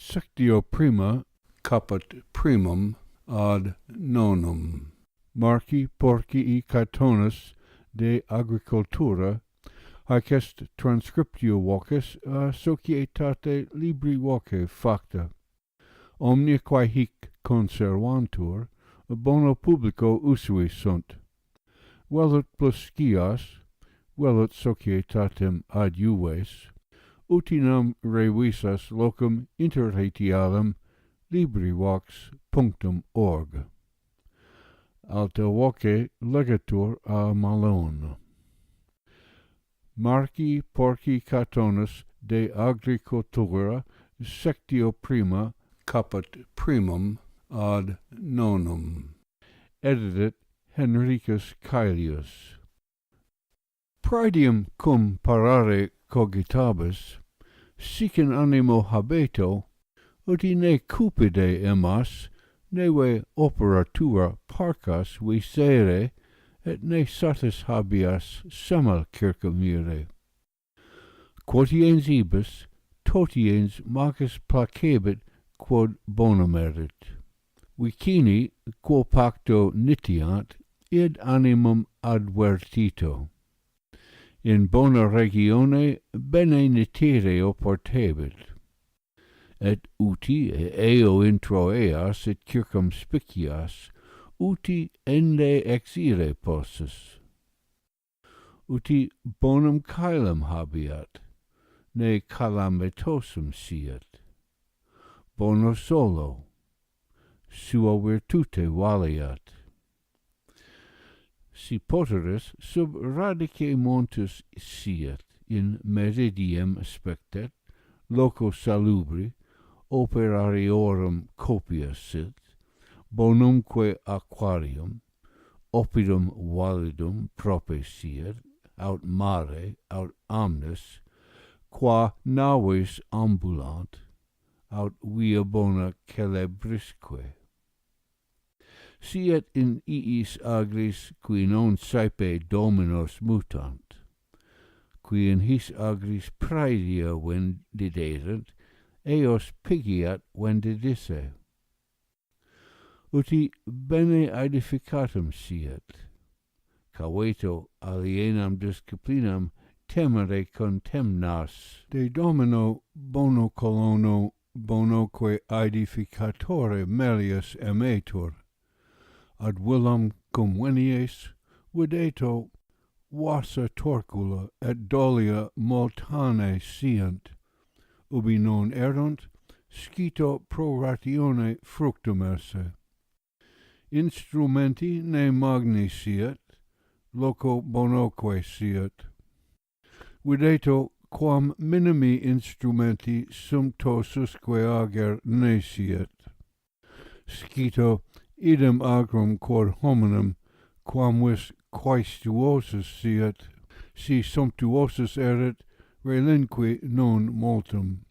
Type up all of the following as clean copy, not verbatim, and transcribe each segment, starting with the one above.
Sectio prima caput primum ad nonum. Marci Porcii Catonis de Agricultura, haec est transcriptio vocis a societate libri voce facta. Omnia quae hic conservantur, bono publico usui sunt. Velut plus scias, velut societatem adjuves, utinam revisas locum interretialem LibriVox.org. Alta voce legatur a Malone. Marci Porci Catonis de Agricultura sectio prima caput primum ad nonum. Edit Henricus Caelius. Praedium cum parare cogitabis, sic in animo habeto, uti ne cupide emas, neve operatura parcas visere, et ne satis habeas semel circumire. Quotiens ibis, totiens magis placebit quod bonum erit. Vicini, quo pacto nitiant, id animum advertito. In bona regione bene nitire oportebit. Et uti eo intro eas et circumspicias, uti ende exire possus. Uti bonum caelum habeat, ne calamitosum siet. Bono solo, sua virtute valeat. Si poteris sub radice montis siet, in meridiem spectet, loco salubri, operariorum copia sit, bonumque aquarium, oppidum validum prope siet, aut mare, aut omnis, qua navis ambulant, aut via bona celebrisque. Siet in iis agris qui non saepe dominos mutant, qui in his agris praedia vendiderent, eos pigiat vendidisse. Uti bene aedificatum siet, caveto alienam disciplinam temere contemnas, de domino bono colono bonoque aedificatore melius emetur, ad villam cum venies videto vasa torcula et dolia multane sient, ubi non erunt, scito pro ratione fructum esse. Instrumenti ne magni siet, loco bonoque siet. Videto quam minimi instrumenti sumptuosusque ager ne siet. Scito idem agrum quod hominum, quam vis quaestuosus siet, si sumptuosus erit, relinqui non multum.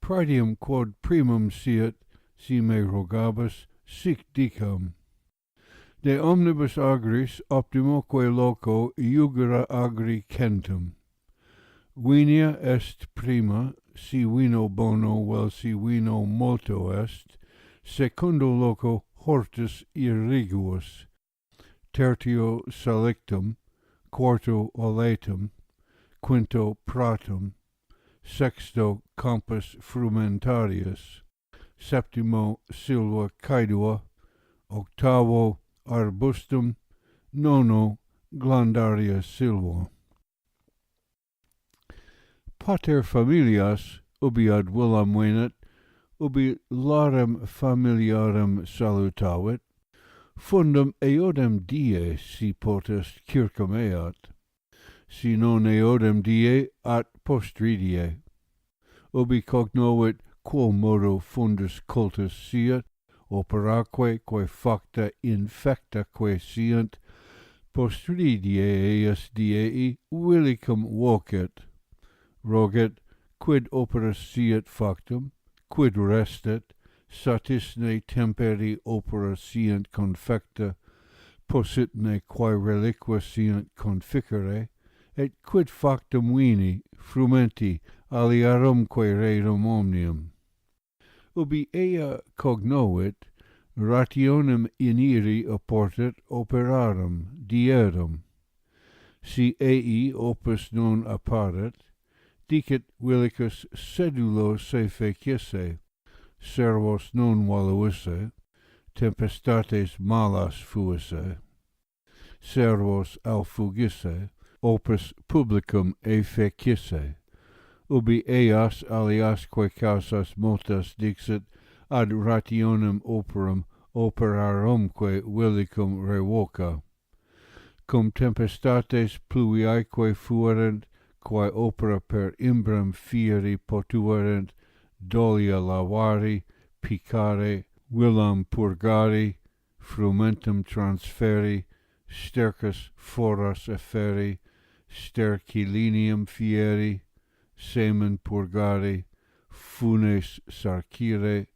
Praedium quod primum siet, si me rogabas, sic dicam. De omnibus agris optimoque loco iugere agri centum. Vinia est prima, si vino bono vel si vino multo est, secundo loco hortus irriguus, tertio salictum, quarto oletum, quinto pratum, sexto campus frumentarius, septimo silva caedua, octavo arbustum, nono glandaria silvo. Pater familias, ubi ad villam venit, ubi larem familiarem salutavit, fundum eodem die si potest circum eat, si non eodem die at postridie, ubi cognovit quo modo fundus cultus siet, operaque quae facta infectaque sient, postridie eius diei villicum vocet, roget quid opera siet factum, quid restet, satisne temperi opera sient confecta, positne quae reliqua sient conficere, et quid factum vini, frumenti, aliarumque rerum omnium. ubi ea cognovit, rationem iniri oportet operarum dierum. Si ei opus non apparet, dicit villicus sedulo se fecisse, servos non valuisse, tempestates malas fuisse, servos alfugisse, opus publicum efficisse, ubi eas aliasque causas multas dixit ad rationem operum operarumque villicum revoca, cum tempestates pluviaeque fuerent, quae opera per imbram fieri potuerent, dolia lavari, picare, villam purgari, frumentum transferi, stercus foras efferi, stercilinium fieri, semen purgari, funes sarcire,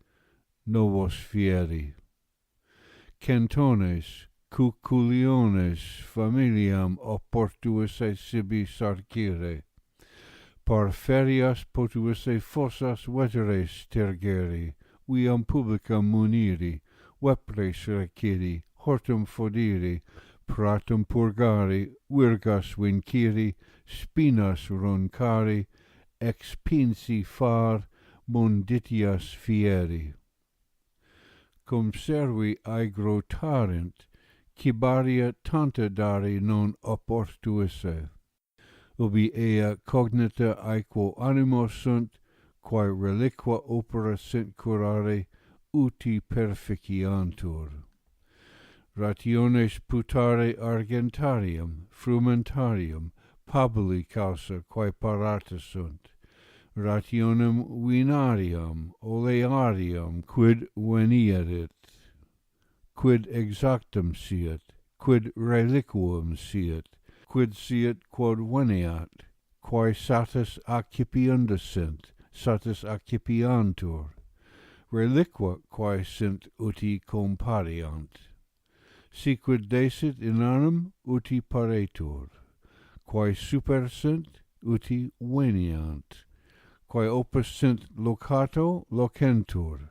novos fieri. Cantones, cuculiones familiam oportuisse sibi sarcire, par ferias potuisse fossas veteres tergeri, viam publicam muniri, vepres reciri, hortum fodiri, pratum purgari, virgas vinciri, spinas roncari, expinsi far, monditias fieri. Cum servi aegro tarent, cibaria tanta dari non oportuisse, ubi ea cognita aequo animo sunt, quae reliqua opera sint curare, uti perficiantur. Rationes putare argentarium, frumentarium, pabuli causa quae parata sunt, rationem vinarium, olearium, quid venierit, quid exactum siet, quid reliquum siet, quid siet quod veniat, quae satis accipienda sint, satis accipiantur, reliqua quae sint uti compariant. Si quid desit inanum uti paretur, quae super sint uti veniant, quae opus sint locato locentur,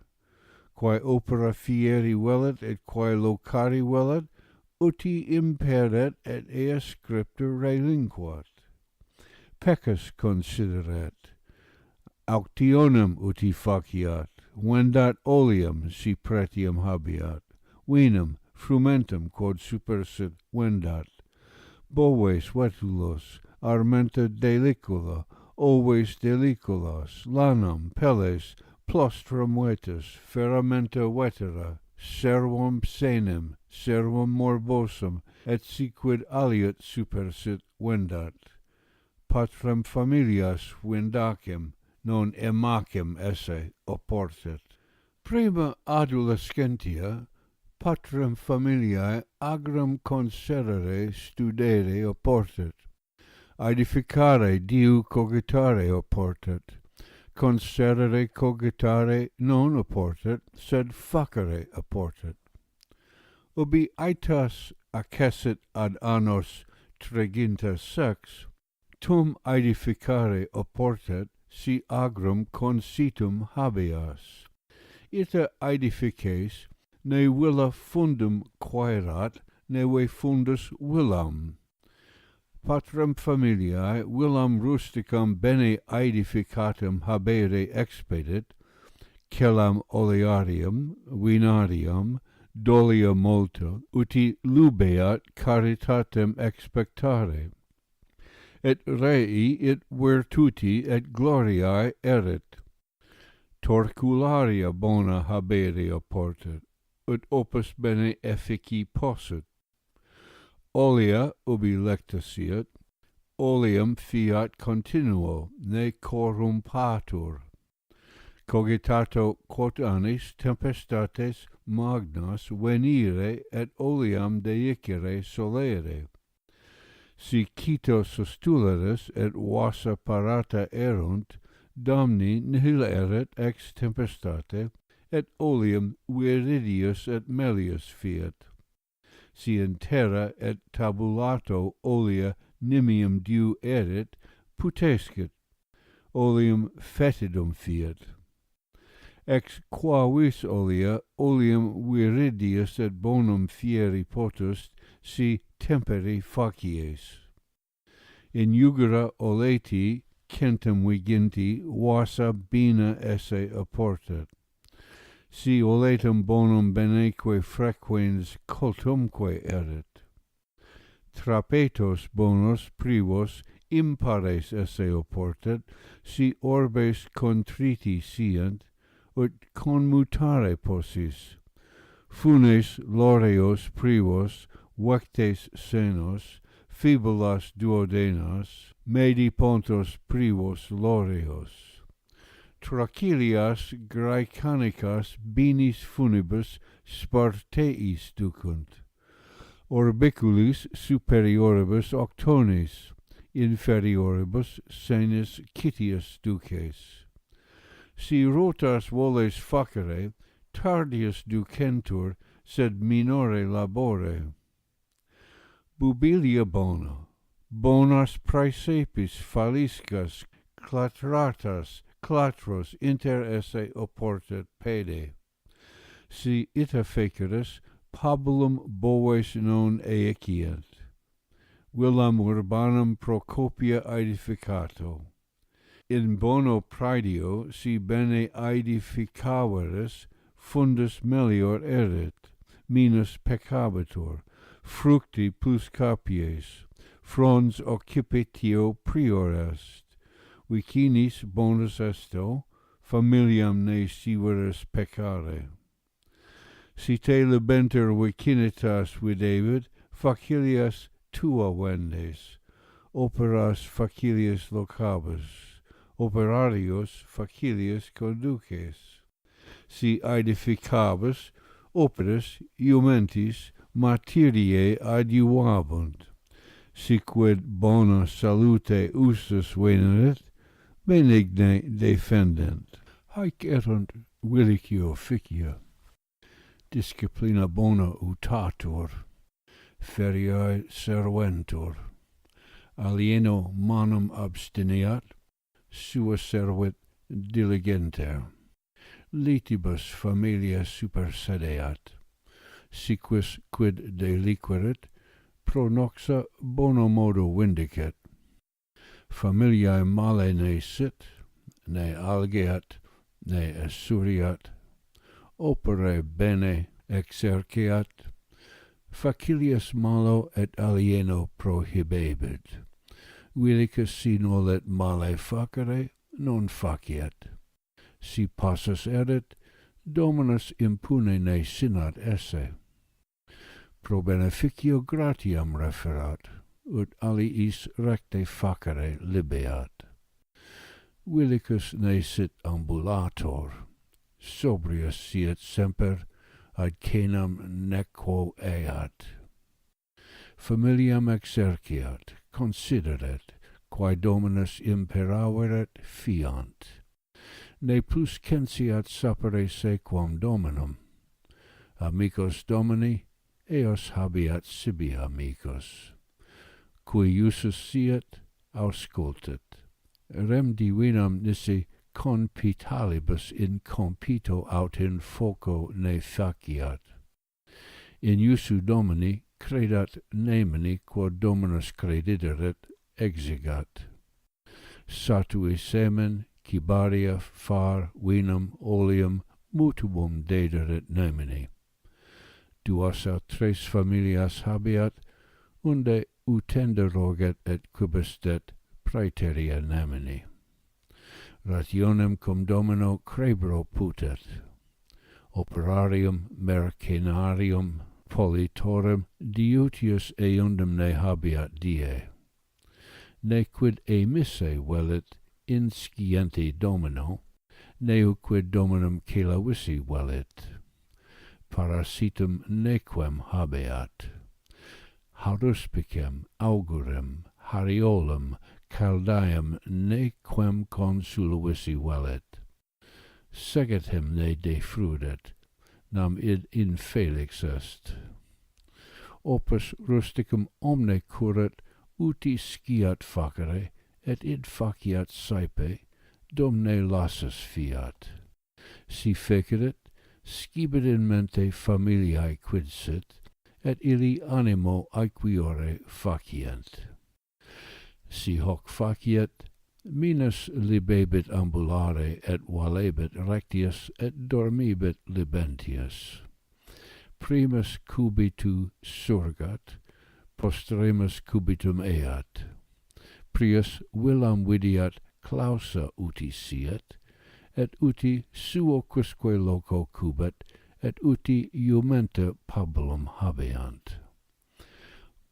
quae opera fieri velit et quae locari velit, uti imperet et ea scripta relinquat. Peccus consideret, auctionem uti faciat, vendat oleum si pretium habeat, vinum, frumentum quod super sit vendat, boves vetulos, armenta delicula, oves deliculas, lanam, pelles, plostrum vetus, ferramenta vetera, servum senem, servum morbosum, et si quid aliot super sit vendat. Patrem familias vindacem, non emacem esse oportet. Prima adolescentia, patrem familiae agram conserere studere oportet, aedificare diu cogitare oportet, conserere cogitare non oportet, sed facere oportet. Ubi aetas accessit ad annos treginta sex, tum aedificare oportet, si agrum concitum habeas. Ita aedifices, ne villa fundum quaerat, neve fundus villam. Patrem familiae villam rusticam bene aedificatum habere expedit, cellam olearium, vinarium, dolia multa, uti lubeat caritatem expectare. Et rei it virtuti et gloriae erit. Torcularia bona habere oportet, ut opus bene effici possit. Olea ubi lecta siet, oleum fiat continuo, ne corrumpatur. Cogitato quot annis tempestates magnas venire et oleam deicere solere. Si cito sustuleris et vasa parata erunt, damni nihil erit ex tempestate, et oleum viridius et melius fiat. Si in terra et tabulato olea nimium diu erit, putescit, oleum fetidum fiat. ex quavis olea oleum viridius et bonum fieri potest, si temperi facies. In jugera oleti centum viginti vasa bina esse apportat. Si oletum bonum beneque frequens cultumque erit. Trapetos bonus privos impares esse apportat, si orbes contriti siant, ut conmutare possis. Funes laureos privos, vectes senos, fibulas duodenas, medi pontos privos laureos. Trachilias graecanicas binis funibus Sparteis ducunt. Orbiculis superioribus octones, inferioribus senis citius duces. Si rotas voles facere, tardius ducentur, sed minore labore. Bubilia bona, bonas praesepis faliscas, clatratas, clatros inter esse oportat pede. Si ita feceris, pabulum boves non eiciat. Villam urbanum Procopia aedificato. In bono praedio, si bene aedificaveris, fundus melior erit, minus peccabatur, fructi plus capies, frons occipitio prior est, vicinis bonus esto, familiam ne siveris peccare. Si te libenter vicinitas videbat, facilias tua vendes, operas facilias locabas, operarios facilias conduces. Si aedificabas, operas iumentis martyriae adiuabunt. Si quid bona salute ustus venerit, benigne defendent. Haec erunt willicio officia. Disciplina bona utatur, feriae serventur. Alieno manum abstineat, sua servit diligenter. Litibus familia supersedeat. Siquis quid deliquerit, pro noxa bono modo vindicet. Familiae male ne sit, ne algeat, ne essuriat, opere bene exerceat, facilius malo et alieno prohibebit. Villicus si nolet male facere, non faciat. Si passus erit, Dominus impune ne sinat esse. Pro beneficio gratiam referat, ut aliis recte facere libeat. Villicus ne sit ambulator, sobrius siet semper, ad caenam nequo eat. Familiam exerciat, consideret, quae Dominus imperaveret fiant. Ne plus censiat sapere sequam Dominum. Amicos Domini, eos habeat sibi amicos. Cui usus siet, auscultet. Rem divinam nisi conpitalibus in compito aut in foco ne faciat. In usu Domini credat nemini quod Dominus credideret exigat. Satui semen, cibaria, far, vinum, oleum, mutuum dederet nemini. Duas a tres familias habeat, unde utenda roget et quibusdet praeteria nemini. Rationem cum Domino crebro putet. Operarium mercenarium politorem diutius eundum ne habeat die. Ne quid emisse velit inscienti Domino, neu quid Dominum celavisi velit. Parasitum nequem habeat. Haruspicem, augurem, hariolum, caldaeum nequem consuluisi velit. Segetem ne defrudet, nam id infelix est. Opus rusticum omne curat, uti sciat facere, et id faciat saepe, dom ne lassus fiat. si fecerit, scibit in mente familiae quidsit, et illi animo aequiore facient. Si hoc faciet, minus libebit ambulare et valebit rectius et dormibit libentius. Primus cubitu surgat, postremus cubitum eat. Prius villam videat clausa uti siet, et uti suo quisque loco cubet, et uti iumenta pabulum habeant.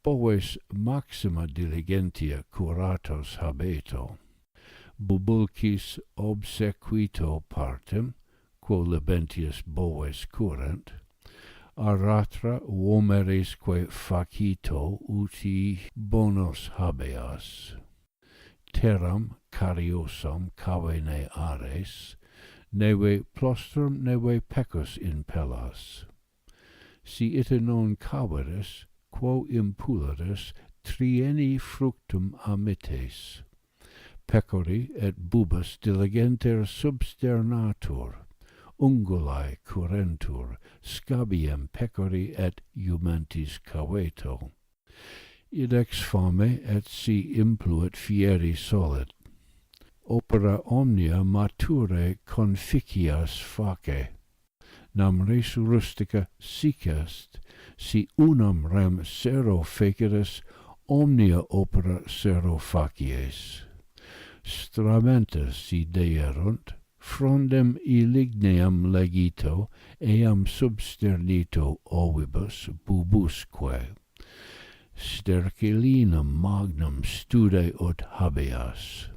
Boves maxima diligentia curatos habeto, bubulcis obsequito partem, quo libentius boves curant, aratra vomeresque facito uti bonos habeas. Terram cariosam cavene ares, neve plostrum neve pecus in pellas. Si ite non caveris, quo impularis trienni fructum amites. Pecori et bubas diligenter substernatur, ungulae currentur, scabiem pecori et iumentis caveto. Id ex fame et si impluit fieri solet. Opera omnia mature conficias face. Nam res rustica sic est, si unam rem sero feceris, omnia opera sero facies. Stramenta si deerunt, frondem iligneam legito, eam substernito ovibus bubusque. Stercilinum magnum stude ut habeas,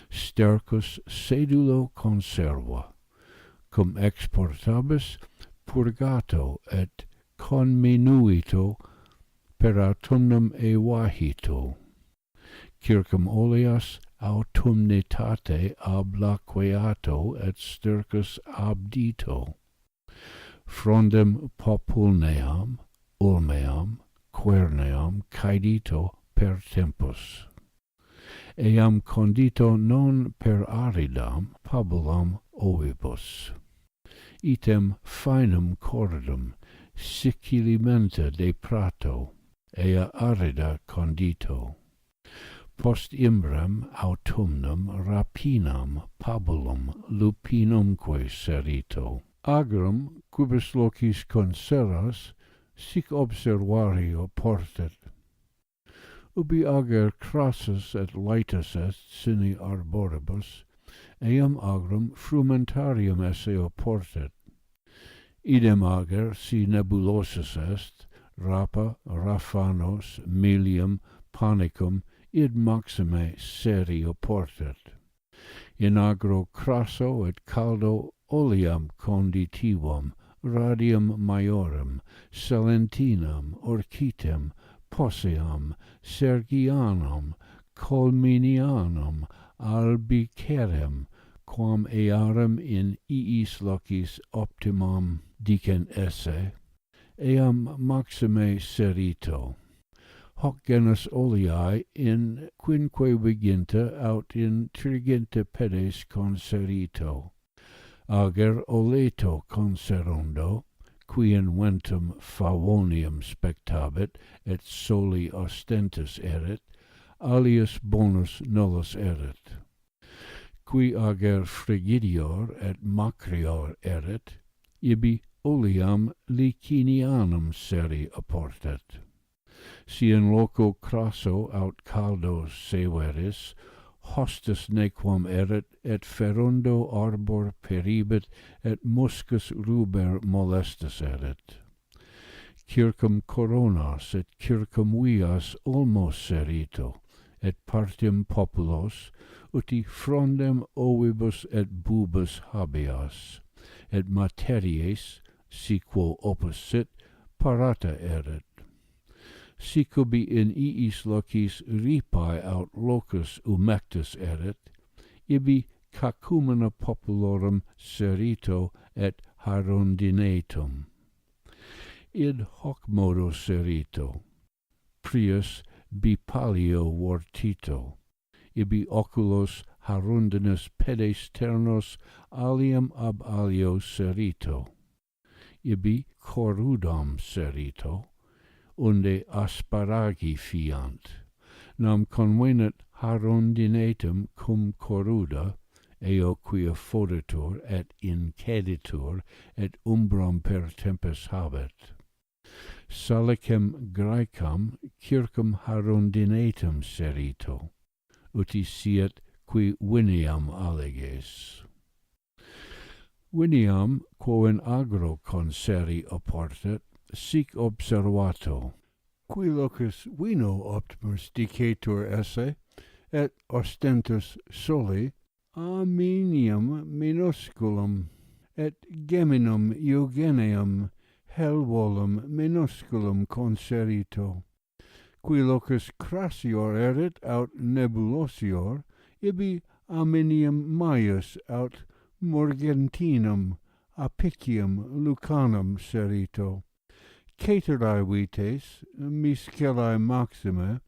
stercus sedulo conserva, cum exportabis purgato et conminuito per autumnum evahito. Circum oleas autumnitate ablaqueato et stercus abdito. Frondem populneam, ulmeam, querneam caedito per tempus. Eam condito non per aridam pabulam ovibus. Item finum cordum, sicilimenta de prato, ea arida condito. Post imbrem autumnum rapinam pabulum lupinumque serito. Agrum quibus locis conseras, sic observario portet. Ubi ager crassus et laetus est sine arboribus, eam agrum frumentarium esseo portet. Idem ager si nebulosus est, rapa, raphanos, milium, panicum, id maxime serio portet. In agro crasso et caldo oleam conditivum, radium maiorem, salentinam, orchitem, posseam, sergianum, colminianum, albicerem, quam earem in iis locis optimum dicen esse, eam maxime serito. Hoc genus oleae in quinque viginta aut in triginta pedes conserito. Ager oleto conserundo, qui in ventum favonium spectabit, et soli ostentus erit, alias bonus nullus erit. Qui ager frigidior et macrior erit, ibi oleam licinianum seri apportet. Si in loco crasso aut caldo severis, hostus nequam erit, et ferundo arbor peribit, et muscus ruber molestus erit. Circum coronas et circum vias olmos serito, et partium populos, uti frondem ovibus et bubus habeas, et materies, si quo opus sit, parata erit. Sic ubi in iis locis ripae aut locus umectus erit, ibi cacumena populorum serito et harundinatum. Id hoc modo serito, prius bipalio vortito, ibi oculos harundinis pedes ternos alium ab alio serito. Ibi corudam serito, unde asparagi fiant. Nam convenit harundinatum cum coruda, eo quia fodatur et inceditur et umbram per tempus habet. Salicem Graecam circum harundinatum serito, uti siet qui viniam alleges. Viniam, quo in agro conseri oportet, sic observato, qui locus vino optimus dicetur esse, et ostentus soli, Armenium minusculum, et geminum eugeneum helvolum minusculum conserito, qui locus crassior erit aut nebulosior, ibi Armenium maius aut Morgentinum apicium Lucanum serito. Caeterae vites, miscellae maxime,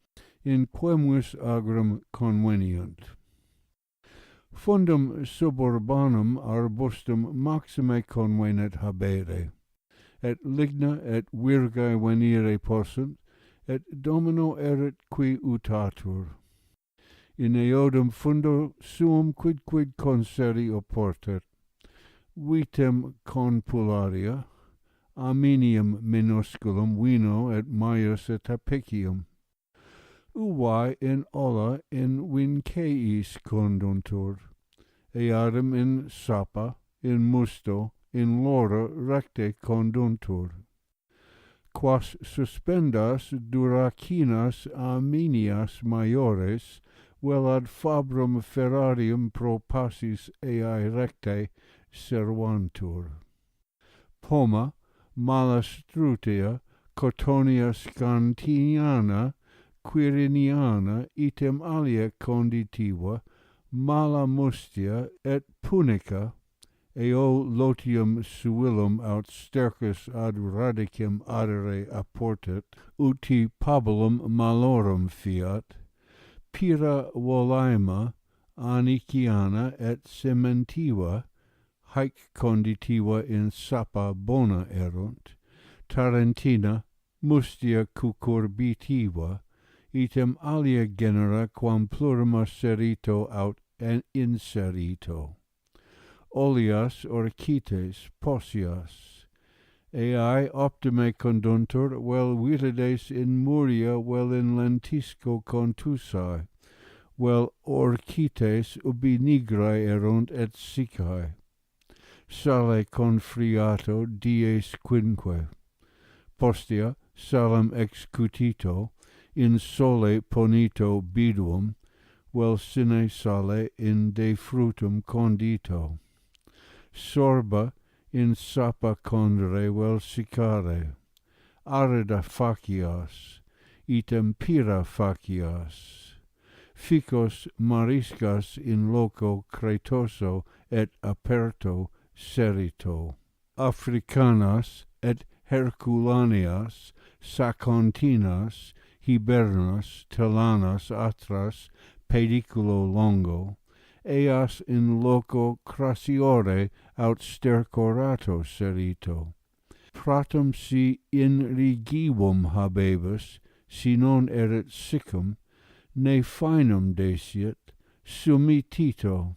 in quemus agrum conveniunt. Fundum suburbanum arbustum maxime convenit habere, et ligna et virgae venire possunt, et domino erit qui utatur. In eodum fundo suum quidquid conseri oportet, vitem conpularia, Armenium minusculum vino et maius et apicium. Uvae in olla in vinceis conduntur, eadem in sapa, in musto, in lora recte conduntur. Quas suspendas duracinas Armenias maiores, vel ad fabrum ferrarium pro passis eae recte servantur. Poma, mala strutia, cotonia scantiniana, quiriniana, item alia conditiva, mala mustia et punica, eo lotium suillum aut stercus ad radicem adere apportet, uti pabulum malorum fiat, pira volaima, aniciana et cementiva, haec conditiva in sapa bona erunt, tarentina, mustia cucurbitiva, item alia genera quam plurima serito aut inserito. Oleas orchites possias, eae optime conduntur, vel virides in Muria, vel in lentisco contusae, vel orchites ubi nigrae erunt et sicae. Sale confriato dies quinque. Postea, salem excutito, in sole ponito biduum, vel sine sale in de frutum condito. Sorba in sapa condere vel sicare. Arida facias, item pira facias. Ficos mariscas in loco cretoso et aperto serito. Africanas et Herculanias, Sacontinas, hibernas, telanas atras, pediculo longo, eas in loco crassiore aut stercorato serito. Pratum si in rigivum habebus, si non erit siccum, ne finum desiet, sumitito.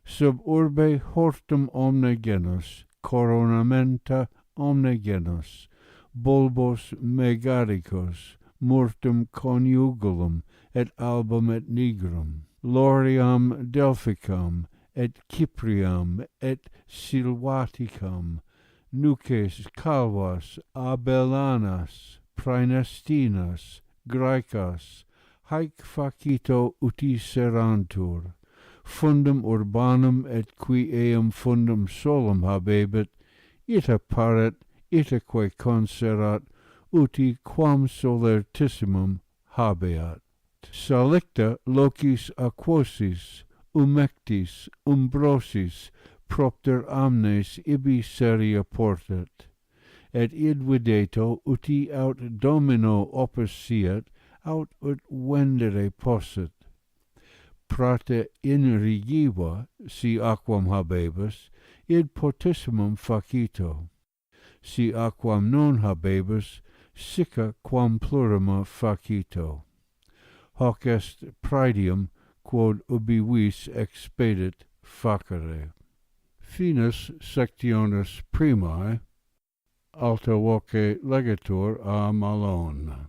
Sub urbe hortum omne genus, coronamenta omne genus, bulbos megaricos, murtum coniugulum, et album et nigrum, loriam delphicam, et cypriam, et silvaticam, nuces calvas, abellanas, praenestinas, graecas, haec facito uti serantur, fundum urbanum et qui eum fundum solum habebit, ita paret, itaque conserat, uti quam solertissimum habeat. Salicta locis aquosis, umectis, umbrosis, propter amnes ibi seria portet, et id videto uti aut domino opus siet, aut ut vendere posset. prate inrigiva si aquam habebus, id potissimum facito. Si aquam non habebus, sicca quam plurima facito. Hoc est praedium quod ubi vis expedit facere. Finis sectionis primae, alta voce legatur a Malone.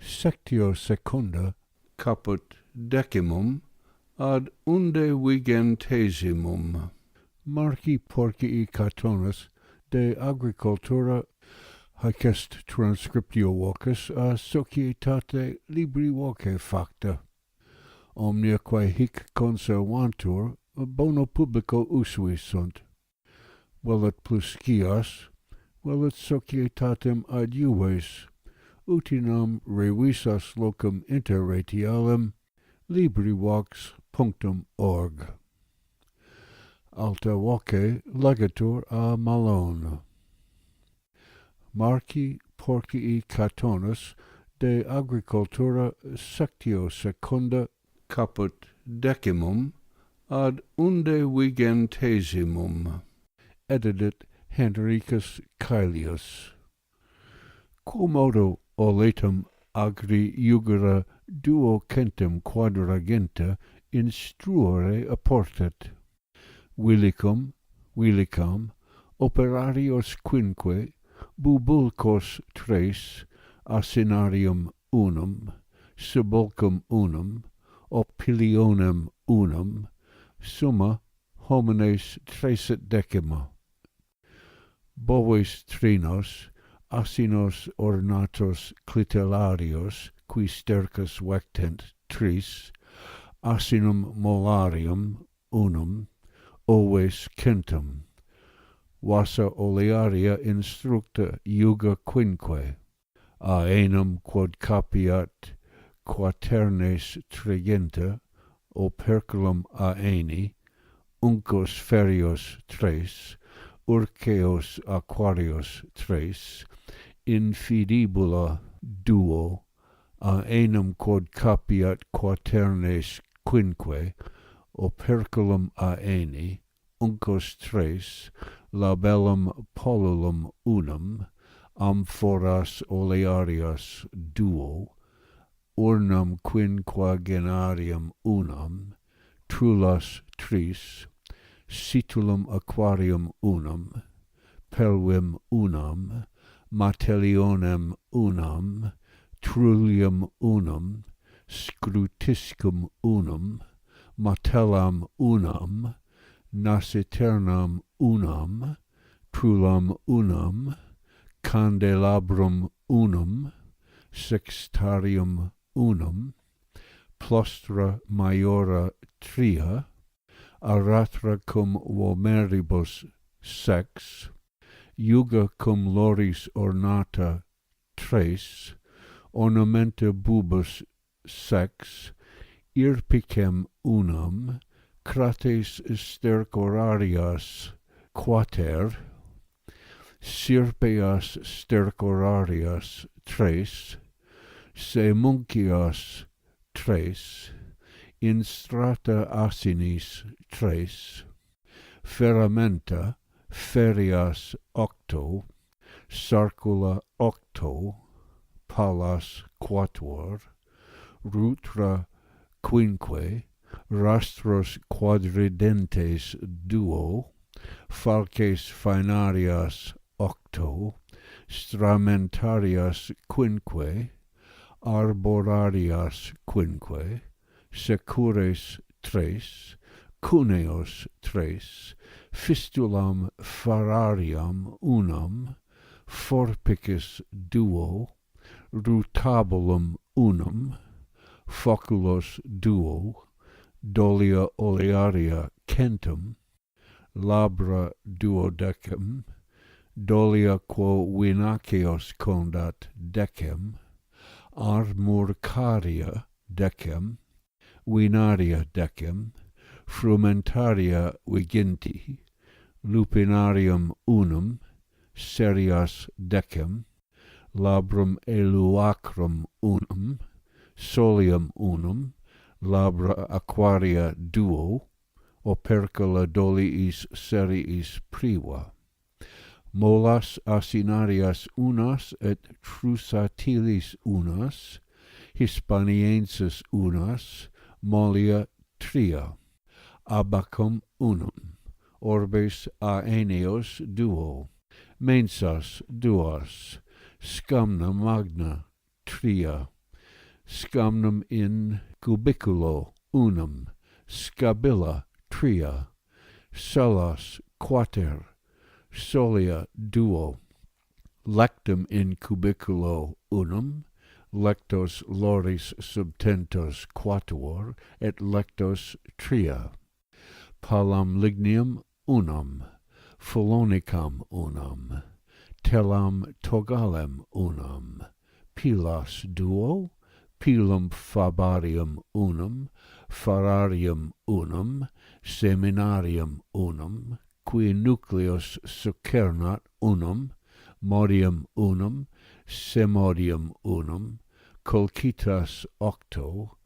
Sectio secunda, caput decimum, ad unde vigentesimum. Marci Porcii Catonis de Agricultura hac est transcriptio vocis a societate libri voce facta. Omnia quae hic conservantur bono publico usui sunt. Velut plus scias, velut societatem adiuves, utinam revisas locum interretialem, LibriVox.org. Alta voce legatur a Malone. Marci Porcii Catonis de Agricultura sectio secunda, caput decimum, ad unde vigentesimum. Edidit Henricus Caelius. Quomodo oletum agri jugera duo centum quadragenta instruere apportet. Vilicum, operarios quinque, bubulcos tres, asinarium unum, sepulcrum unum, opilionem unum, summa homines 30. Boves trinos, asinos ornatos clitellarios, qui stercus vectent 3, asinum molarium unum, oves centum, vasa olearia instructa juga quinque, aenum quod capiat quaternes tregenta, operculum aeni, uncos ferios 3, urceos aquarios 3, infidibula duo, aenum quod capiat quaternes quinque, operculum aeni, uncos 3, labellum polulum unum, amphoras olearias duo, urnam quinquagenarium unum, trullas 3, situlum aquarium unum, pelvim unum, matellionem unum, trullium unum, scrutiscum unum, matellam unum, nasiternam unum, trullam unum, candelabrum unum, sextarium unum, plostra maiora tria, aratra cum vomeribus sex, juga cum loris ornata 3, ornamenta bubus sex, irpicem unum, crates stercorarias quater, sirpeas stercorarias 3, semuncias 3, in strata asinis 3, ferramenta ferias 8, sarcula 8, palas 4, rutra quinque, rastros quadridentes 2, falces faenarias 8, stramentarias quinque, arborarias quinque, secures 3, cuneos 3, fistulam farariam unum, forpicis 2, rutabulum unum, foculos 2, dolia olearia centum, labra 12, dolia quo vinaceos condat 10, armurcaria 10, vinaria 10, frumentaria viginti, lupinarium unum, serias 10, labrum eluacrum unum, solium unum, labra aquaria duo, opercula doliis seriis priva. Molas asinarias unas et trusatilis unas, hispaniensis unas, mollia tria, abacum unum, orbes aeneos duo, mensas duas, scamna magna tria, scamnum in cubiculo unum, scabilla tria, salas quater, solia duo, lectum in cubiculo unum, lectos loris subtentos quatuor, et lectos tria, palam lignium unum, phulonicam unum, telam togalem unum, pilas duo, pilum fabarium unum, fararium unum, seminarium unum, qui nucleus succernat unum, modium unum, semodium unum, colcitas octo,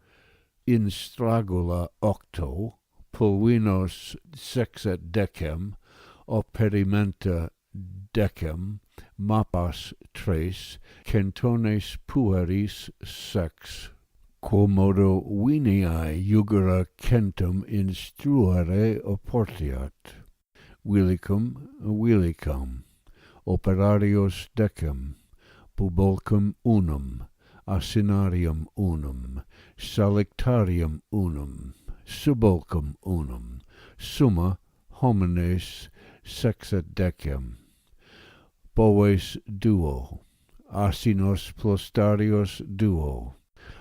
instragula octo, pulvinos sexet decem, operimenta decem, mapas tres, centones pueris sex, quomodo viniae jugera centum instruere oportiat, vilicum, operarios decem, pubulcum unum, asinarium unum, salictarium unum, subulcum unum, summa homines sexet decem, boves duo, asinos plostarios duo,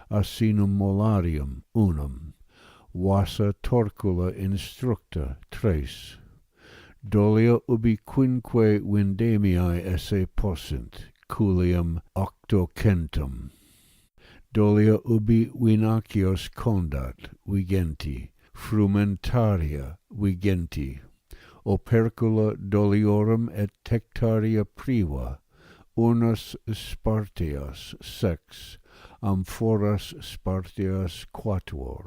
asinum molarium unum, vasa torcula instructa tres, dolia ubi quinque vindemiae esse possint, culium octocentum, dolia ubi vinacios condat, vigenti, frumentaria vigenti, opercula doliorum et tectaria priva, urnas sparteas sex, amphoras sparteas quatuor,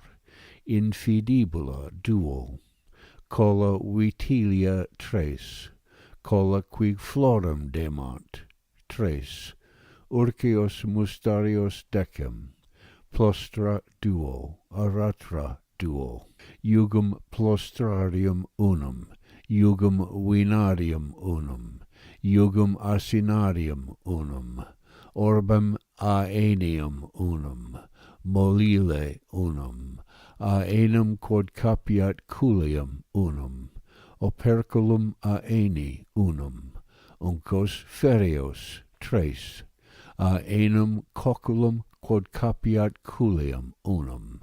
infidibula duo, colla vitilia tres, colla qui florum demant, tres, urceos mustarios decem, plostra duo, aratra duo, jugum plostrarium unum, jugum vinarium unum, jugum asinarium unum, orbem aeneum unum, molile unum, aenum quod capiat culium unum, operculum aeni unum, uncos ferios tres, aenum coculum quod capiat culium unum,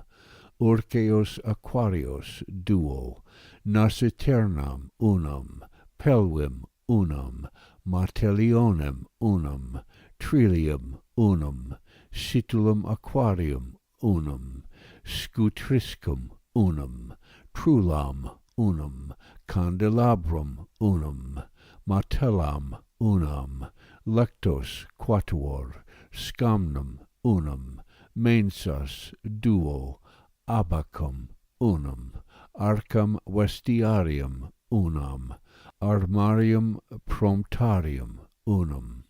urceos aquarios duo, nasiternam unum, pelvim unum, martellionem unum, trillium unum, situlum aquarium unum, scutriscum unum, trulam unum, candelabrum unum, martellam unum, lectos quatuor, scamnum unum, mensas duo, abacum unum, arcam vestiarium unum, armarium promptarium unum,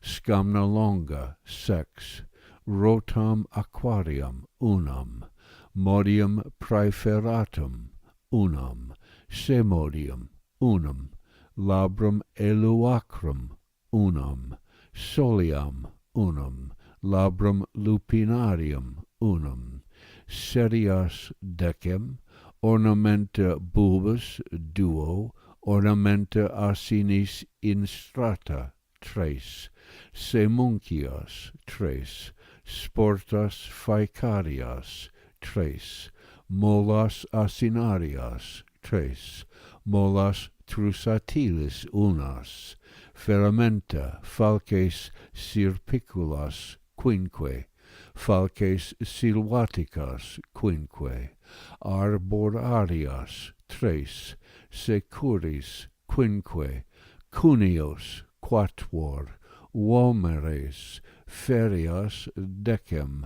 scamna longa sex, rotam aquarium unum, modium praeferatum unum, semodium unum, labrum eluacrum unum, soliam unum, labrum lupinarium unum, serias decem, ornamenta bulbus duo, ornamenta arsinis in strata tres, semuncias tres, sportas faecarias tres, molas asinarias tres, molas trusatilis unas, ferramenta falces sirpiculas quinque, falces silvaticas quinque, arborarias tres, securis quinque, cunios quatuor, Walmeres, ferias decem,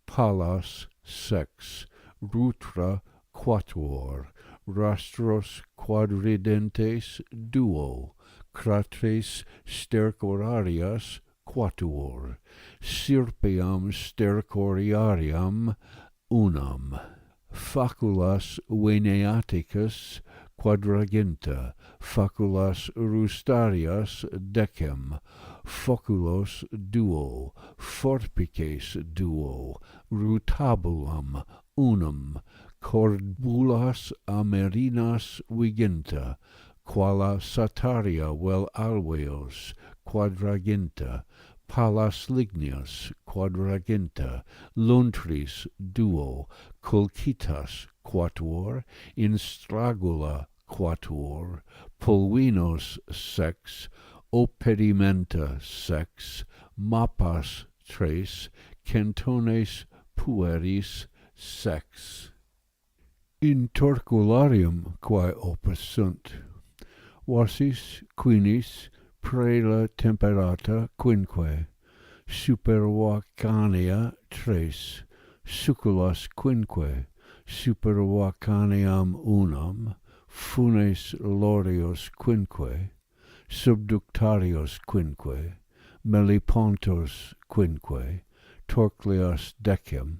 palas sex, rutra quatuor, rastros quadridentes duo, cratres stercorarias quatuor, sirpiam stercoriariam unam, faculas veneaticus quadraginta, faculas rustarias decem, foculos duo, forpices duo, rutabulam unum, corbulas amerinas viginta, quala sataria vel alveos quadraginta, palas lignias quadraginta, luntris duo, colcitas quatuor, instragula quatuor, pulvinos sex, operimenta sex, mapas tres, centones pueris sex. In torcularium quae opus sunt, vasis quinis prela temperata quinque, supervacania tres, succulas quinque, supervacaneam unam, funes lorios quinque, subductarios quinque, melipontos quinque, torcleas decem,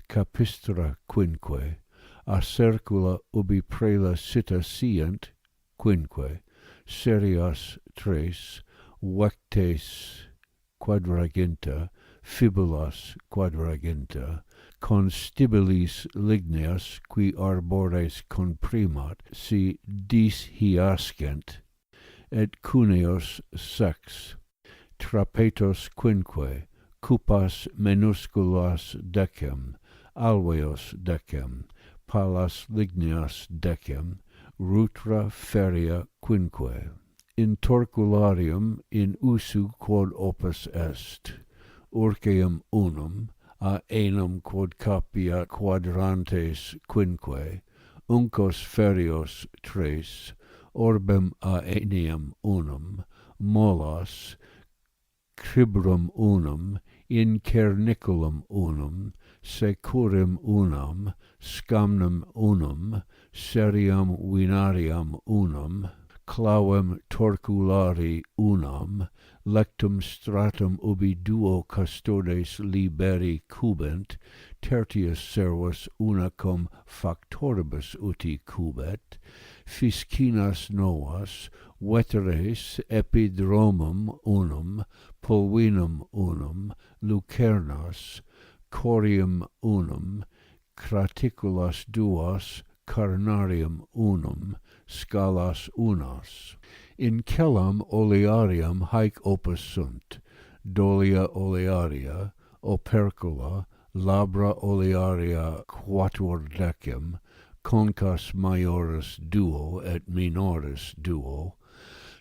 capistra quinque, a circula ubi prela sita sient quinque, serias tres, vectes quadraginta, fibulas quadraginta, constibilis ligneas qui arbores comprimat, si dishiascent, et cuneos sex, trapetos quinque, cupas minusculas decem, alveos decem, palas ligneas decem, rutra feria quinque. In torcularium in usu quod opus est, urceum unum, a enum quod capiat quadrantes quinque, uncos ferios tres, orbem a enium unum, mollas, cribrum unum, in cerniculum unum, securim unum, scamnum unum, seriam vinariam unum, clauem torculari unum, lectum stratum ubi duo custodes liberi cubent, tertius servus una cum factoribus uti cubet, fiscinas novas, veteres epidromum unum, pulvinum unum, lucernas, corium unum, craticulas duas, carnarium unum, scalas unas. In cellam olearium haec opus sunt, dolia olearia, opercula, labra olearia quatuor decem, concas maioris duo et minoris duo,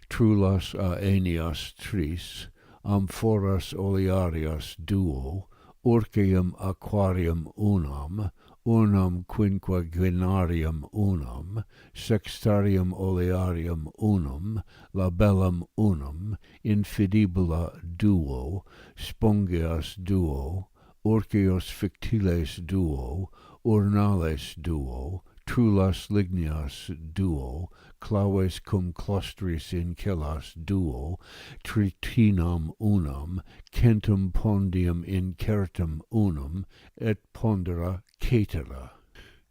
trulas aenias tris, amphoras olearias duo, urceum aquarium unam, urnam quinquagenarium unum, sextarium olearium unum, labellum unum, infidibula duo, spongias duo, urceos fictiles duo, urnales duo, trulas ligneas duo, claves cum clustris in cellas duo, tritinam unum, centum pondium in certum unum, et pondera caetera.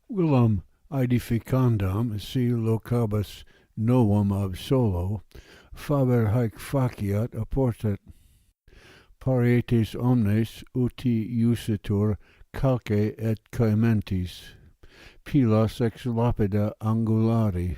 Villam aedificandam si locabus novum ab solo, faber haec faciat apportat. Parietes omnes uti usitur calce et caementis, pilas ex lapida angulari,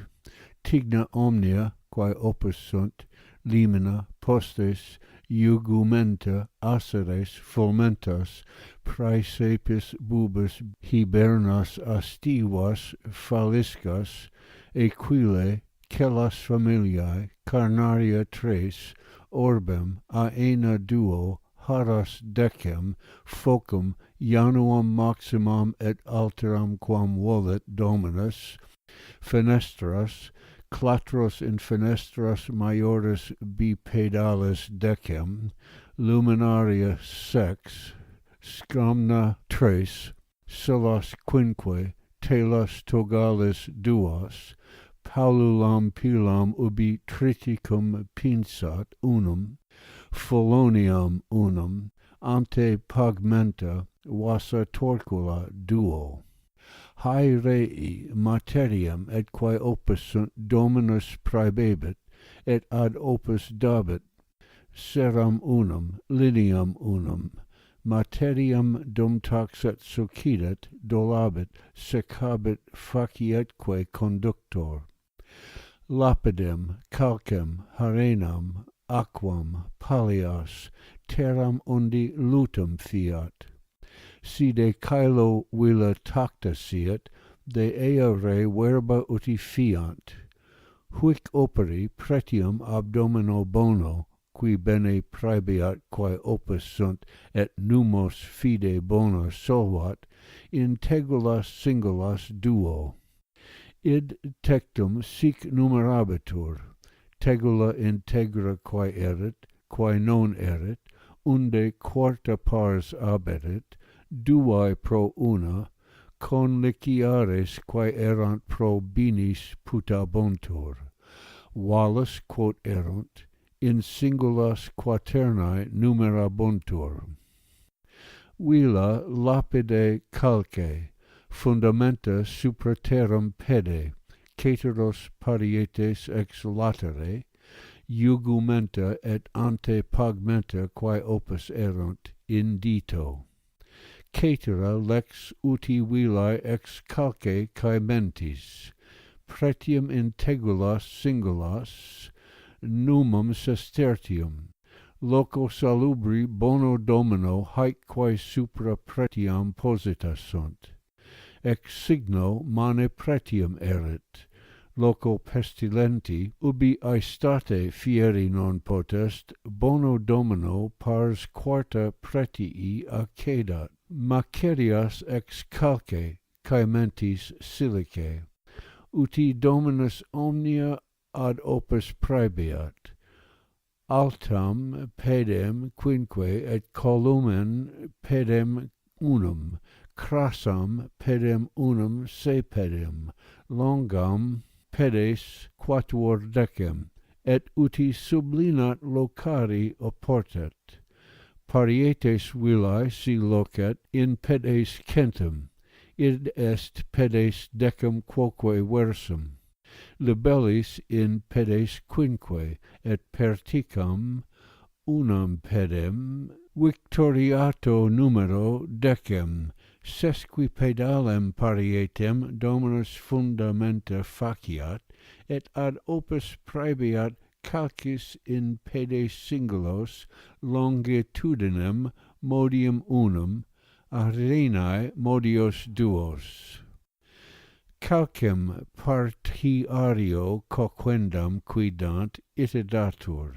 tigna omnia, quae opus sunt, limina, postes, iugumenta, aceres, fulmentas, praesepis bubus hibernas astivas, faliscas, equile, cellas familiae, carnaria tres, orbem, aena duo, haras decem, focum, januam maximam et alteram quam volet dominus, fenestras, clatros in fenestras maiores bipedales decem, luminaria sex, scramna tres, celas quinque, telas togales duos, palulam pilam ubi triticum pinsat unum, Folonium unum, ante pagmenta vasa torcula duo. Hae rei materiam et quae opus sunt dominus praebebit, et ad opus dabit, seram unum, lineam unum, materiam dum taxat succidet, dolabit, secabit facietque conductor. Lapidem, calcem, harenam, aquam, pallias, terram undi lutum fiat. Si de caelo villa tacta siet, de ea re verba uti fiant. Huic operi pretium abdomino bono, qui bene praebiat quae opus sunt, et numos fide bona solvat, integulas singulas duo. Id tectum sic numerabitur, tegula integra quae erit, quae non erit, unde quarta pars aberit, duae pro una, conliciares quae erant pro binis putabuntur, valus quod erunt, in singulas quaternae numerabuntur. Villa lapide calce, fundamenta supra terram pede, cateros parietes ex latere, jugumenta et ante pagmenta quae opus erunt in dito. Catera lex uti villae ex calce caementis, pretium integulas singulas, numum sestertium, loco salubri bono domino haec quae supra pretiam posita sunt. Ex signo mane pretium erit, loco pestilenti, ubi aestate fieri non potest, bono domino pars quarta pretii accedat, macerias ex calce, caementis silice, uti dominus omnia ad opus praebiat, altam pedem quinque et columen pedem unum, crassam pedem unum se pedem, longam pedes quatuor decem, et uti sublinat locari oportet. Parietes villae si locet in pedes centum, id est pedes decem quoque versum, libellis in pedes quinque, et perticam unam pedem, victoriato numero decem, sesquipedalem parietem dominus fundamenta faciat, et ad opus praebiat calcis in pedes singulos longitudinem modium unum, arenae modios duos. Calcem partiario coquendam quidant itidatur,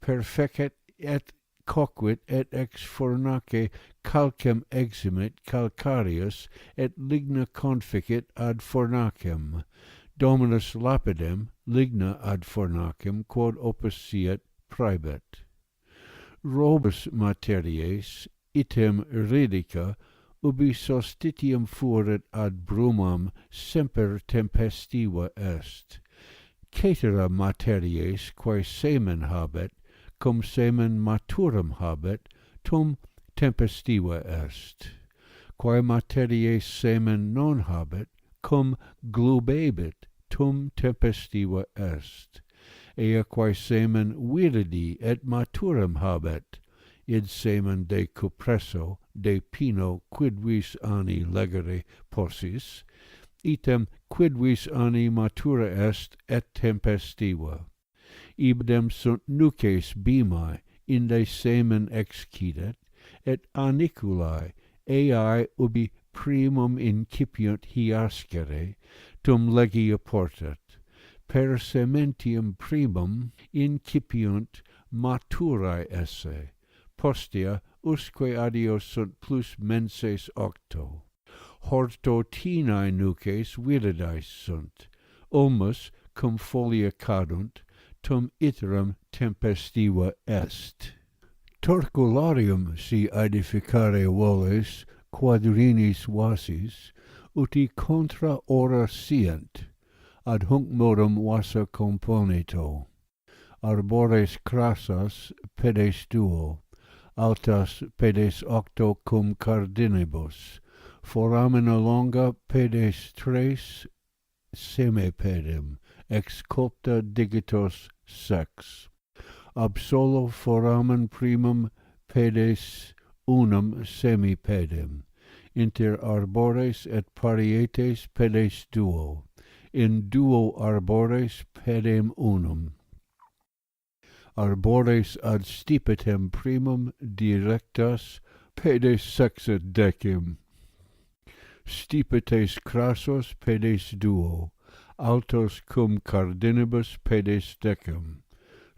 perfecet et coquit et ex fornace calcem eximit calcareus et ligna conficit ad fornacem, dominus lapidem ligna ad fornacem quod opus siet praebit. Robus materies item ridica ubi solstitium fuerit ad brumam semper tempestiva est. Caetera materies quae semen habet, cum semen maturum habet, tum tempestiva est. Quae materies semen non habet, cum glubebit, tum tempestiva est. Ea quae semen viridi et maturum habet, id semen de cupresso, de pino quidvis ani legere possis, item quidvis ani matura est et tempestiva. Ibidem sunt nuces bimae, inde semen excidet, et aniculae, eae ubi primum incipiunt hiascere, tum legia portat. Per sementium primum incipiunt maturae esse, postea usque adios sunt plus menses octo. Hortotinae nuces viridae sunt, ulmus cum folia cadunt, tum iterum tempestiva est. Torcularium si edificare voles, quadrinis vasis, uti contra ora sient, ad hunc modum vasa componito. Arbores crassas pedes duo, altas pedes octo cum cardinibus, foramina longa pedes tres semipedem, ex copta digitos sex. Ab solo foramen primum pedes unum semipedem, inter arbores et parietes pedes duo, in duo arbores pedem unum. Arbores ad stipetem primum directas pedes sexet decim. Stipetes crassos pedes duo, altos cum cardinibus pedes decim.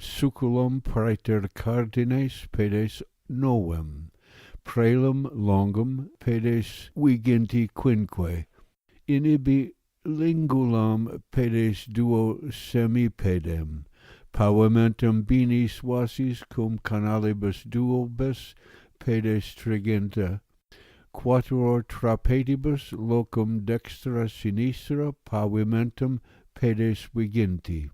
Suculum praeter cardines pedes novem, prelum longum pedes viginti quinque, in ibi lingulam pedes duo semipedem, pavimentum binis vasis cum canalibus duobus pedes triginta, quattuor trapetibus locum dextra sinistra pavimentum pedes viginti.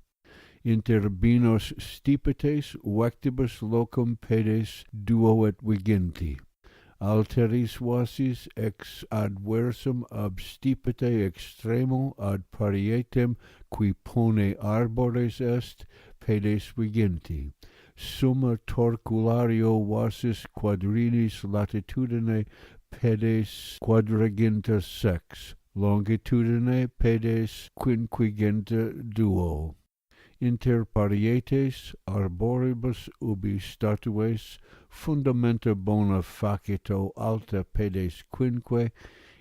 Inter binos stipetes vectibus locum pedes duo et viginti. Alteris vasis ex adversum ab stipete extremo ad parietem qui pone arbores est pedes viginti. Summa torculario vasis quadrinis latitudine pedes quadraginta sex, longitudine pedes quinquiginta duo. Inter parietes arboribus ubi statues fundamenta bona facito alta pedes quinque,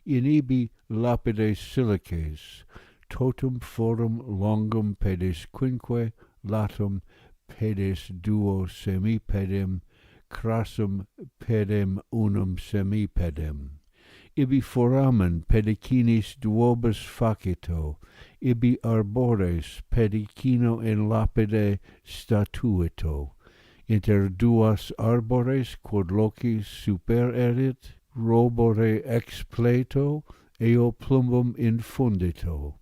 in ibi lapides silices, totum forum longum pedes quinque, latum pedes duo semipedem, crassum pedem unum semipedem. Ibi foramen pedicinis duobus facito, ibi arbores pedicino in lapide statuito. Inter duas arbores quod loci super erit, robore ex pleto, eo plumbum infundito.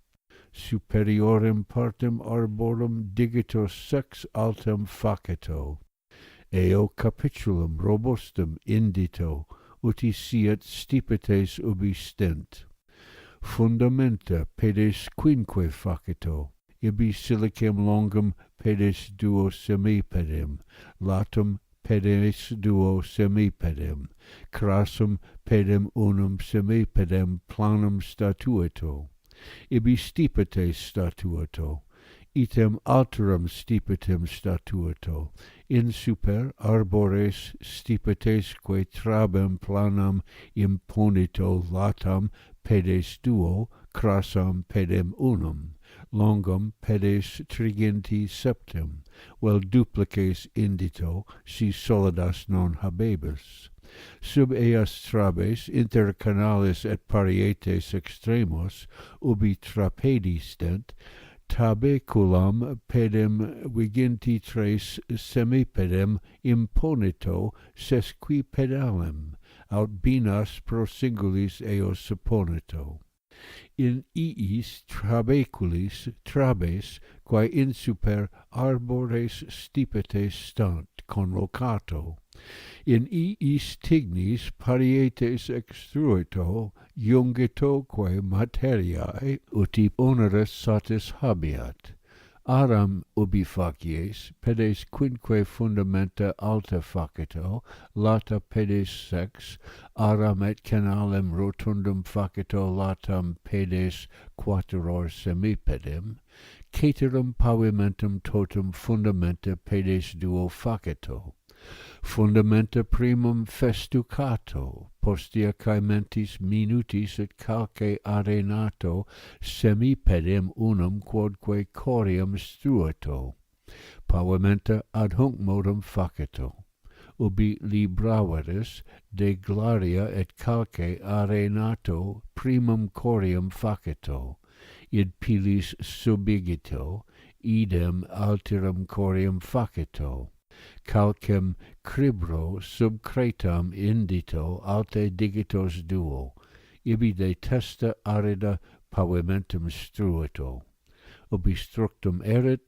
Superiorem partem arborum digitos sex altem facito, eo capitulum robustum indito, uti siet stipetes ubi stent. Fundamenta pedes quinque facito, ibi silicem longum pedes duo semipedem, latum pedes duo semipedem, crassum pedem unum semipedem planum statuito, ibi stipetes statuito, item alterum stipetem statuito, in super arbores stipetesque trabem planam imponito latam pedes duo, crassam pedem unum, longum pedes triginti septem, vel duplices indito, si solidas non habebus. Sub eas trabes inter canalis et parietes extremos, ubi trapedi stent, tabeculam pedem viginti tres semipedem imponito sesquipedalem, aut binas pro singulis eo supponito. In iis trabeculis trabes, quae in super arbores stipetes stant conlocato. In iis tignis parietes extruito, jungitoque materiae, uti oneres satis habeat. Aram ubi facies, pedes quinque fundamenta alta facito, lata pedes sex, aram et canalem rotundum facito latam pedes quattuor semipedem, caterum pavimentum totum fundamenta pedes duo facito. Fundamenta primum festucato, postea caementis minutis et calce arenato semipedem unum quodque corium struato. Pavimenta ad hunc modum facito. Ubi libraveris de glaria et calce arenato primum corium facito, id pilis subigito, idem alterum corium facito, calcem cribro subcretam indito alte digitos duo, ibi de testa arida pavimentum struito, ubi structum erit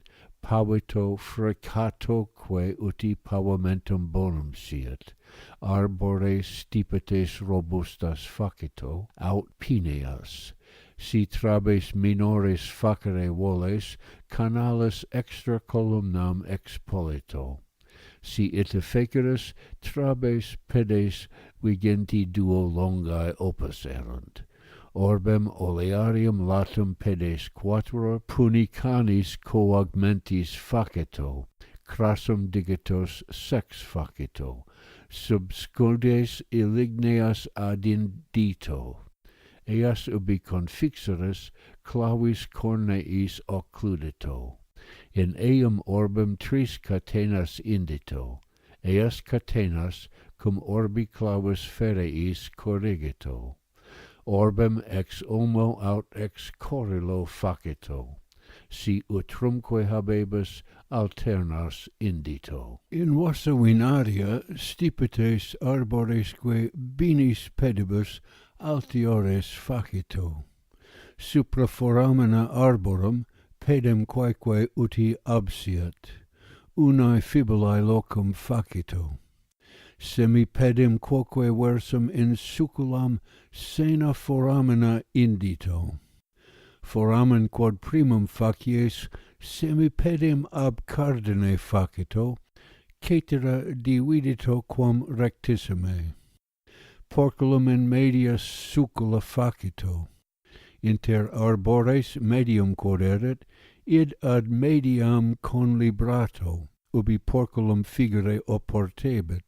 pavito fricato quae uti pavimentum bonum siet, arbore stipetes robustas facito, aut pineas, si trabes minores facere voles, canalis extra columnam expolito, si ite feceris trabes pedes vigenti duo longae opus erunt, orbem olearium latum pedes quattro punicanis coaugmentis facito, crassum digitos sex facito, sub scudes iligneas ad indito, eas ubi confixeris clavis corneis occludito, in eum orbem tris catenas indito, eas catenas cum orbi clavis fereis corrigito, orbem ex homo aut ex corrilo facito, si utrumque habebus alternas indito. In vasa vinaria stipetes arboresque binis pedibus altiores facito, supra foramina arborum pedem quaeque uti absiat, unae fibulae locum facito, semi pedem quoque versum in succulam sena foramina indito, foramen quod primum facies semi pedem ab cardine facito, cetera dividito quam rectissime, porculum in media succula facito, inter arbores medium quod erit, id ad mediam conlibrato, ubi porculum figure oportebit,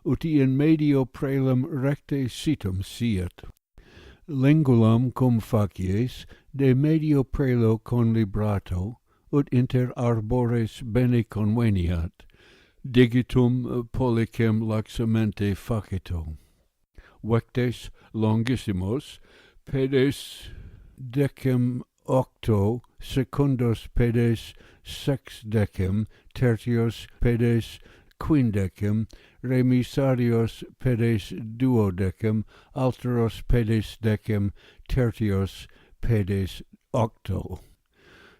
uti in medio prelum recte situm siet. Lingulam cum facies de medio prelo conlibrato, ut inter arbores bene conveniat, digitum pollicem laxamente facito. Vectes longissimos, pedes decem octo, secundos pedes sexdecem, tertios pedes quindecem, remisarios pedes duodecem, alteros pedes decem, tertios pedes octo.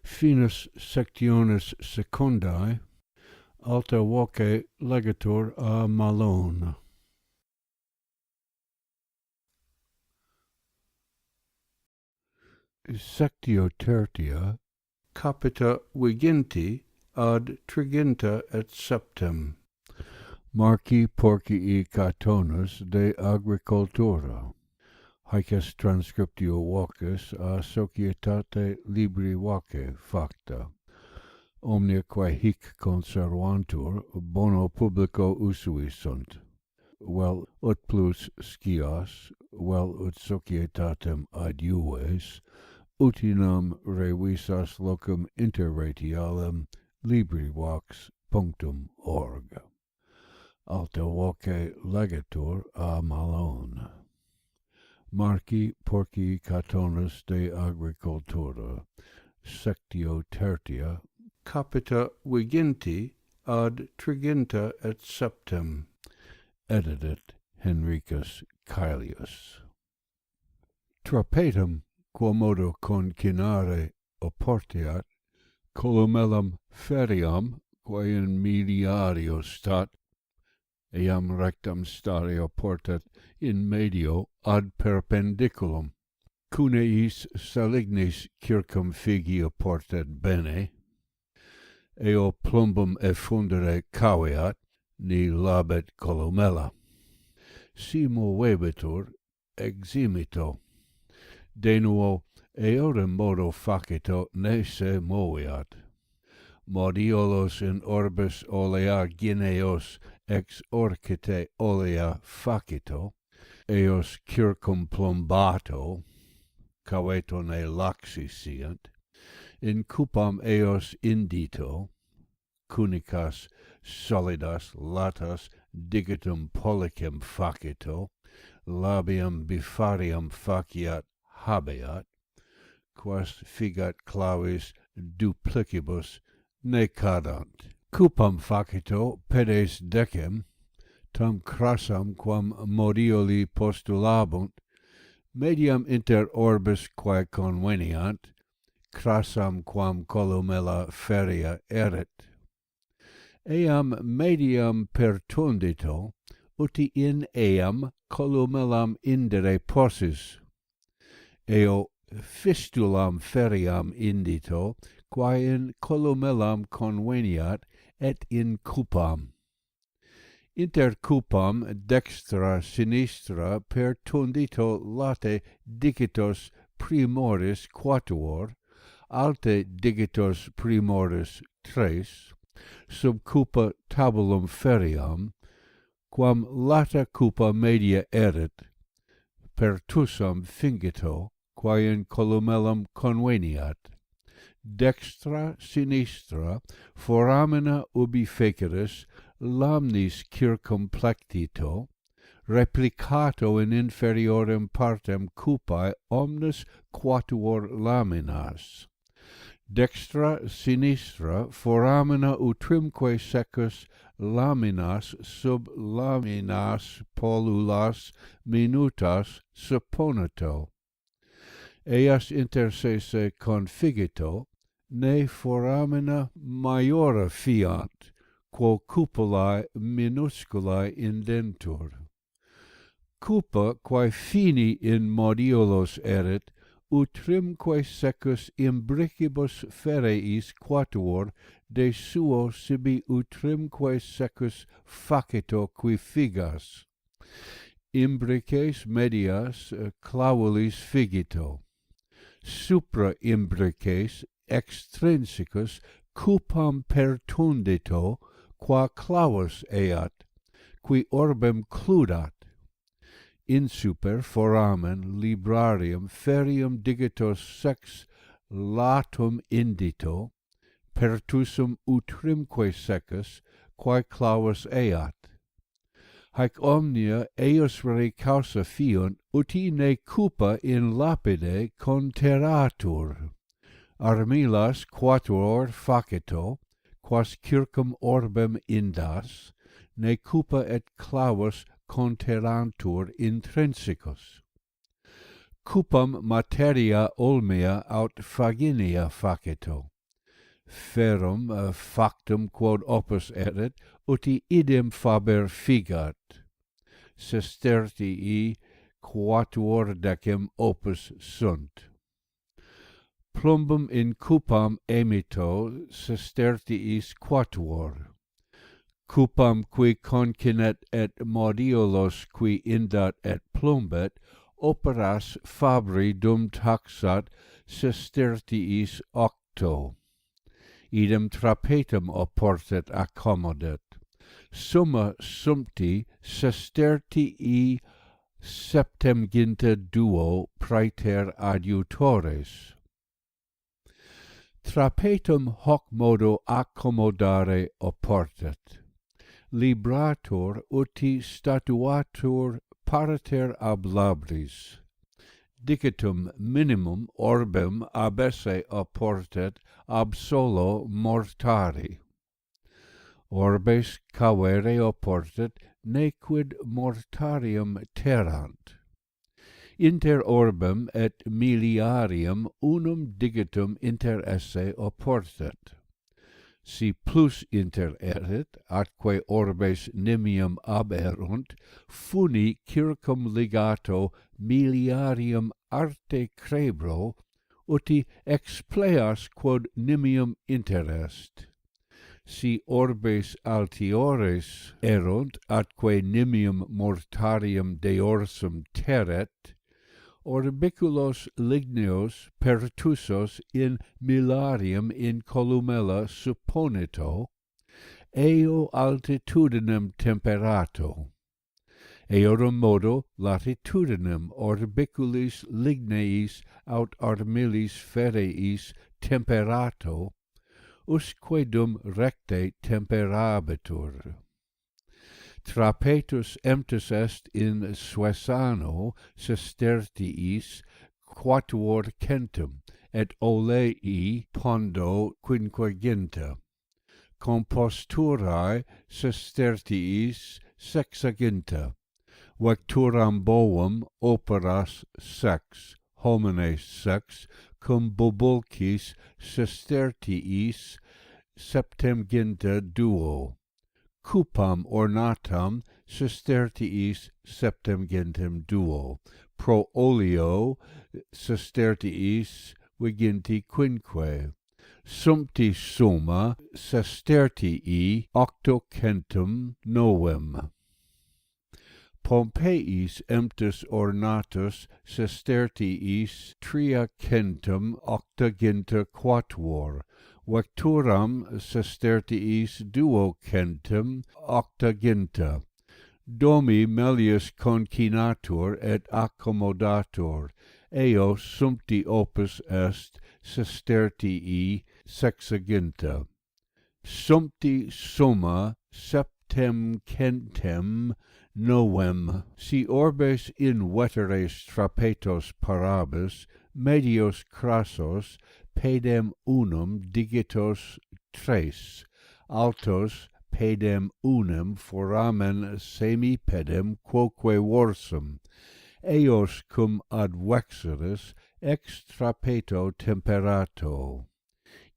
Finus sectionis secundae, alta voce legatur a Malone. Sectio tertia, capita viginti ad triginta et septem. Marci Porcii Catonus de Agricultura. Haec est transcriptio vocis a societate libri voce facta. Omnia quae hic conservantur bono publico usui sunt. Vel ut plus scias, vel ut societatem adiuves, utinam revisas locum interretialem LibriVox.org. Alta voce legatur a Malone. Marci Porcii Catonus de Agricultura, sectio tertia, capita viginti ad triginta et septem. Edit Henricus Caelius. Trapetum quomodo concinare oporteat, columellam feriam, quae in mediario stat, eam rectam stare portat in medio ad perpendiculum, cuneis salignis circum figi portat bene, eo plumbum effundere caveat, ni labet columella. Si movebitur eximito, de nuo eodem modo facito ne se moveat. Modiolos in orbis olea gineos ex orcite olea facito, eos circum plumbato, caveto ne laxi siant, in cupam eos indito, cunicas solidas latas digitum pollicem facito, labiam bifariam faciat habeat, quas figat clavis duplicibus ne cadant. Cupam facito pedes decem, tam crassam quam modioli postulabunt, mediam inter orbis quae conveniant, crassam quam columella feria erit. Eam mediam pertundito, uti in eam columellam indere possis. Eo fistulam feriam indito, quae in columellam conveniat, et in cupam. Inter cupam dextra sinistra pertundito late digitos primoris quatuor, alte digitos primoris tres, sub cupa tabulum feriam, quam lata cupa media erit, pertussam fingito, quae in columellam conveniat. Dextra sinistra foramina ubi feceris lamnis circumflectito, replicato in inferiorem partem cupae omnes quatuor laminas. Dextra sinistra foramina utrimque secus laminas sub laminas pollulas minutas supponito. Eas inter se configito, ne foramina maiora fiant, quo cupulae minusculae indentur. Cupa quae fini in modiolos erit, utrimque secus imbricibus fereis quatuor de suo sibi utrimque secus facito qui figas. Imbrices medias clavulis figito. Supra imbrices extrinsecus cupam pertundito, qua clavus eat, qui orbem cludat. In super foramen librarium ferium digitos sex latum indito, pertussum utrimque secus, quae clavus eat. Haec omnia eos re causa fiunt, uti ne cupa in lapide conteratur. Armilas quatuor facito, quas circum orbem indas, ne cupa et clavus conterantur intrinsecus. Cupam materia olmea aut faginia facito. Ferum factum quod opus erit, uti idem faber figat. Sestertii quatuor decem opus sunt. Plumbum in cupam emito sestertiis quatuor. Cupam qui concinet et modiolos qui indat et plumbet, operas fabri dum taxat sestertiis octo. Idem trapetum oportet accommodet. Summa sumpti sestertii septemginta duo praeter adiutores. Trapetum hoc modo accommodare oportet. Librator uti statuatur pariter ab labris. Digitum minimum orbem ab esse oportet ab solo mortari. Orbes cavere oportet nequid mortarium terrant. Inter orbem et miliarium unum digitum inter esse oportet. Si plus inter erit, atque orbes nimium aberunt, funi circum ligato miliarium arte crebro, uti expleas quod nimium interest. Si orbes altiores erunt, atque nimium mortarium deorsum terret, orbiculos ligneos pertussos in milarium in columella supponito, eo altitudinem temperato. Eorum modo latitudinem orbiculis ligneis aut armilis fereis temperato, usque dum recte temperabitur. Trapetus emptus est in Suessano sestertiis quatuor centum, et olei pondo quinquaginta. composturae sestertiis sexaginta, vecturam boum operas sex, homines sex, cum bubulcis sestertiis septemginta duo, cupam ornatam sestertiis septemgintem duo, pro oleo sestertiis viginti quinque, sumpti summa sestertii octocentum novem. Pompeiis emptus ornatus sestertiis triacentum octaginta quatuor, vecturam sestertiis duocentum octaginta. Domi melius concinatur et accommodatur, eo sumpti opus est sestertii sexaginta. Sumpti summa septemcentem novem, si orbes in veteres trapetos parabis, medios crassos, pedem unum digitos tres, altos pedem unum foramen semipedem quoque vorsum, eos cum ad vexeris ex trapeto temperato.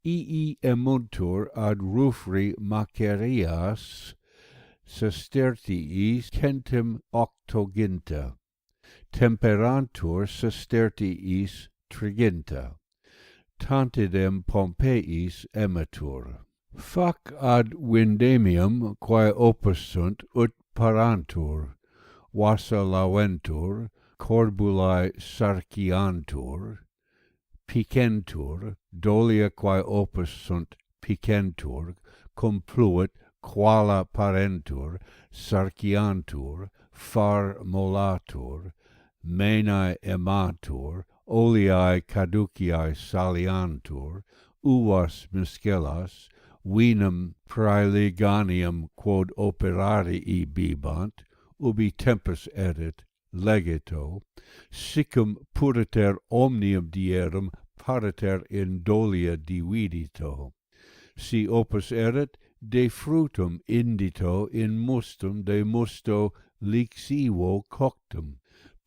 Ii emuntur ad rufri macerias sestertiis centum octoginta, temperantur sestertiis triginta. Tantidem Pompeiis emetur. Fac ad vindemium quae opus sunt ut parantur, vasa laventur, corbulae sarciantur, picentur, dolia quae opus sunt picentur, cum pluit quala parentur, sarciantur, far molatur, menae ematur, oleae caduciae saliantur, uvas miscelas, vinum praeliganium quod operarii bibant, ubi tempus erit, legito, sicum puriter omnium dierum pariter in dolia dividito. Si opus erit, de frutum indito in mustum de musto lixivo coctum,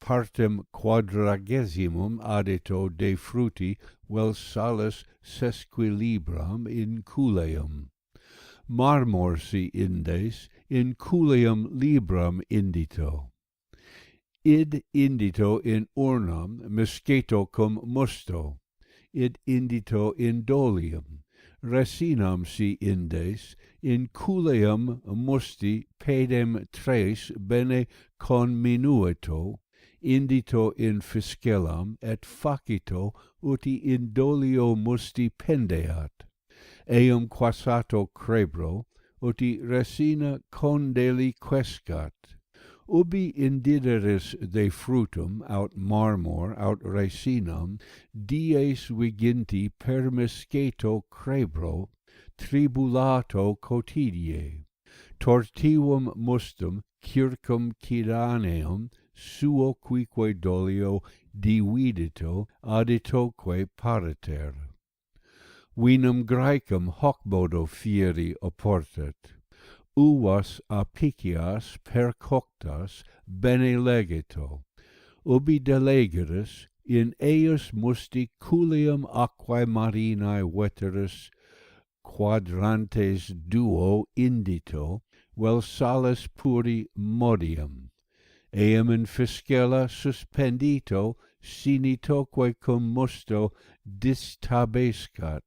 partem quadragesimum adito de fruti vel salis sesquilibram in culeum. Marmor si indes in culeum libram indito. Id indito in urnam misceto cum musto, id indito in dolium. Resinam si indes, in culeum musti pedem tres bene conminuito, indito in fiscellam, et facito uti in dolio musti pendeat. Eum quassato crebro, uti resina condeliquescat. Ubi indideris de frutum aut marmor aut resinam, dies viginti permisceto crebro, tribulato cotidie. Tortivum mustum circum cidaneum suo quique dolio dividito aditoque pariter. Vinum Graecum hoc modo fieri oportet. Uvas apicias percoctas bene legito, ubi delegeris in eius musti culeum aquae marinae veteris quadrantes duo indito, vel salis puri modium. Eam in fiscella suspendito sinitoque cum musto distabescat.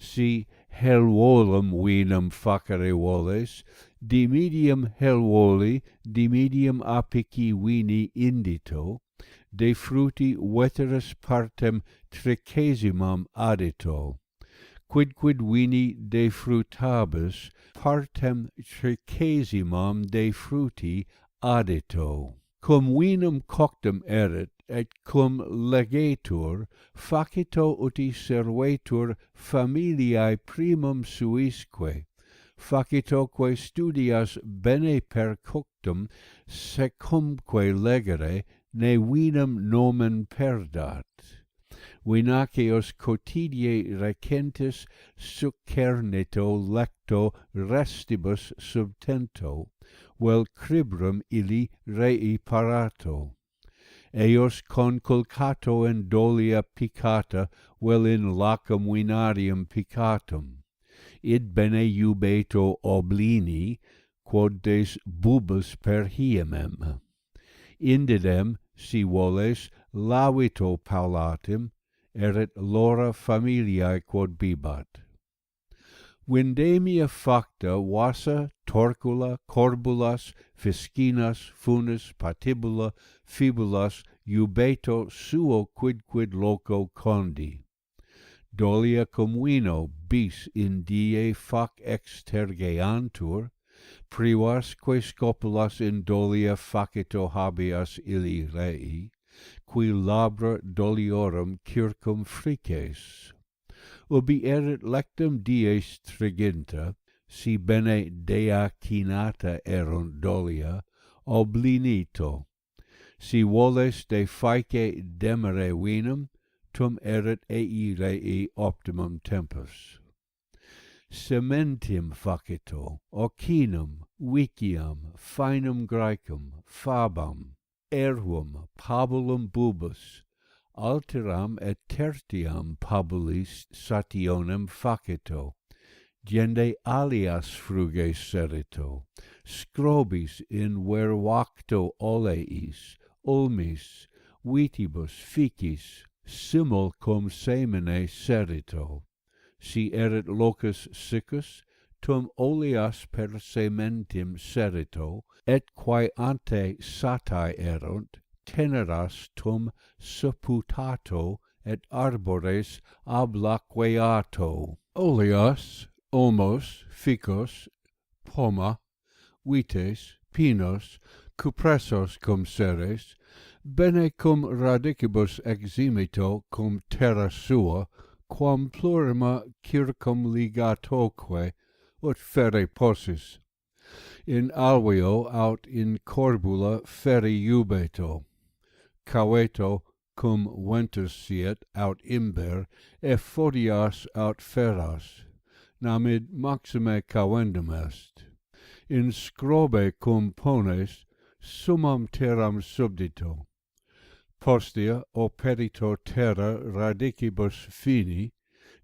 Si helvolum vinum facere voles, dimidium helvoli, dimidium apici vini indito, de fruti veteris partem tricesimam adito. Quidquid vini de frutabis, partem tricesimam de fruti adito. Cum vinum coctum erit, et cum legetur, facito uti servetur familiae primum suisque, facitoque studias bene percoctum secumque legere, ne vinum nomen perdat. Vinaceos quotidie recentis succernito lecto restibus subtento, vel cribrum illi rei parato. Eos conculcato in dolia piccata, vel in lacum vinarium piccatum. Id bene iubeto oblini, quod des bubus perhiemem. Indidem, si voles, lavito paulatim, erit lora familiae quod bibat. Vindemia facta vasa, torcula, corbulas, fiscinas, funis, patibula, fibulas, iubeto suo quidquid loco condi. Dolia cum vino bis in die fac extergeantur, privasque scopulas in dolia facito habeas illi rei, qui labra doliorum circum frices. Ubi erit lectum dies triginta, si bene deacinata erunt dolia, oblinito. Si voles de facie demere vinum, tum erit ei rei optimum tempus. Cementim facito, ocinum, viciam, finum graecum, fabam, ervum, pabulum bubus, alteram et tertiam pabulis sationem facito, gende alias fruges serito, scrobis in vervacto oleis, ulmis, vitibus, ficis, simul cum semine serito. Si erit locus siccus, tum oleas per sementim serito, et quae ante satae erunt, teneras tum supputato et arbores ablaqueato. Oleas, olmos, ficus, poma, vites, pinos, cupressos cum seres, bene cum radicibus eximito cum terra sua, quam plurima circum ligatoque, ut ferre possis. In alveo aut in corbula ferri iubeto. Caveto cum ventus siet aut imber, effodias aut ferras. Namid maxime cavendum est. In scrobe cum pones, summam terram subdito. Postea operito terra radicibus fini,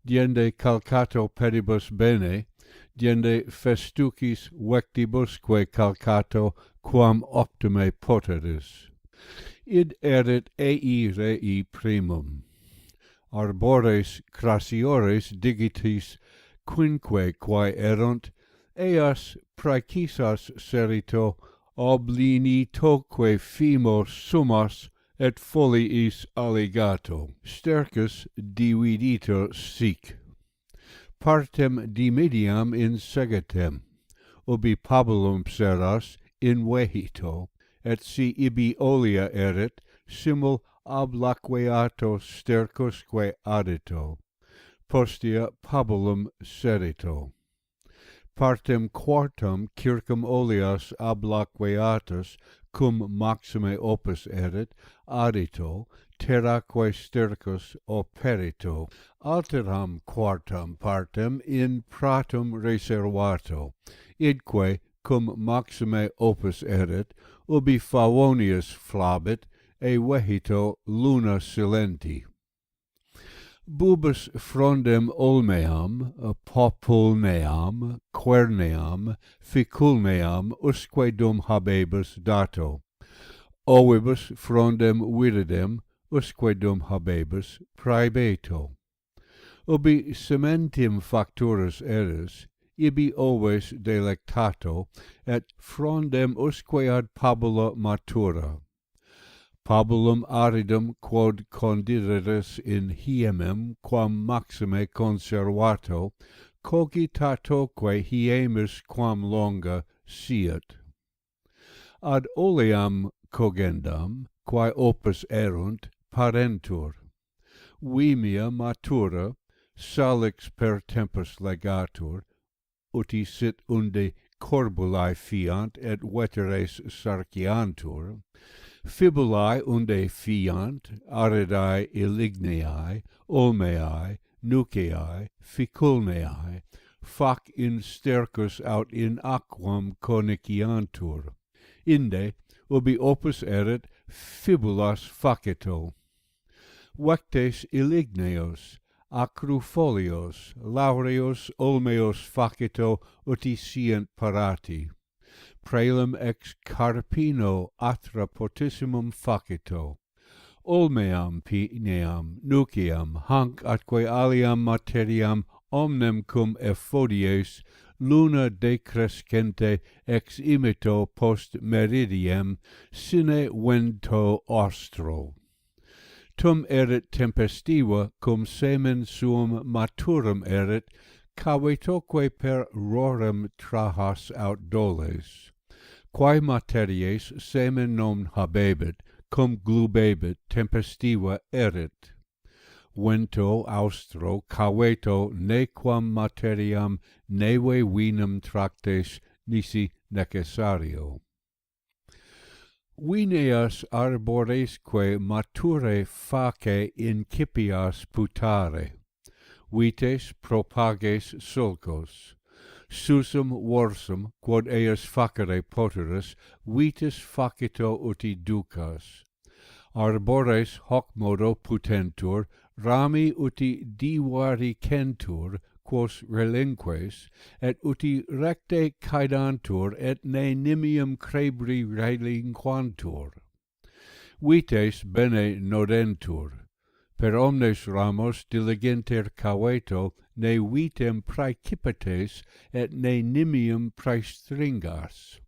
diende calcato pedibus bene, diende festucis vectibusque calcato quam optime poteris. Id erit ei rei primum. Arbores crassiores digitis quinque quae erunt, eas praecisas serito oblinitoque fimo sumas et foliis alligato, stercus dividito sic. Partem dimidiam in segetem, ubi pabulum seras in vehito, et si ibi olea erit, simul ablaqueato stercusque adito, postea pabulum serito. Partem quartum circum oleas ablaqueatus cum maxime opus erit, adito, terraque stercus operito. Alteram quartam partem in pratum reservato, idque cum maxime opus erit, ubi Favonius flabit, e vehito luna silenti. Bubus frondem olmeam, populneam, querneam, ficulneam, usque dum habebus dato. Ovibus frondem viridem, usque dum habebus praebeto. Ubi sementim facturus eris, ibi oves delectato, et frondem usque ad pabula matura. Pabulum aridum quod condideris in hiemem quam maxime conservato, cogitatoque hiemis quam longa siet. Ad oleam cogendam, quae opus erunt, parentur. Vimia matura, salix per tempus legatur, uti sit unde corbulae fiant et veteres sarciantur, Fibulae unde fiant, aridae ilignei, olmeae, nuceae, ficulneae, fac in stercus aut in aquam coniciantur. Inde, ubi opus erit, fibulas facito. Vectes iligneos, acrufolios, laureos, olmeos facito, uti sient parati. Prelum ex carpino atra potissimum facito. Olmeam pineam, nuciam, hanc atque aliam materiam omnem cum effodies, luna decrescente ex imito post meridiem, sine vento ostro. Tum erit tempestiva cum semen suum maturum erit, cavetoque per rorem trahas aut doles. Quae materies semen non habebit, cum glubebit tempestiva erit. Vento austro caveto nequam materiam neve vinum tractes nisi necessario. Vineas arboresque mature face incipias putare, vites propages sulcos, susum vorsum, quod eas facere poteris, vitis facito uti ducas. Arbores hoc modo putentur, rami uti divaricentur, quos relinques, et uti recte caedantur, et ne nimium crebri relinquantur. Vites bene nodentur. Per omnes ramos diligenter caveto, ne vitem praecipites, et ne nimium praestringas.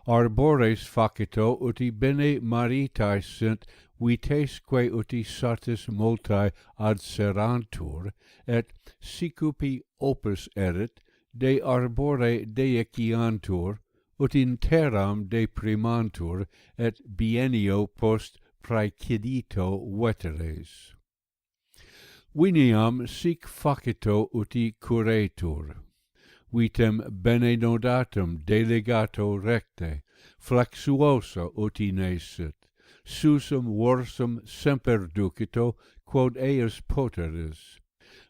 Arbores facito uti bene maritae sint, vitesque uti satis multae adserantur, et sicupi opus erit, de arbore deiciantur, ut in terram deprimantur, et bienio post praecidito veteres. Viniam sic facito uti curetur. Vitem bene nodatum delegato recte, flexuosa uti nesit, susum vorsum semper ducito, quod eas poteris.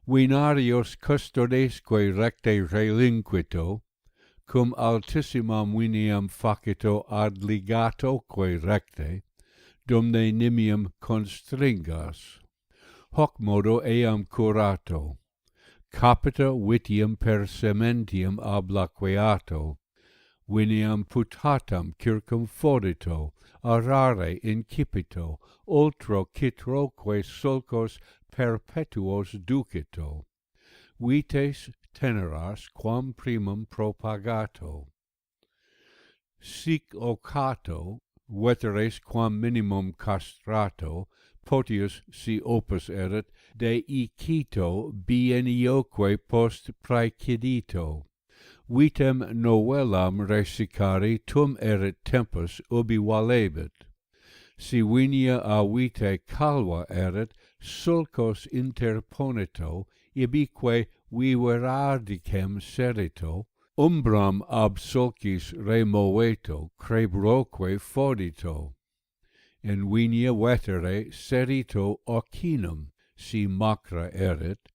Vinarios custodesque recte relinquito, cum altissimam viniam facito ad ligatoque recte, dum ne nimium constringas. Hoc modo eam curato. Capita vitium per sementium ablaqueato, viniam putatam circum fodito, arare incipito, ultro citroque sulcos perpetuos ducito. Vites teneras quam primum propagato. Sic ocato, veteres quam minimum castrato, potius si opus erit, de icito bienioque post praecidito. Vitem novellam resicari tum erit tempus ubi valebit. Si vinia a vitae calva erit, sulcos interponito, ibique viveradicem serito, umbram ab sulcis removeto, crebroque fodito. In vinia vetere serito occinum, si macra erit,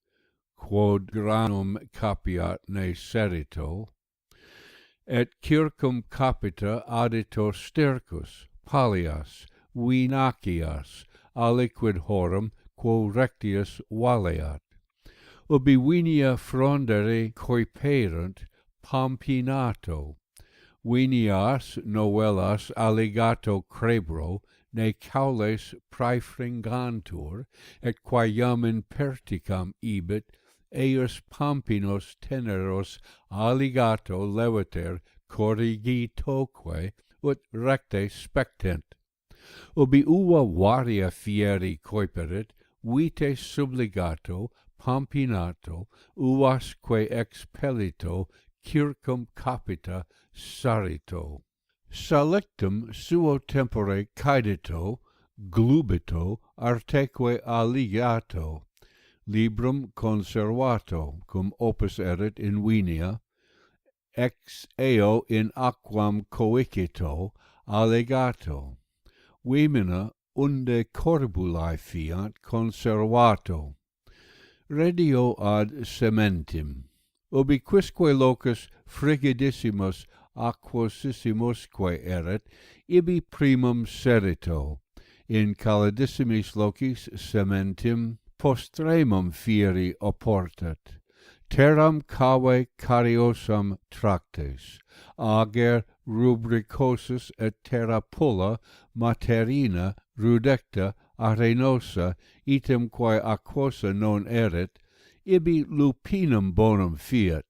quod granum capiat ne serito, et circum capita adito stercus, pallias, vinacias, aliquid horum, quo rectius valeat. Ubi vinia frondere coiperunt, pampinato, vinias novellas alligato crebro, ne caules praefringantur, et quaiam in perticam ibit, eius pampinos teneros alligato levater corrigitoque, ut recte spectent. Ubi uva varia fieri coiperit, vite subligato, pampinato, uvasque expellito, circum capita sarito. Salictum suo tempore caedito, glubito, arteque alligato, librum conservato, cum opus erit in vinia, ex eo in aquam coicito, allegato. Vemina unde corbulae fiant conservato. Redio ad cementim. Ubi quisque locus frigidissimus aquosissimusque erat, ibi primum serito. In calidissimis locis cementim postremum fieri oportat. Terram cave cariosam tractes, ager rubricosus et terra pulla materina rudecta arenosa, item quae aquosa non erit, ibi lupinum bonum fiat.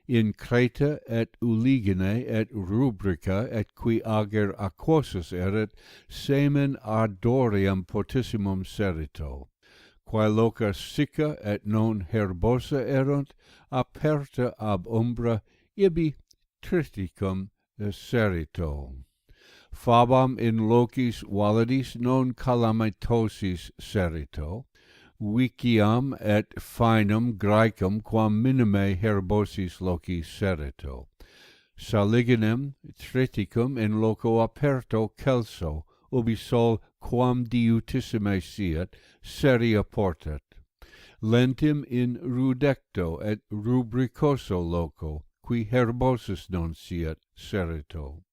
In Creta et Uligine et rubrica et qui ager aquosus erit, semen ardorium potissimum serito. Quae loca sicca et non herbosa erunt, aperta ab umbra, ibi triticum serito. Fabam in locis validis non calamitosis serito, viciam et finum Graecum quam minime herbosis locis serito. Saliginem triticum in loco aperto celso, ubi sol quam diutissime siet, seria portat. Lentim in rudecto et rubricoso loco, qui herbosus non siet, serito.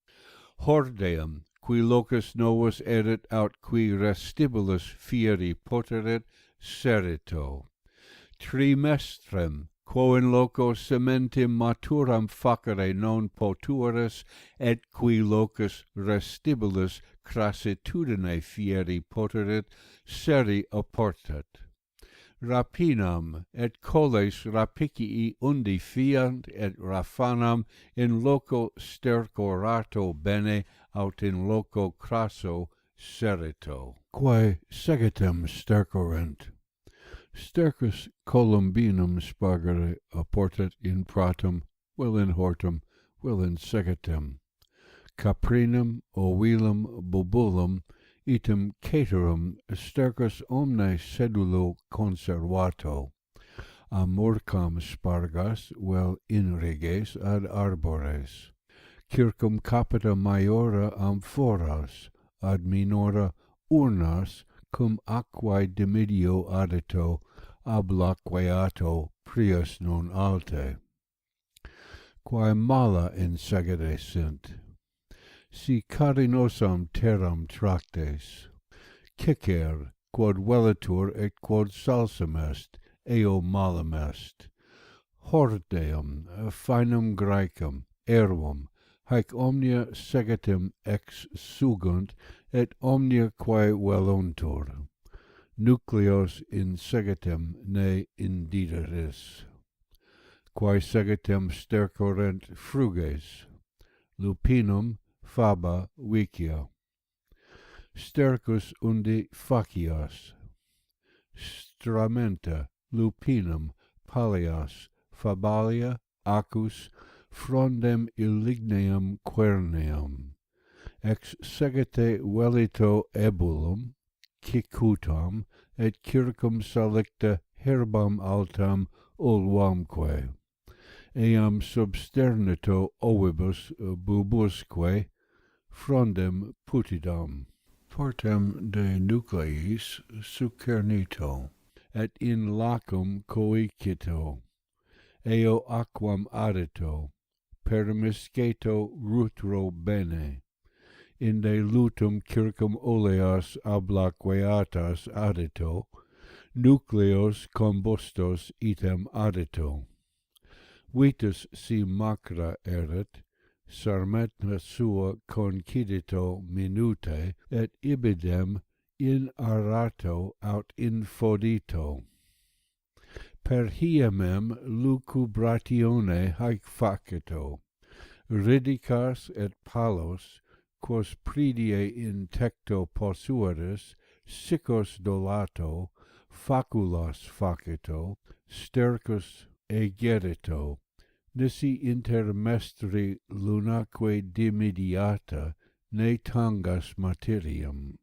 Hordeum, qui locus novus erit aut qui restibilus fieri poteret, serito. Trimestrem, quo in loco cementim maturam facere non potueris, et qui locus restibilus crassitudine fieri poteret, seri oportat. Rapinam, et coles rapicii undi fiant, et rafanam in loco stercorato bene, aut in loco crasso serito. Quae segetem stercorent. Stercus columbinum spargere oportat in pratum, vel in hortum, vel in segetem. Caprinum ovillum bubulum, item caterum stercus omne sedulo conservato. Amurcam spargas vel in reges ad arbores. Circum capita maiora amphoras, ad minora urnas, cum aquae dimidio adito, ablaqueato prius non alte. Quae mala in segere sint. Si carinosam terram tractes. Cicer, quod velatur et quod salsam est, eo malam est. Hordeum, finum Graecum, ervum, haec omnia segetem ex sugunt, et omnia quae veluntur. Nucleos in segetem ne indideris. Quae segetem stercorent fruges. Lupinum faba vicia. Stercus undi facias. Stramenta lupinum pallias, fabalia acus, frondem illigneum querneum. Ex segete velito ebulum, cicutam, et circum salicta herbam altam ulvamque. Eam substernito ovibus bubusque, frondem putidam. Portem de nucleis sucernito, et in lacum coicito. Eo aquam adito, permisceto rutro bene. Inde lutum circum oleas ablaqueatas adito, nucleos combustos item adito. Vitus si macra erit, sarmenta sua concidito minute, et ibidem in arato aut infodito. Per hiemem lucubratione haec facito, ridicas et palos, quos pridie in tecto possueris, siccos dolato, faculas facito, stercus egerito, nisi intermestri lunaque dimidiata, ne tangas materiam.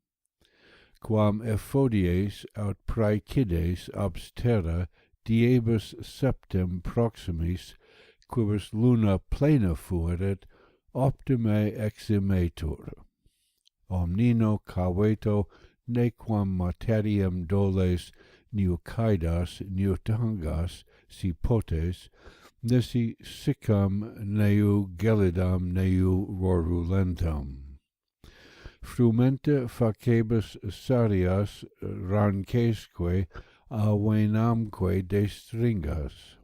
Quam effodies aut praecides absterra diebus septem proximis, quibus luna plena fuerit, optime eximetur. omnino caveto nequam materiam doles neucaidas neutangas si potes, nisi siccam neu gelidam neu rorulentam. Frumente facebus sarias rancesque a venamque destringas.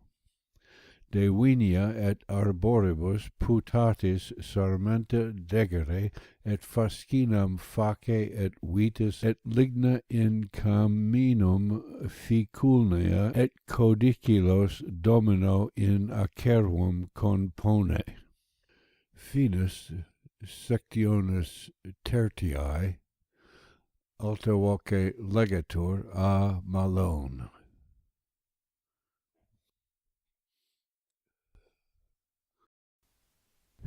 De vinia et arboribus putatis sarmenta degere et fascinam face et vitis et ligna in caminum ficulnea et codicilos domino in acervum compone. Finis sectionis tertii, alter voce legatur a Malone.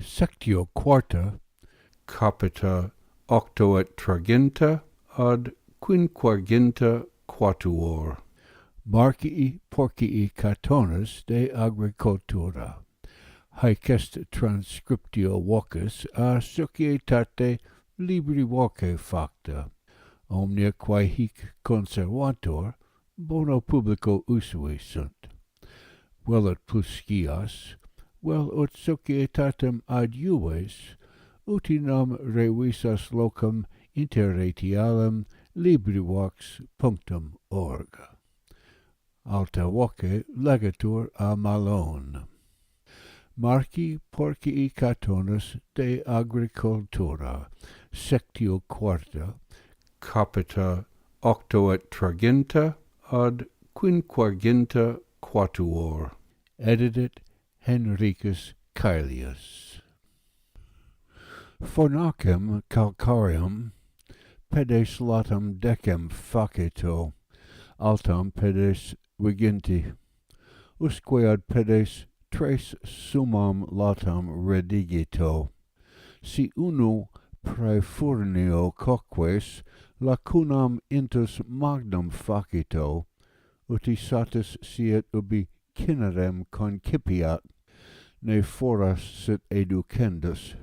Sectio quarta, capita octo et traginta ad quinquaginta quatuor. Marcii porcii Catonis de Agricultura. Haec est transcriptio vocis a societate libri voce facta, omnia quae hic conservantur bono publico usui sunt. Vel ut pluscias, vel ut societatem adjuves, utinam revisas locum interretialem librivox.org. Alta voce legatur a Malone. Marci porcii Catonis de Agricultura, sectio quarta, capita octo et traginta ad quinquaginta quatuor. Edidit Henricus Caelius. Fornacem calcarium pedes latam decem faceto, altam pedes viginti, usque ad pedes tres summam latam redigito. Si unu praefurnio coques lacunam intus magnum facito, uti satis siet ubi cinerem concipiat, ne foras sit educendus,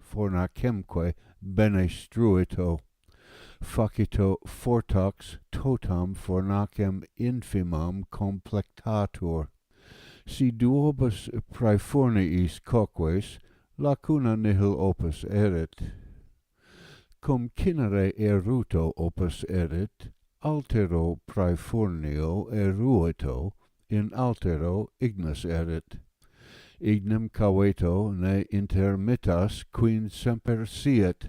fornacemque bene struito, facito fortax totam fornacem infimam complectatur. Si duobus praefurniis coques, lacuna nihil opus erit. Cum cinere eruto opus erit, altero praefurnio eruito, in altero ignis erit. Ignem caveto ne intermittas quin semper siet,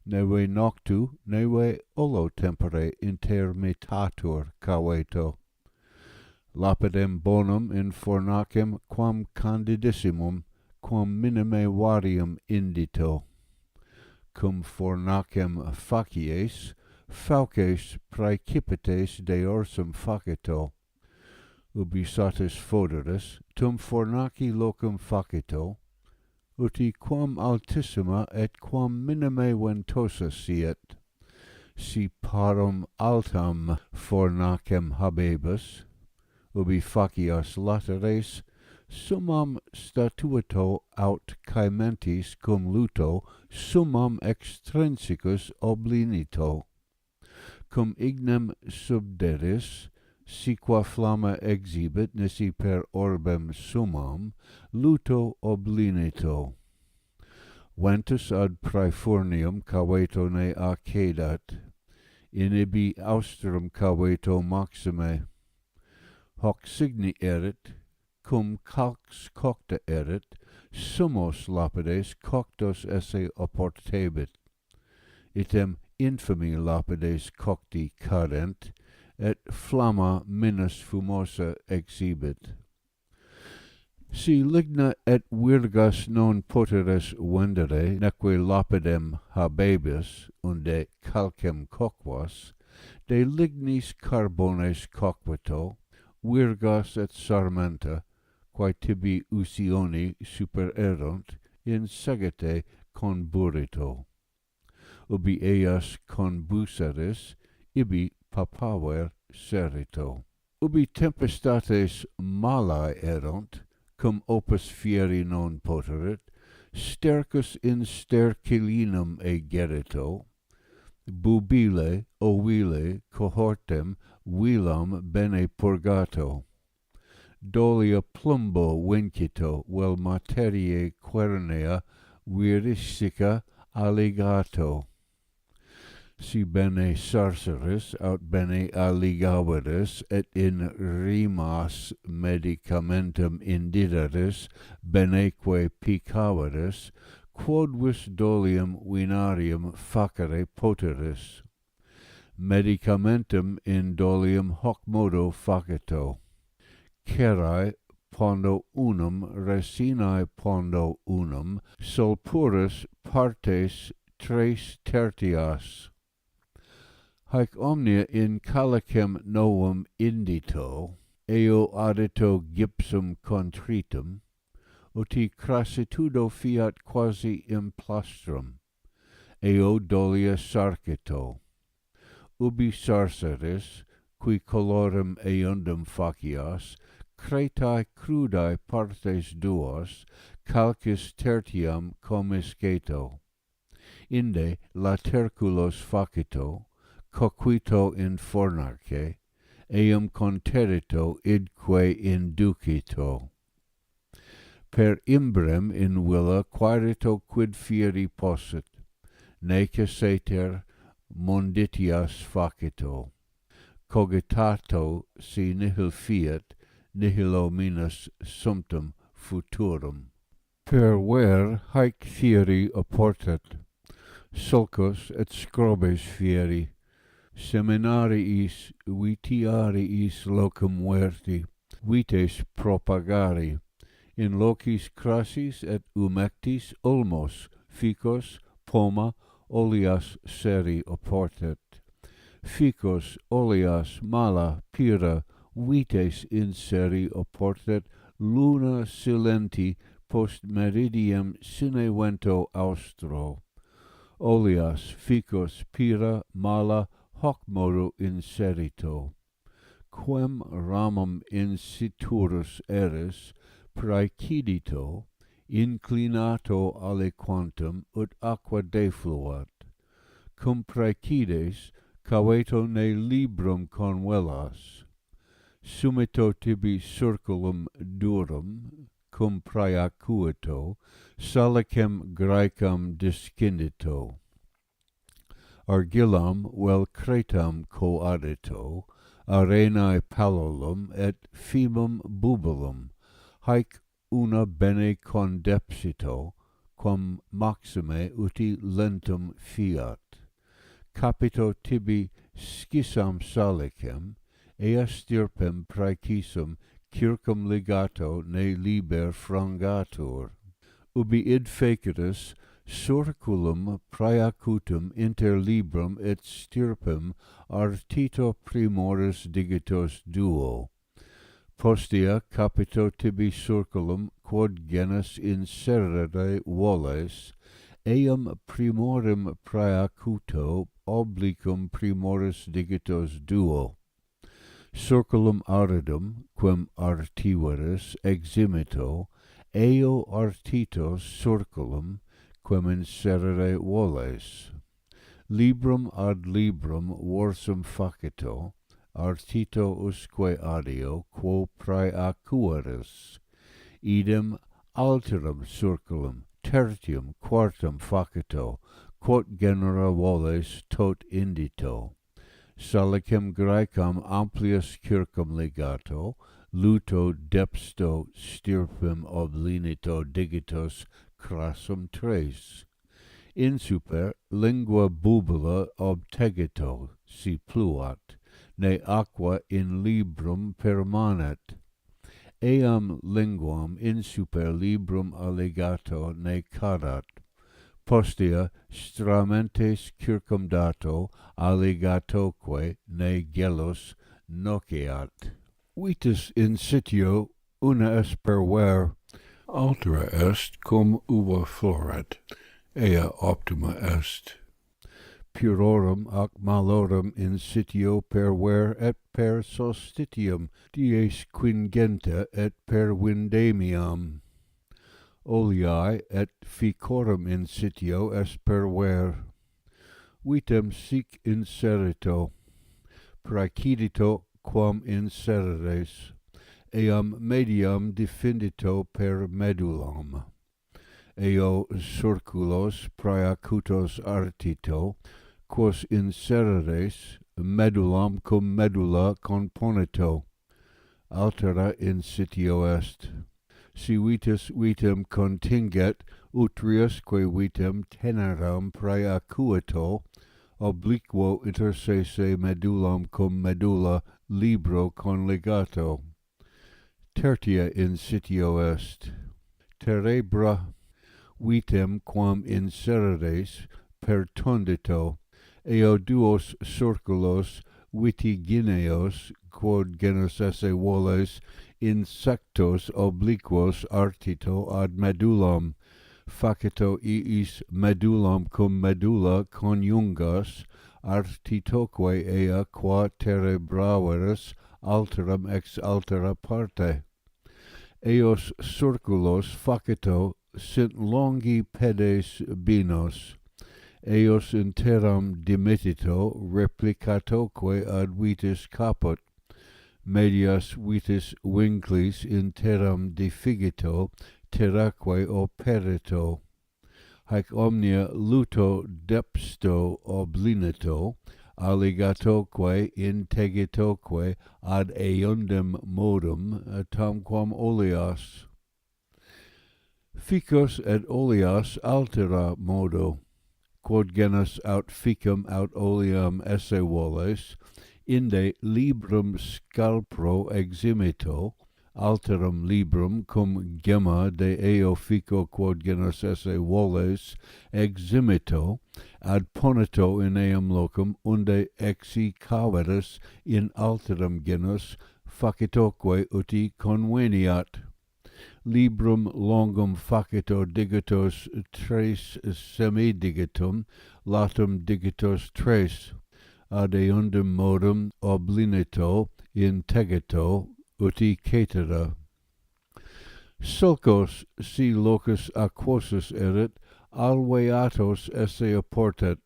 neve noctu, neve olo tempore intermittatur caveto. Lapidem bonum in fornacem quam candidissimum, quam minime varium indito. Cum fornacem facies, fauces praecipites deorsum facito. Ubi satis foederis, tum fornaci locum facito, uti quam altissima et quam minime ventosa siet. Si parum altam fornacem habebus, ubi facias lateres, summam statuito aut caementis cum luto, summam extrinsicus oblinito. Cum ignem subderis, si qua flamma exhibit nisi per orbem summam, luto oblinito. Ventus ad praefurnium caveto ne accedat, in ibi austrum caveto maxime. Hoc signi erit, cum calx cocta erit, summos lapides coctos esse oportebit. Item infami lapides cocti cadent, et flamma minus fumosa exhibit. Si ligna et virgas non poteres vendere, neque lapidem habebus, unde calcem coquas, de lignis carbones coquito, virgas et sarmenta, quae tibi usioni supererunt, in segete conburito. Ubi eias conbuseris, ibi papaver serito. Ubi tempestates malae erunt, cum opus fieri non poterit, stercus in stercilinum egerito, bubile ovile cohortem vilam bene purgato, dolia plumbo vincito vel materiae quernea viristica alligato. Si bene sarceris aut bene alligavadis et in rimas medicamentum indidatis beneque picavadis, quodvis dolium vinarium facere poteris. Medicamentum in dolium hoc modo faceto. Cerae pondo unum resinae pondo unum sulpuris partes tres tertias. Haec omnia in calicem novum indito, eo addito gypsum contritum, uti crassitudo fiat quasi implastrum, eo dolia sarcito. Ubi sarceris, qui colorem eundum facias, cretae crudae partes duos, calcis tertiam commisceto. Inde laterculos facito, coquito in fornace, eum conterito idque inducito. Per imbrem in villa quaerito quid fieri possit, neque ceter monditias facito. Cogitato si nihil fiat, nihilo minus sumptum futurum. Per ver haec fieri oportet, sulcos et scrobes fieri, seminariis vitiariis locum verti, vites propagari, in locis crassis et humectis ulmos, ficos, poma, oleas seri oportet. Ficos, oleas, mala, pira, vites in seri oportet, luna silenti post meridiem sine vento austro. Oleas, ficos, pira, mala, hoc modo inserito. Quem ramum insiturus eris, praecidito, inclinato aliquantum ut aqua defluat. Cum praecides, caveto ne librum convelas. Sumito tibi circulum durum, cum praeacuito, salicem graecam discindito. Argillam vel cretam coadito, arenae pallolum et fimum bubulum, haec una bene condepsito, quam maxime uti lentum fiat. Capito tibi scissam salicem, ea stirpem praecisum circum ligato ne liber frangatur. Ubi id fecetus surculum praeacutum inter librum et stirpem artito primoris digitos duo. Postea capito tibi circulum quod genus inserere voles, eam primorum praeacuto obliquum primoris digitos duo. Circulum aridum, quem artiveris eximito, eo artitos circulum, quem inserere voles. Librum ad librum vorsum facito, artito usque adio, quo praeacueris. Idem alterum circulum, tertium, quartum facito, quod genera voles tot indito. Salicem Graecam amplius circum ligato, luto depsto stirpem oblinito digitos crassum tres. Insuper lingua bubula obtegito, si pluat, ne aqua in librum permanet. Eam linguam insuper librum alligato ne cadat. Postea stramentes circumdato alligatoque ne gelos noceat. Vitus in sitio una est per ver, altera est cum uva floret, ea optima est. Purorum ac malorum in sitio per ver et per solstitium dies quingenta et per vindemiam. oleae et ficorum in sitio esperver. Vitam sic inserito, praecidito quam insereres, eam mediam defindito per medullam. Eo circulos praeacutos artito, quos insereres medullam cum medulla componito. Altera in sitio est. Si vitus vitam continget, utriusque vitam teneram praeacuito, obliquo intersese medullam cum medulla libro conligato. Tertia in sitio est. Terebra vitam quam insereres pertundito, eo duos circulos vitigineos, quod genus esse voles, insectos obliquos artito ad medullam, facito iis medullam cum medulla coniungas, artitoque ea qua terebraveris alteram ex altera parte. Eos circulos facito sint longi pedes binos, eos interam dimitito replicatoque ad vitis caput, medias vitis vinclis interam defigito terraque operito, haec omnia luto depsto oblinito, alligatoque integitoque ad eundem modum tamquam oleas. Ficus et oleas altera modo, quod genus aut ficum aut oleam esse voles, inde librum scalpro eximito, alterum librum cum gemma de eo fico quod genus esse voles eximito, ad ponito in eam locum unde exi caveris in alterum genus facitoque uti conveniat. Librum longum facito digitos tres semidigitum, latum digitos tres, ad eundem modum oblinito integito uti caetera. Sulcos, si locus aquosus erit, alveatos esse oportet,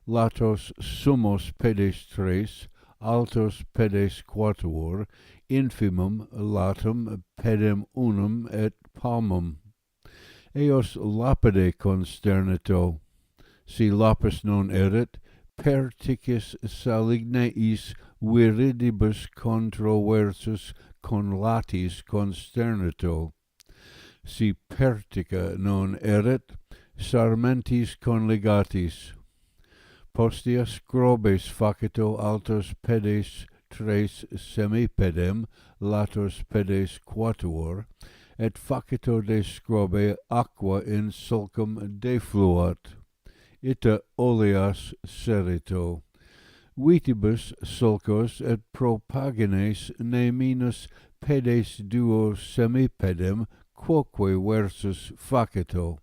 latos summos pedes tres, altos pedes quatuor, infimum latum pedem unum et palmum. Eos lapide consternito, si lapis non erit, perticis saligneis viridibus controversus conlatis consternito. Si pertica non erit, sarmentis conligatis. Postea scrobes facito altos pedes tres semipedem, latos pedes quatuor, et facito de scrobe aqua in sulcum defluat. Ita oleas serito. Vitibus sulcos et propagines ne minus pedes duo semipedem quoque versus facito.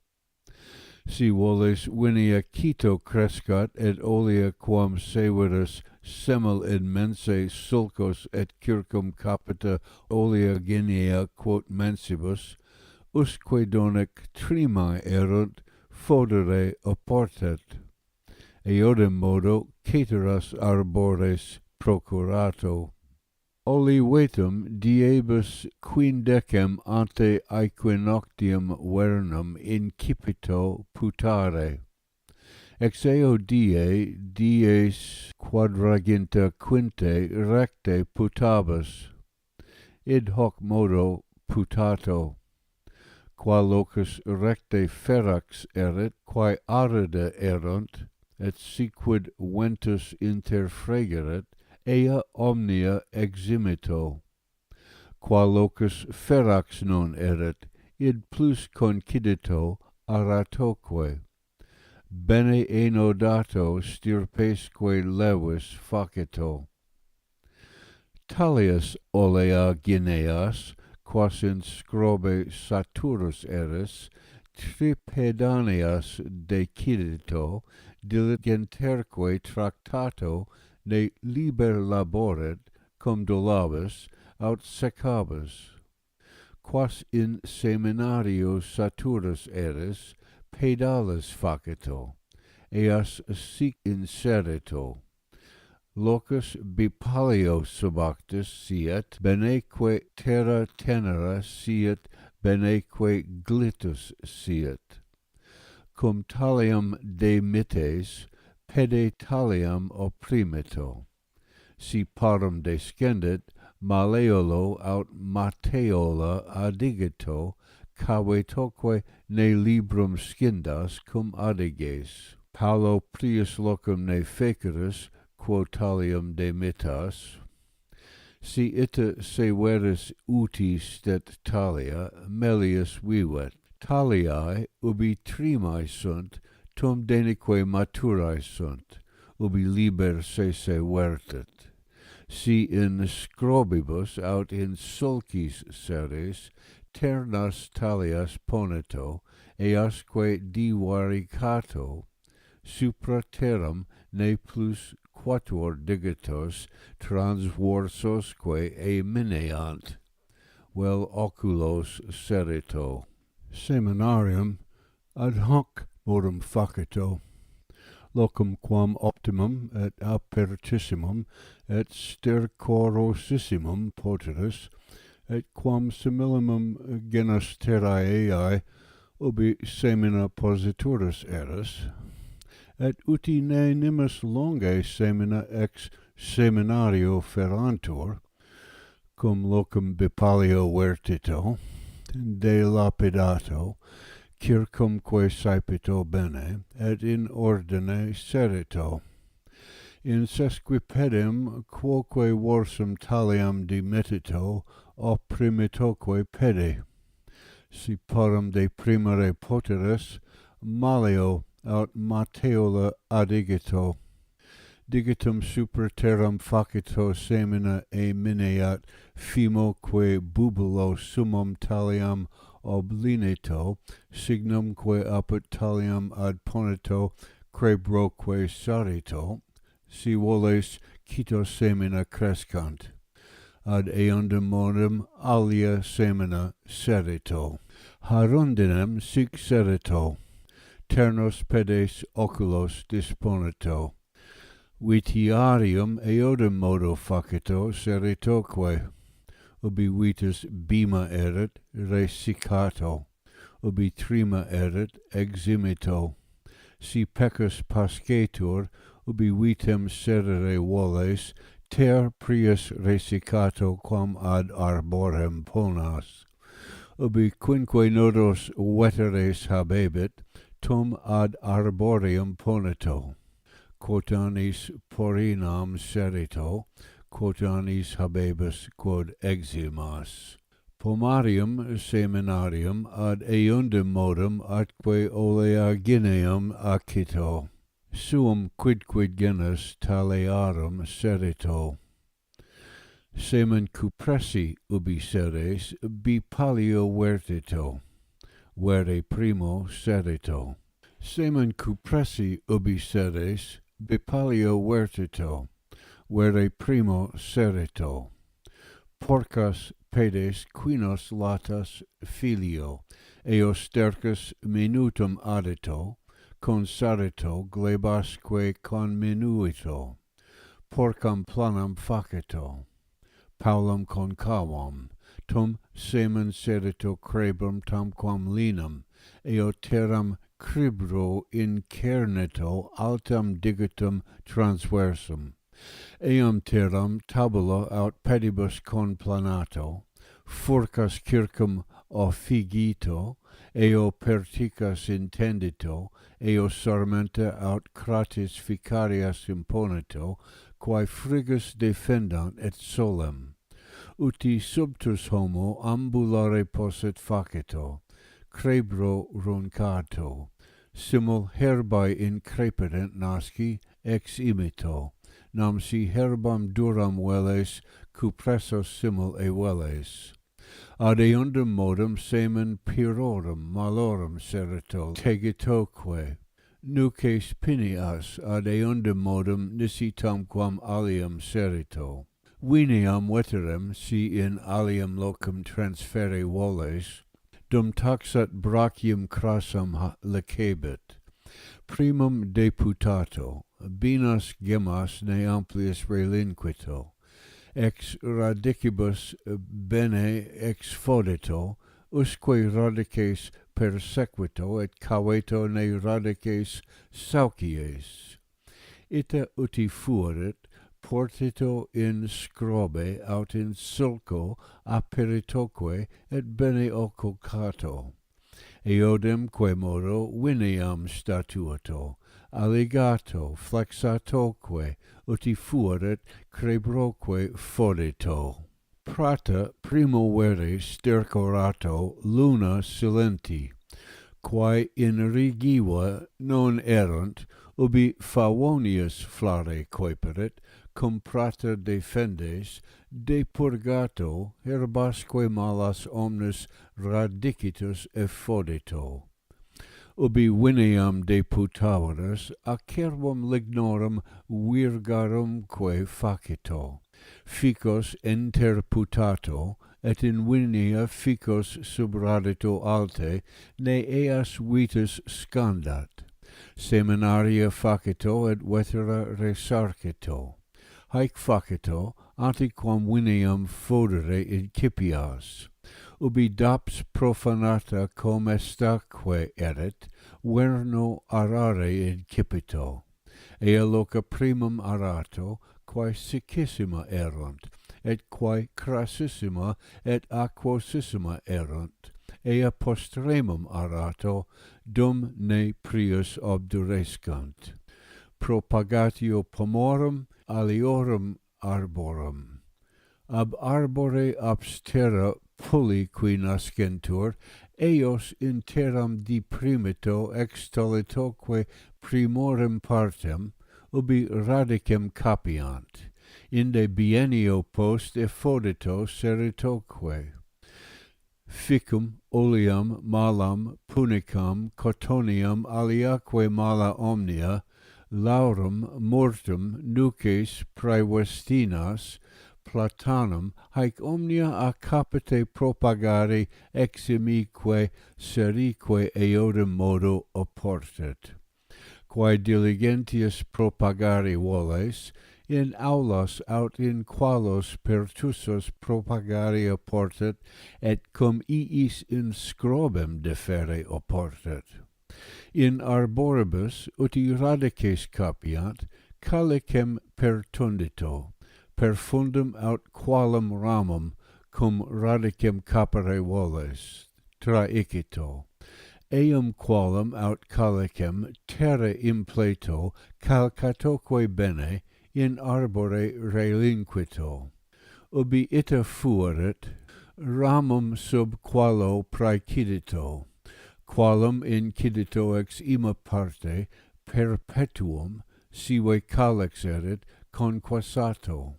Si voles vinia cito crescat et olea quam severus semel in mense sulcos et circum capita olea guinea quot mensibus, usque donec trimae erunt, fodere oportet. Eodem modo caeteras arbores procurato. Olivetum diebus quindecem ante aequinoctium vernum incipito putare. Ex eo dies quadraginta quinte recte putabus. Id hoc modo putato. Qua locus recte ferax erit, quae arida erunt, et siquid ventus interfregeret, ea omnia eximito. Qua locus ferax non erit, id plus concidito aratoque. Bene enodato stirpesque levis facito. Talius olea gineas, quas in scrobe saturus eris, tripedaneas decidito, diligenterque tractato ne liber laboret, cum dolabis, aut secabis. quas in seminario saturus eris, pedalis faceto, eas sic inserito. Locus bipalio subactus siet, beneque terra tenera siet, beneque glittus siet. Cum taliam de mites, pede taliam opprimito. Si parum descendit, maleolo aut mateola adigito, cavetoque ne librum scindas cum adiges. Paulo prius locum ne feceris, quo talium demitas. Si ita severis uti stet talia, melius vivet. Taliae ubi trimae sunt, tum denique maturae sunt, ubi liber sese vertet. Si in scrobibus aut in sulcis seres, ternas talias ponito, easque divaricato, supra terram ne plus quatuor digitos transversosque emineant, vel oculos serito. Seminarium ad hoc modum faceto, locum quam optimum et apertissimum et stercorosissimum poteris, et quam similimum genus terrae ubi semina positurus eris, et uti ne nimis longe semina ex seminario ferantur, cum locum bipalio vertito, de lapidato, circumque saepito bene, et in ordine serito. In sesquipedem quoque vorsum taliam dimitito, opprimitoque pede. Si parum de primere poteris, maleo aut mateola adigito. Digitum super terram facito semina emineat fimoque bubulo summum taliam oblinito, signumque apud taliam ad ponito crebroque sarito, si voles cito semina crescant, ad eundem modum alia semina serito. Harundinem sic serito, ternos pedes oculos disponito. Vitiarium eodem modo facito seritoque, ubi vitus bima erit resicato, ubi trima erit eximito. Si pecus pascetur, ubi vitem serere voles, ter prius resicato quam ad arborem ponas. Ubi quinque nodos veteres habebit, tum ad arboreum ponito. Quotanis porinam serito, quotanis habebus quod eximas. Pomarium seminarium ad eundem modum atque oleagineum acito. Suum quidquid genus talearum serito. Semen cupressi ubi seres bipalio vertito, vere primo serito. Semen cupressi ubi seres bipalio vertito, vere primo serito. Porcas pedes quinos latas filio, eo stercus minutum adito, consarito glebasque conminuito. Porcam planam facito, Paulum concavam, tum semen serito crebrum tamquam linum, eo terram cribro incernito altam digitum transversum. Eam terram tabula aut pedibus conplanato, furcas circum offigito, eo perticas intendito, eo sarmenta aut cratis ficarias imponito, quae frigus defendant et solem. Uti subtus homo ambulare posset facito, crebro roncato, simul herbae increpitent nasci ex imito, nam si herbam duram veles cupressos simul e veles. Ad eundem modum semen pyrorum malorum serito tegitoque, nuces pinias ad eundem modum nisi tamquam alium serito. Veniam veterem si in alium locum transfere voles, dum taxat brachium crassum licebit. Primum deputato, binas gemas ne amplius relinquito, ex radicibus bene ex fodito, usque radices persequito et caveto ne radices saucies. Ita uti fuerit, portito in scrobe aut in sulco aperitoque et bene occulcato. Eodem quemodo viniam statuato, alligato flexatoque, uti fuerit crebroque fodito. Prata primo vere stercorato luna silenti, quae in rigiva non erunt, ubi Favonius flare coeperit, cum prata defendes, de purgato herbasque malas omnes radicitus effodito. Ubi viniam deputaveras, acervum lignorum virgarumque facito, ficos interputato, et in vinia ficos subradito alte, ne eas vitus scandat. Seminaria facito et vetera resarcito. Haec facito, antiquam viniam fodere incipias. Ubi daps profanata comestaque erit, verno arare incipito. Ea loca primum arato, quae siccissima erunt, et quae crassissima et aquosissima erunt. Ea postremum arato, dum ne prius obdurescant. Propagatio pomorum aliorum arborum. Ab arbore abstera pulli qui nascentur, eos in terram deprimito extolitoque primorem partem, ubi radicem capiant, inde biennio post effodito seritoque. Ficum, oleum, malam, punicam, cotonium, aliaque mala omnia, laurum, mortum, nuces, praevestinas, platanum, haec omnia a capite propagare eximique serique eodem modo oportet. Quae diligentius propagare voles, in aulas aut in qualos pertussos propagare oportet, et cum iis in scrobem deferre oportet. In arboribus, uti radices capiant, calicem pertundito, per fundum aut qualem ramum, cum radicem capere voles, traicito. Eum qualem aut calicem terra impleto, calcatoque bene, in arbore relinquito. Ubi ita fuerit, ramum sub qualo praecidito, qualum incidito ex ima parte, perpetuum, sive calix erit, conquassato.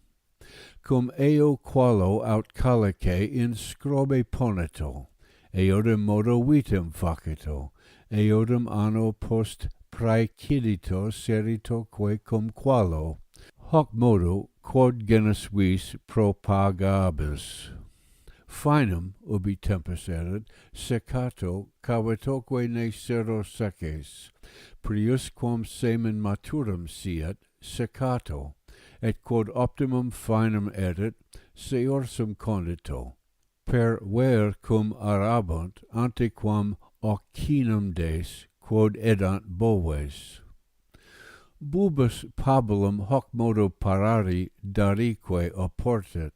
Cum eo qualo aut calice in scrobe ponito, eodem modo vitem facito, eodem anno post praecidito seritoque cum qualo. Hoc modo quod genus vis propagabis. Finum, ubi tempus erit, seccato cavetoque ne sero seces, priusquam semen maturum siet, seccato, et quod optimum finum erit, seorsum condito. Per ver cum arabunt antiquam occinum des, quod edant boves. Bubus pabulum hoc modo parari darique oportet.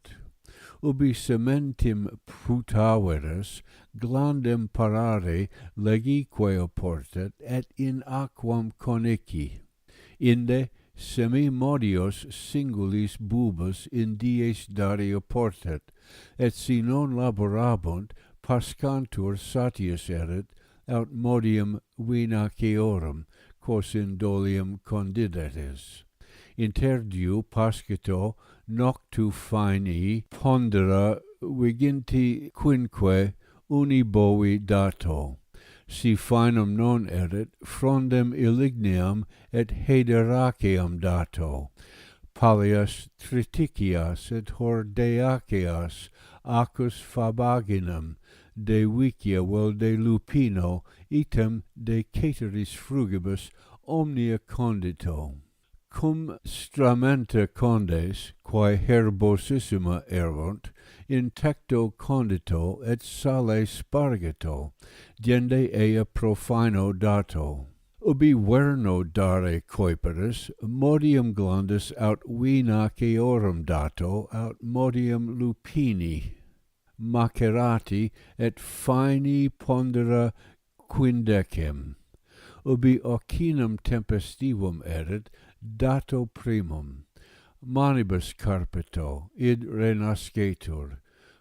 Ubi sementim putaveris, glandem parare legique oportet, et in aquam conici. Inde semimodios singulis bubus in dies dari oportet, et si non laborabunt, pascantur satius erit, aut modium vinaceorum, quos in dolium condidetis. Interdiu pascito noctu fini pondera viginti quinque uni bovi dato. Si finum non erit, frondem iligneam et hederaceam dato. Palias triticias et hordeaceas acus fabaginum, de vicia vel de lupino, item de cateris frugibus omnia condito. Cum stramenta condes, quae herbosissima erunt, in tecto condito et sale spargito, gende ea profano dato. Ubi verno dare coiperis, modium glandus aut vinaceorum dato, aut modium lupini, macerati et fini pondera quindecim. Ubi occinum tempestivum erit, dato primum. Manibus carpito, id renascetur,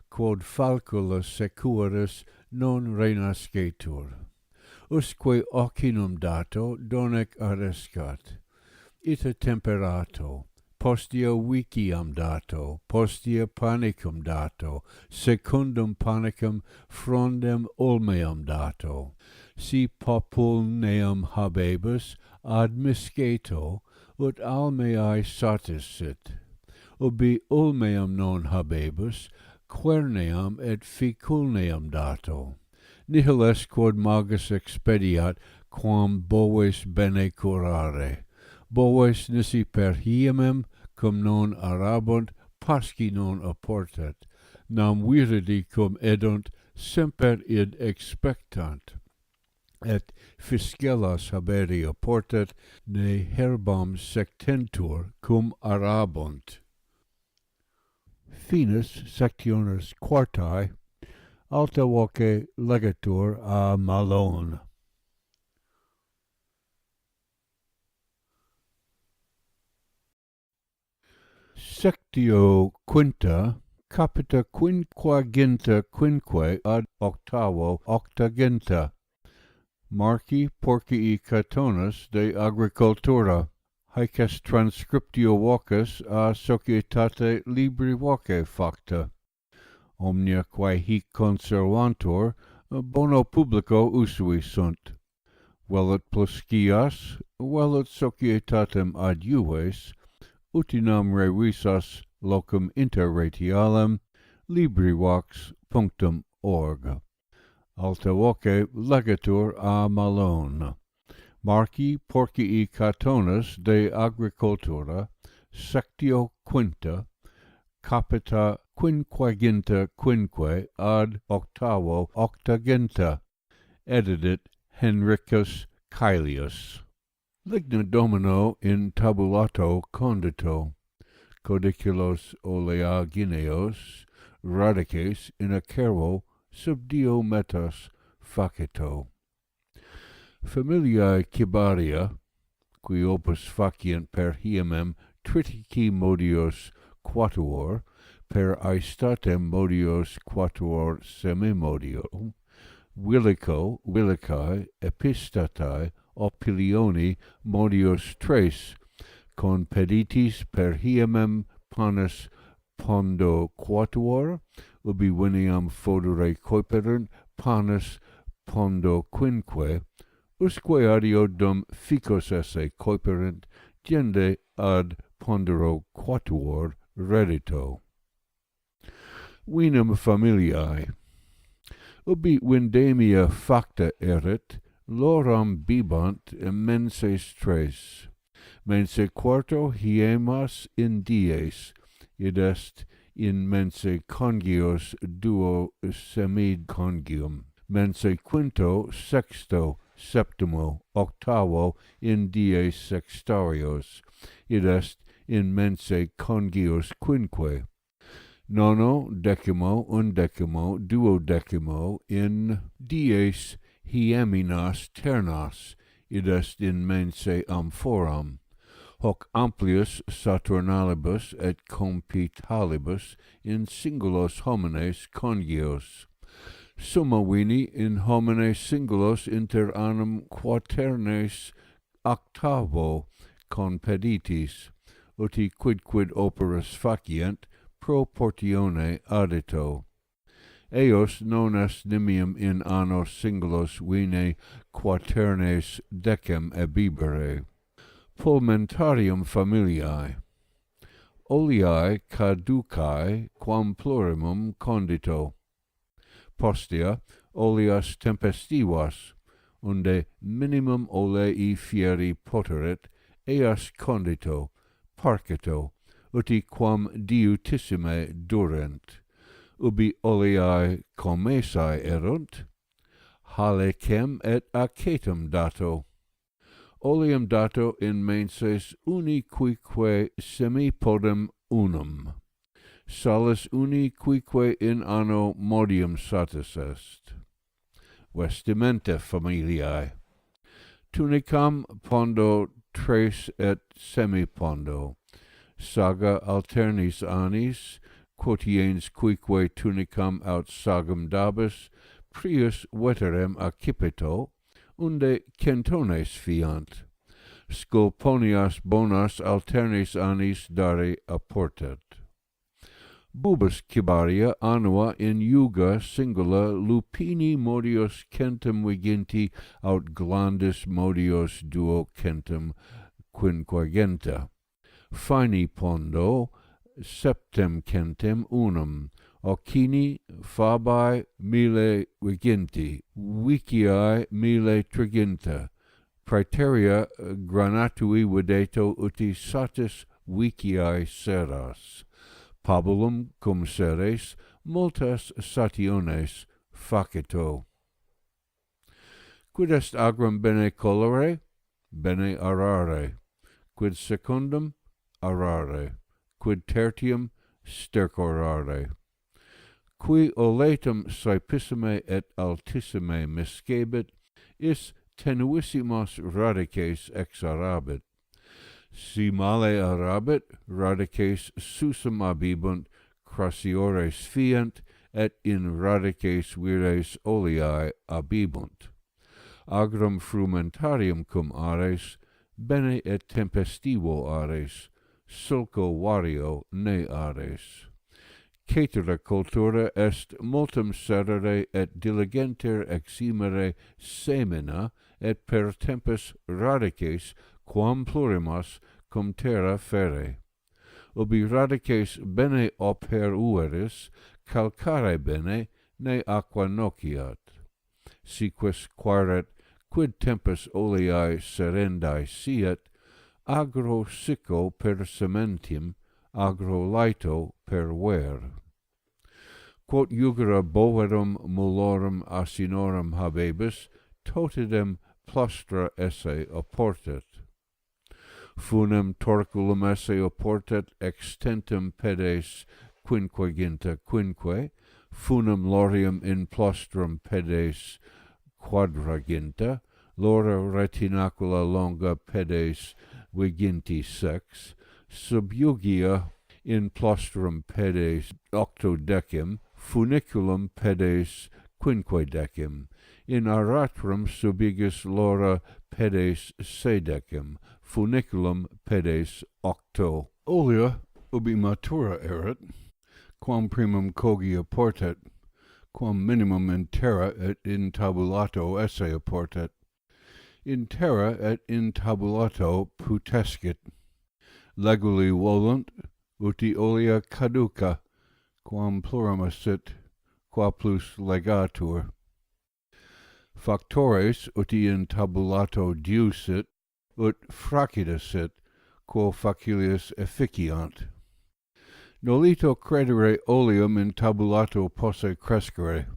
quod falcula securis non renascetur. Usque occinum dato, donec arescat. Ita temperato, postea viciam dato, postea panicum dato, secundum panicum frondem ulmeam dato. Si populneum habebus ad misceto, ut almeae satis sit. Ubi ulmeam non habebus, querneam et ficulneam dato. Nihil est quod magis expediat, quam boves bene curare. Boves nisi per hiemem, cum non arabunt, pasci non apportat. Nam viridi cum edunt, semper id expectant. Et fiscellas haberi apportat, ne herbam sectentur cum arabunt. Finis sectionis quartae, alta voce legatur a Malone. Sectio quinta, capita quinquaginta quinque ad octavo octaginta. Marci Porcii Catonis de Agricultura. Haec est transcriptio vocis a societate libri voce facta. Omnia quae hic conservantur, bono publico usui sunt. Velut pluscias, velut societatem adjuves, utinam revisas locum interretialem, LibriVox.org. Alta voce legatur a Malone. Marci Porcii Catonis de Agricultura, sectio quinta, capita quinquaginta quinque ad octavo octaginta. Edidit Henricus Caelius. Ligna Domino in tabulato condito, codiculos oleagineos, radices in acervo sub dio metas facito. Familiae Cibaria, qui opus facient per hiemem tritici modios quatuor, per aestatem modios quatuor semimodio, vilicae, epistatae, opilioni modios tres, compeditis per hiemem panis pondo quatuor, ubi veniam fodere coiperent panis pondo quinque, usque adio dum ficus esse coiperent, gende ad pondero quatuor reddito. Vinum familiae. Ubi vindemia facta erit, loram bibant menses tres. Mense quarto hiemas in dies, id est in mense congios duo semid congium. Mense quinto, sexto, septimo, octavo in dies sextarios, id est in mense congios quinque. Nono, decimo, undecimo, duodecimo in dies hieminas ternas, id est in mense amphoram. Hoc amplius Saturnalibus et compitalibus in singulos homines congios. Summa vini in homines singulos inter annum quaternes octavo compeditis, uti quidquid operas facient proportione addito. Eos non est nimium in annos singulos vine quaternes decem ebibere. Pulmentarium familiae. oleae caducae quam plurimum condito. Postea oleas tempestivas, unde minimum olei fieri poterit, eas condito, parcito, uti quam diutissime durent, ubi oleae commessae erunt, halecem et acetum dato. Oleum dato in menses uniquique semipodem unum. Salus uniquique in anno modium satis est. Vestimenta familiae. Tunicam pondo tres et semipondo. Saga alternis annis, quotiens quique tunicam aut sagum dabis, prius veterem accipito, unde centones fiant. Sculponias bonas alternis annis dare apportet. Bubus cibaria annua in juga singula lupini modios centum viginti aut glandis modios duo centum quinquagenta. Fini pondo septem centum unum, ocini fabae mille viginti, viciae mille triginta, praeteria granatui videto uti satis viciae seras. Pabulum cum seres multas sationes facito. Quid est agram bene colore? Bene arare. Quid secundum? Arare. Quid tertium? Stercorare. Qui oletum saepissime et altissime miscebit, is tenuissimos radices exarabit. Si male arabit, radices susum abibunt, crassiores fiant, et in radices vires oleae abibunt. Agrum frumentarium cum ares, bene et tempestivo ares, sulco vario ne ares. Cetera cultura est multum serere et diligenter eximere semina, et per tempus radices quam plurimas cum terra fere. Ubi radices bene operueris, calcare bene ne aqua nociat. Siquis quaeret, quid tempus oleae serendae siet, agro sico per cementim, agro laeto per ver. Quod jugera boverum mulorum asinorum habebis, totidem plastra esse oportet. Funem torculum esse oportet extentem pedes quinquaginta quinque, funum lorium in plastrum pedes quadraginta, lora retinacula longa pedes viginti sex, subjugia in plastrum pedes octodecim, funiculum pedes quinquedecim, in aratrum subigus lora pedes sedecim, funiculum pedes octo. Olea ubi matura erit, quam primum cogia portet, quam minimum in terra et in tabulato esse apportet. In terra et in tabulato putescit. Leguli volunt, uti olea caduca, quam plurima sit, qua plus legatur. Factores uti in tabulato diusit, ut fracida sit, quo facilis efficiant. Nolito credere oleum in tabulato posse crescere,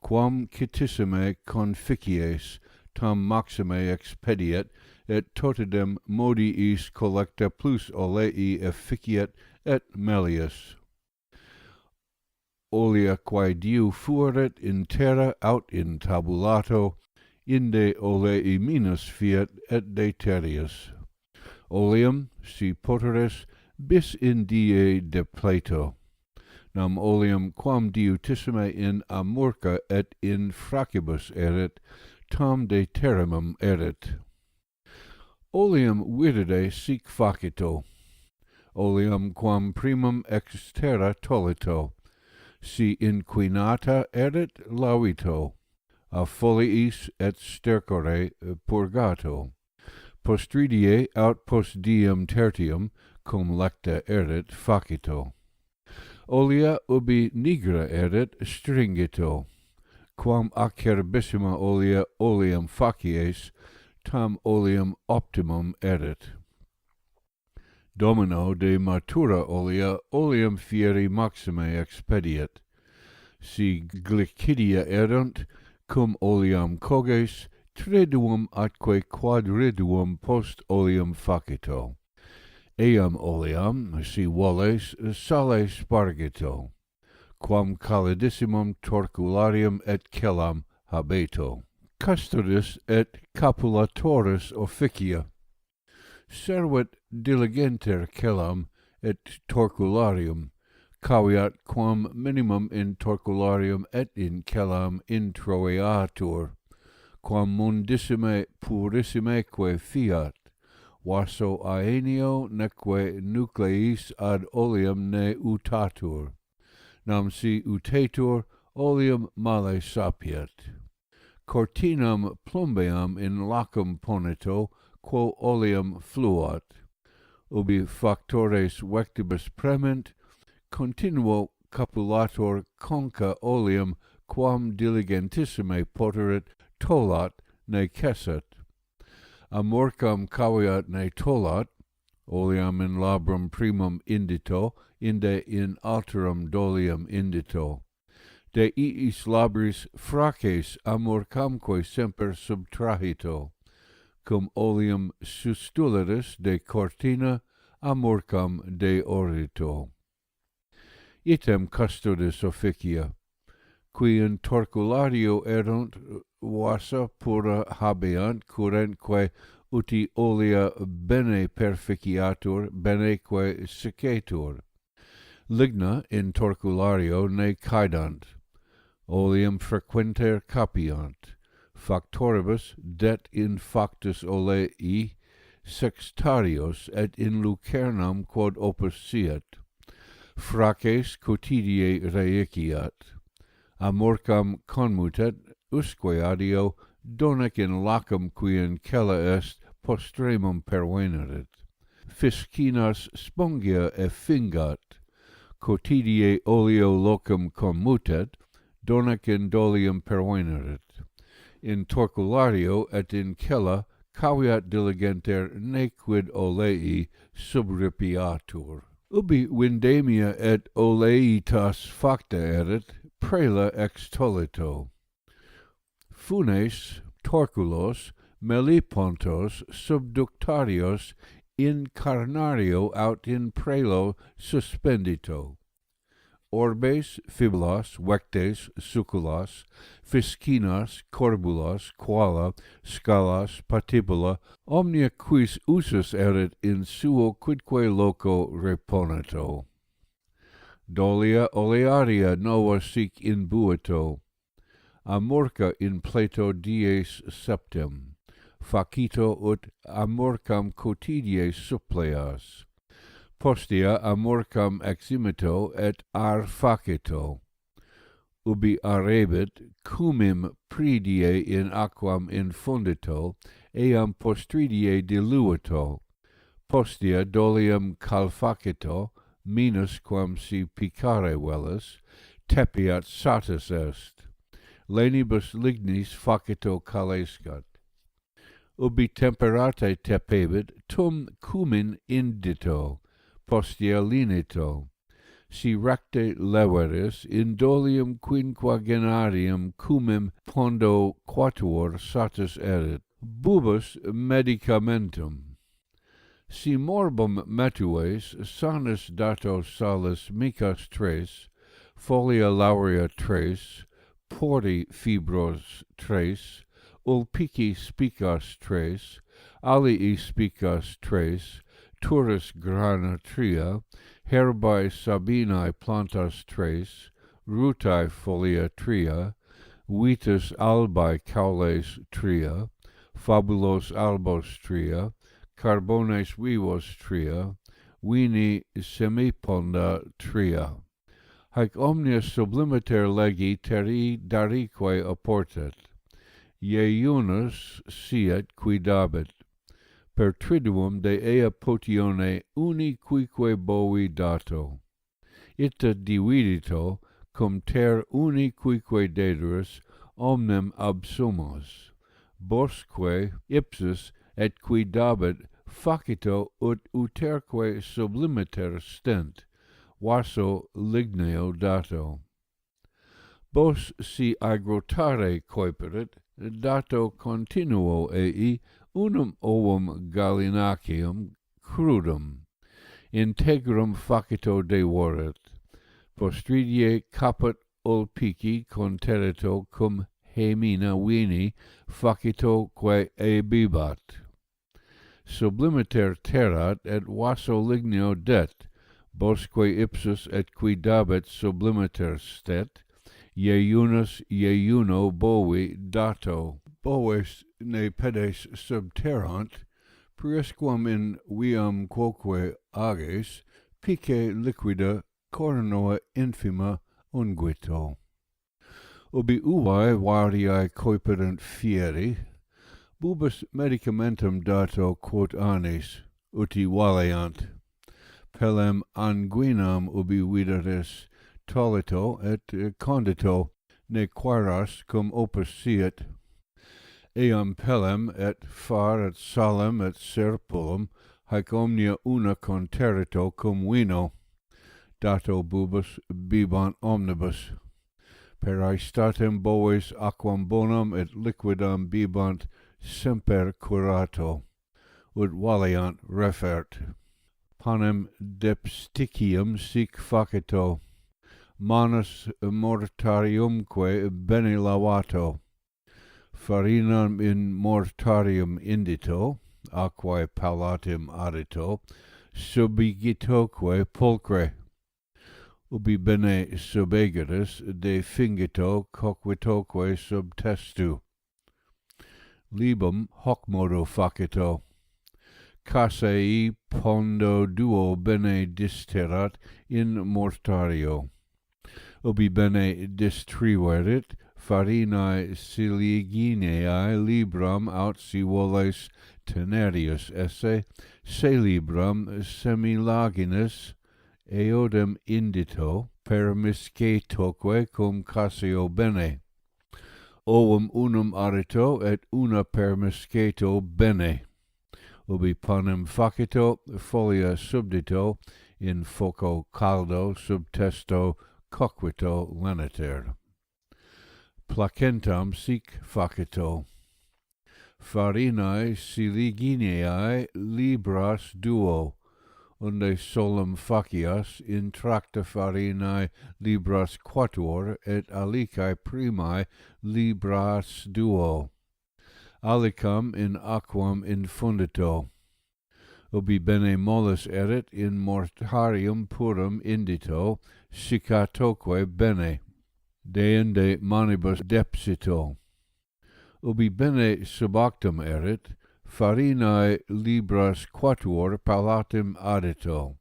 quam citissime conficies, tam maxime expediet, et totidem modiis collecta plus olei efficiet et melius. Olea quae diu fuerit in terra aut in tabulato, inde olei minus fiat et deterius. Oleum, si poteris, bis in die depleto. Nam oleum quam diutissime in amurca et in fracibus erit, tam deterrimum erit. Oleum viride sic facito. Oleum quam primum ex terra tolito. Si inquinata erit lavito, a foliis et stercore purgato. Postridie aut post diem tertium, cum lecta erit facito. Olea ubi nigra erit stringito, quam acerbissima olea oleum facies, tam oleum optimum erit. Domino de matura olea oleum fieri maxime expediet. Si glicidia erunt, cum oleum coges, triduum atque quadriduum post oleum facito. Eam oleam, si voles, sale spargito, quam calidissimum torcularium et cellam habeto. Custodis et capulatoris officia. Servet diligenter cellam et torcularium, caveat quam minimum in torcularium et in cellam introeatur, quam mundissime purissimeque fiat, vaso aenio neque nucleis ad oleum ne utatur, nam si utatur oleum male sapiet. Cortinam plumbeam in lacum ponito, quo oleum fluat, ubi factores vectibus prement, continuo capulator conca oleum quam diligentissime poterit tolat ne cesset. Amorcam caveat ne tolat, oleam in labrum primum indito, inde in alterum dolium indito. De iis labris fraces amorcamque semper subtrahito, cum oleum sustuleris de cortina amorcam de orito. Item custodis officia, qui in torculario erunt vasa pura habeant currentque uti olea bene perficiatur beneque secatur. Ligna in torculario ne caedant, oleum frequenter capiant, factoribus det in factus olei sextarios et in lucernam quod opus siet. Fraces quotidie reiciat, amorcam conmutet, usque adio donec in lacum qui in cella est postremum pervenerit. Fiscinas spongia effingat, quotidie oleo locum commutet, donec in dolium pervenerit. In torculario et in cella caveat diligenter nequid olei subripiatur. Ubi vindemia et oleitas facta erit, prela ex tolito. Funes, torculos, melipontos, subductarios, in carnario aut in prelo suspendito. Orbes, fibulas, vectes, succulas, fiscinas, corbulas, quala, scalas, patibula, omnia quis usus erit in suo quidque loco reponeto. Dolia olearia nova sic imbuito, amorca in pleto dies septem, facito ut amorcam quotidie suppleas. Postea amorcam eximito et ar facito, ubi arebit cumim pridie in aquam infundito, eam postridie diluito, postea dolium calfacito, minus quam si picare velis, tepiat satis est, lenibus lignis facito calescat. Ubi temperate tepebit, tum cumin indito, postea linito, si recte leveris in dolium quinquagenarium cumim pondo quatuor satis erit, bubus medicamentum. Si morbum metues sanus dato salis micas tres, folia laurea tres, porti fibros tres, ulpici spicas tres, alii spicas tres, turris grana tria, herbae sabinae plantas tres, rutae folia tria, vitus albae caules tria, fabulos albos tria, carbones vivos tria, vini semiponda tria. Haec omnia sublimiter legi terri darique oportet, iunus siet qui dabit, per triduum de ea potione uniquique bovi dato. Ita dividito cum ter uniquique dederus omnem absumos, bosque ipsus et qui dabit facito ut uterque sublimiter stent, vaso ligneo dato. Bos si agrotare coiperit, dato continuo ei unum ovum gallinaceum crudum, integrum facito devoret, postridie caput ulpici conterito cum hemina vini facito quae ebibat. Sublimiter terrat et vaso ligneo det, bosque ipsus et qui dabet sublimiter stet, iunus iuno bovi dato. Boves ne pedes subterrant, priusquam in viam quoque ages, pice liquida coronoa infima unguito. Ubi uvae variae coiperant fieri, bubus medicamentum dato quot annis, uti valeant, pelem anguinam ubi videris tolito et condito, ne quaras cum opus siet, eam pelem et far et salem et serpulum, haec omnia una conterito cum vino, dato bubus bibant omnibus. Per aestatem boves aquam bonum et liquidam bibant semper curato, ut valeant refert. Panem depsticium sic facito, manus mortariumque bene lavato, farinam in mortarium indito, aquae palatim adito, subigitoque pulchre, ubi bene subegeris de fingito coquitoque sub testu. Libum hoc modo facito, casei pondo duo bene disterat in mortario, ubi bene distriverit farinae siligineae libram aut si voles tenerius esse, se libram semilaginis eodem indito per miscetoque cum caseo bene, ovum unum arito et una per misceto bene, ubi panem facito folia subdito in foco caldo sub testo coquito lenater. Placentam sic facito, farinae siligineae libras duo, unde solum facias in tracta farinae libras quatuor et alicae primae libras duo, alicam in aquam infundito, ubi bene mollus erit in mortarium purum indito, sicatoque bene, deinde manibus depsito, ubi bene subactum erit, farinae libras quatuor palatim adito,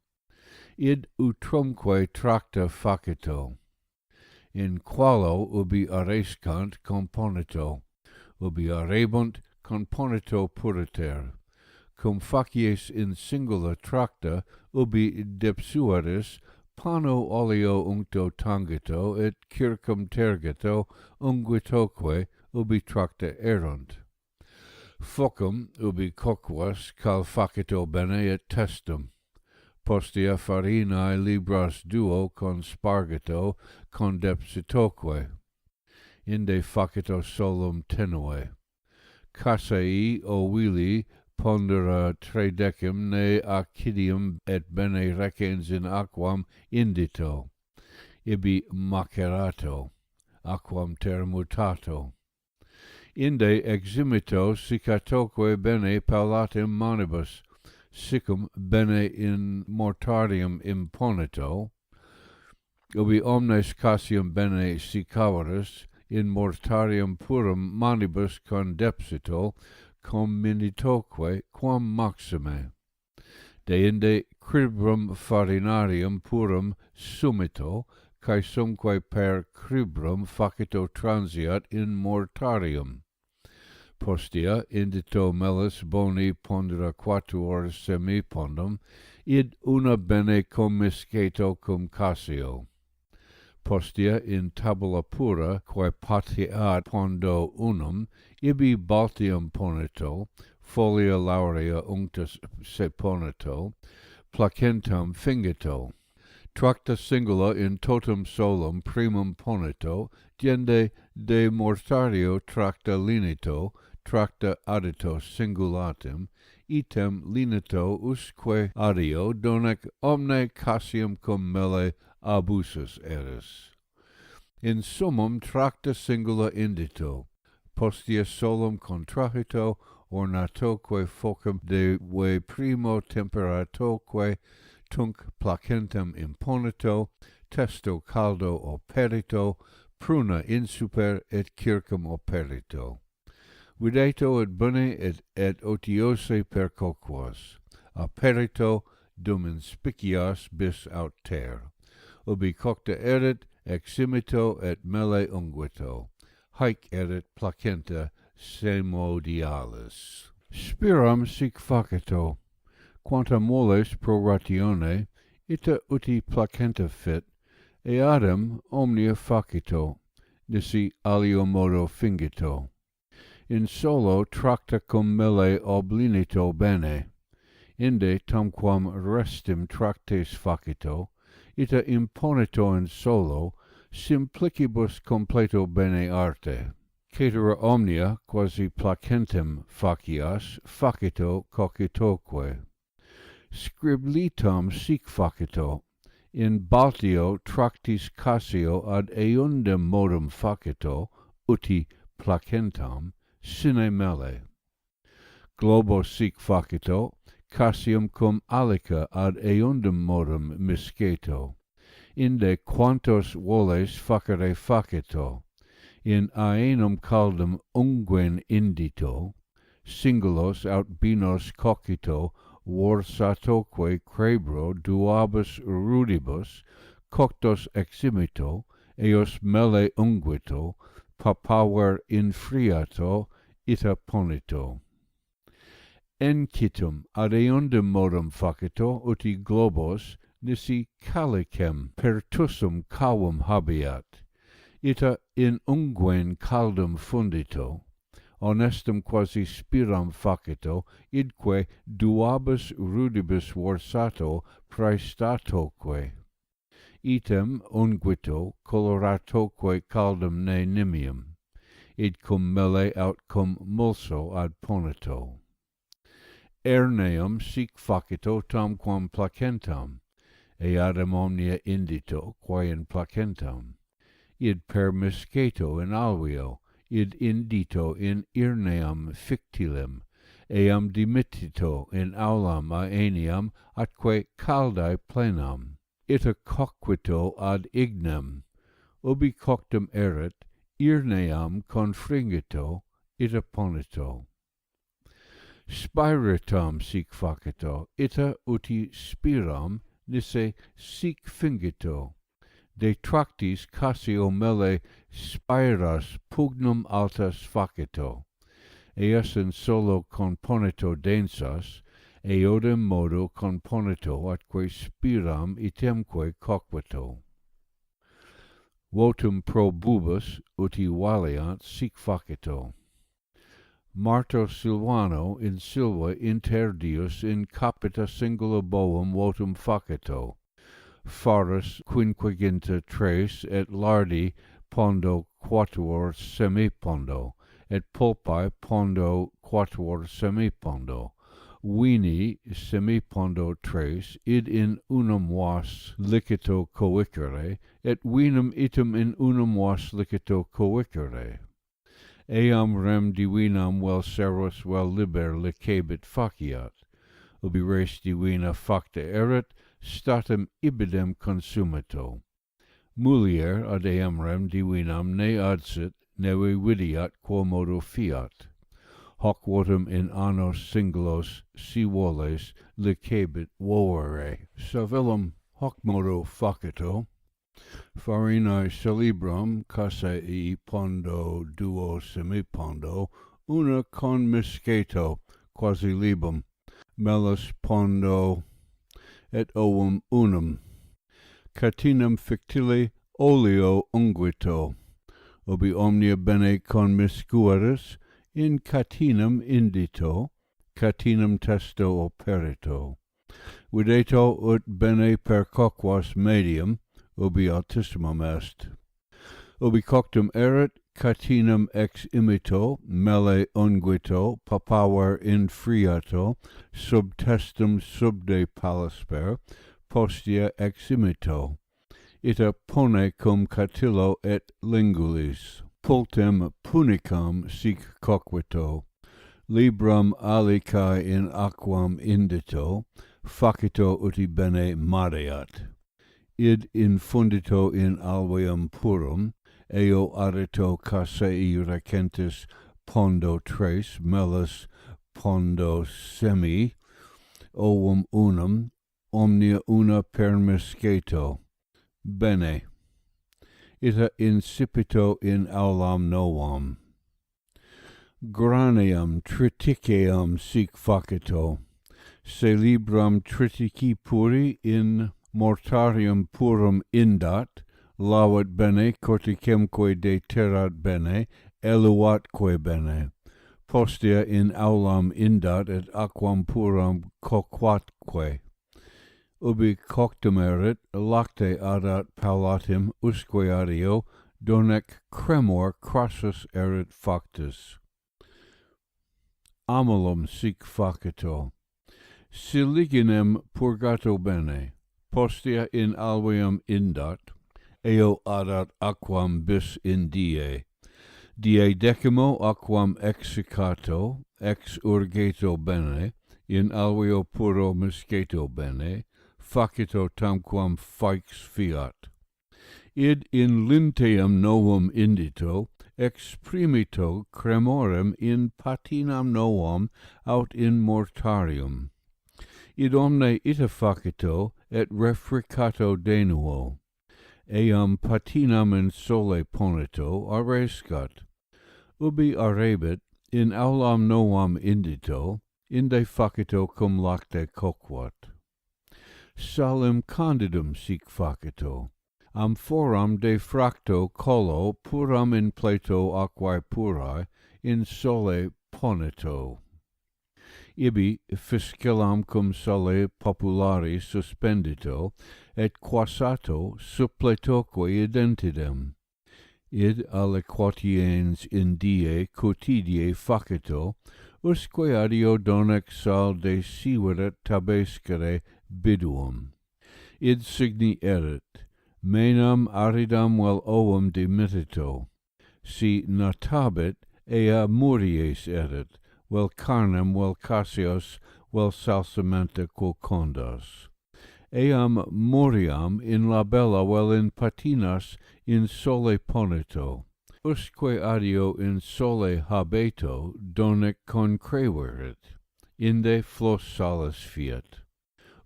id utrumque tracta facito, in qualo ubi arescant componito, ubi arebunt componito puriter, cum facies in singula tracta ubi depsuaris pano oleo uncto tangito et circum tergito unguitoque ubi tracta erunt. Focum ubi coquas cal facito bene et testum, postea farinae libras duo conspargito condepsitoque, inde facito solum tenue, casei ovili pondera tredecim ne accidium et bene recens in aquam indito, ibi macerato, aquam termutato. Inde eximito sicatoque bene palatim manibus, sicum bene in mortarium imponito, ubi omnes casium bene sicavaris in mortarium purum manibus condepsito, comminitoque quam maxime. Deinde cribrum farinarium purum sumito, caesumque per cribrum facito transiat in mortarium. Postea indito melis boni pondera quatuor semipondum, id una bene commisceto cum Cassio. Postea in tabula pura, quae patiat pondo unum, ibi baltium ponito, folia laurea unctus seponito, placentam fingito. Tracta singula in totum solum primum ponito, diende de mortario tracta linito, tracta adito singulatim, item linito usque adio donec omne Cassium cum mele abusus eris. In summum tracta singula indito, postea solum contrahito, ornatoque focum de ve primo temperatoque tunc placentem imponito, testo caldo operito, pruna insuper et circum operito. Videto et bene et otiose percoquos, aperito dum inspicias bis aut ter. Ubi cocta erit eximito et mele unguito, haec erit placenta semodialis. Spiram sic facito, quanta moles pro ratione, ita uti placenta fit, eadem omnia facito, nisi alio modo fingito. In solo tracta cum mele oblinito bene, inde tamquam restim tractes facito, ita imponito in solo, simplicibus completo bene arte. Cetera omnia quasi placentem facias facito cogitoque. Scriblitam sic facito, in Baltio tractis Cassio ad eundem modum facito, uti placentam, sine mele. Globo sic facito, Cassium cum alica ad eundem modum misceto, inde quantos voles facere facito, in aenum caldum unguen indito, singulos aut binos cocito, vorsatoque crebro duabus rudibus, coctos eximito, eos mele unguito, papaver infriato, ita ponito. Encitum ad eundem modum facito, uti globos, nisi calicem pertussum cavum habeat, ita in unguen caldum fundito, honestum quasi spiram facito, idque duabus rudibus vorsato praestatoque. Item unguito coloratoque caldum ne nimium, id cum mele aut cum mulso ad ponito. Erneum sic facito tamquam placentam, eadem omnia indito quae in placentam, id per misceto in alveo, id indito in irneam fictilem, eam dimitito in aulam aeniam atque caldae plenam, ita coquito ad ignem, ubi coctum erit, irneam confringito, ita ponito. Spiratam sic facito, ita uti spiram nisse sic fingito, de tractis Cassio mele spiras pugnum altas facito, eas in solo componito densas, eodem modo componito atque spiram itemque coquito. Votum pro bubus uti valiant sic facito. Marto Silvano in Silva inter dius in capita singula boum votum facito, Farus quinquaginta tres et lardi pondo quatuor semipondo, et pulpae pondo quatuor semipondo, vini semipondo tres, id in unum vas licito coicere, et vinum item in unum vas licito coicere. Eam rem divinam vel servus vel liber licebit faciat, ubi res divina facta erit, statum ibidem consumito. Mulier ad eam rem divinam ne adsit, nevi videat quomodo fiat. Hoc votum in annos singulos si voles licebit vovere. Savillum hoc modo facito, farinae celebram casae pondo duo semipondo, una conmisceto, quasi libum, mellus pondo, et ovum unum, catinum fictile oleo unguito, ubi omnia bene conmiscueris, in catinum indito, catinum testo operito. Videto ut bene percoquas medium, ubi altissimum est. Ubi coctum erit, catinum ex imito, melle unguito, papaver infriato, sub testum subde palisper, postea ex imito. Ita pone cum catillo et lingulis, pultem punicam sic coquito, librum alicae in aquam indito, facito uti bene mareat. Id infundito in alveum purum, eo arito casei recentis pondo tres, mellus pondo semi, ovum unum, omnia una permisceto. Bene. Ita incipito in aulam novum. Granium triticeum sic facito, se librum tritici puri in mortarium purum indat, lavat bene, corticemque deterat bene, eluatque bene. Postea in aulam indat et aquam puram coquatque. Ubi coctum erit, lacte adat palatim usque adio, donec cremor crassus erit factus. Amulum sic facito. Siliginem purgato bene. Postea in alveum indat, eo adat aquam bis in die. Die decimo aquam exicato, ex urgeto bene, in alveo puro misceto bene, facito tamquam faix fiat. Id in linteum novum indito, exprimito cremorem in patinam novum aut in mortarium. Id omne ita facito et refricato de nuo. Eam patinam in sole ponito arescat. Ubi arebit, in aulam novum indito, inde facito cum lacte coquat. Salim candidum sic facito. Amphoram de fracto colo puram in pleto aquae purae in sole ponito. Ibi fiscilam cum sole populari suspendito, et quassato suppletoque identidem. Id aliquotiens in die quotidie facito, usque adio donec sal de siveret tabescere biduum. Id signi erit, menam aridam vel ovum dimittito. Si natabit, ea muries erit, vel carnem, vel cassios, vel salsamenta quocondas. Eam moriam in labella vel in patinas in sole ponito. Usque adio in sole habeto donec concreverit. Inde flos salis fiat.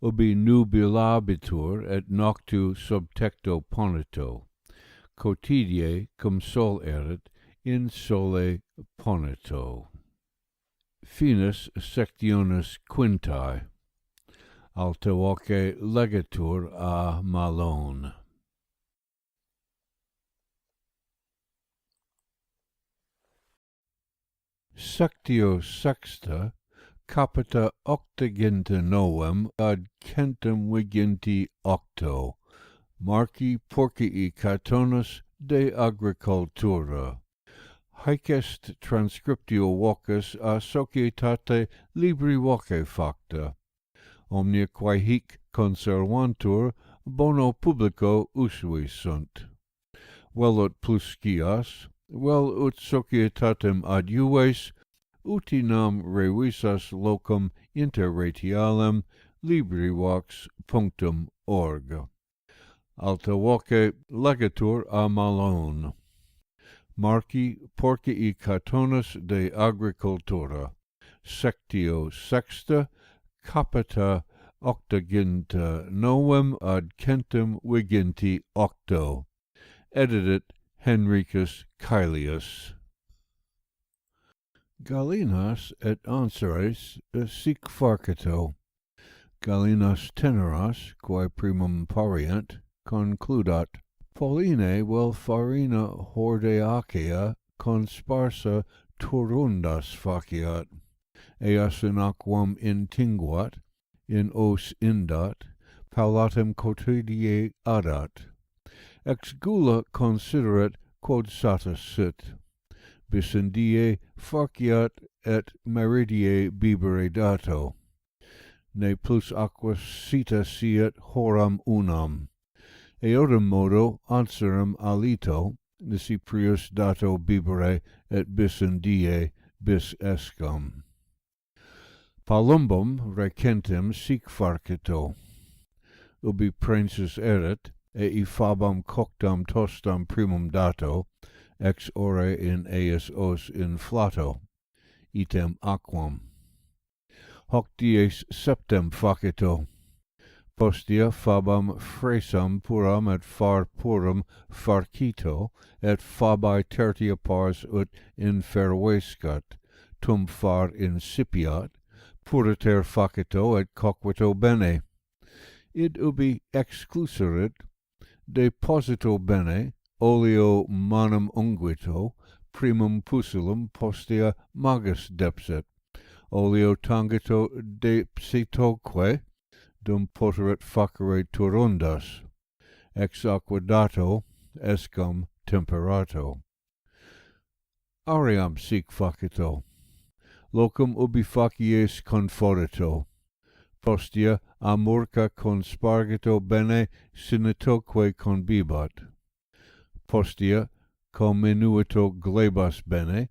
Ubi nubilabitur et noctu subtecto ponito. Quotidie cum sol erit in sole ponito. Finis sectionis quintae. Alta voce legatur a Malone. Sectio sexta, capita octoginta novem ad centum viginti octo, Marci Porcii Catonus de Agricultura. Haec est transcriptio vocis a societate libri voce facta. Omnia quae hic conservantur bono publico usui sunt. Vel ut pluscias, vel ut societatem adjuves, uti nam revisas locum interretialem librivox.org. Alta voce legatur a Malone. Marci Porcii Catonus de Agricultura. Sectio sexta, capita octoginta novem ad centum viginti octo. Edit Henricus Caelius. Galinas et anseres sic farcito. Galinas teneras, quae primum parient, concludat. Pauline vel farina hordeacea consparsa turundas faciat, eas in aquam intinguat, in os indat, paulatem cotidie adat. Ex gula considerat quod satis sit, bis in die faciat et meridie bibere dato. Ne plus aqua sita siet horam unam. Eodem modo anserem alito, nisi prius dato bibere et bis in die bis escam. Palumbum recentem sic farcito. Ubi prensus erit, e fabam coctam tostam primum dato, ex ore in eis os inflato, item aquam. Hoc dies septem facito, postea fabam fresam puram et far puram farcito, et fabae tertia pars ut inferuescat, tum far incipiat, puriter facito et coquito bene. Id ubi excluserit, deposito bene, oleo manum unguito, primum pusilum postea magus depset, oleo tangito depsitoque, dum poteret facere turundas, ex aquadato escam temperato. Auream sic facito, locum ubi facies confodito, postea amurca conspargito bene sinitoque conbibat, postea comenuito glebas bene,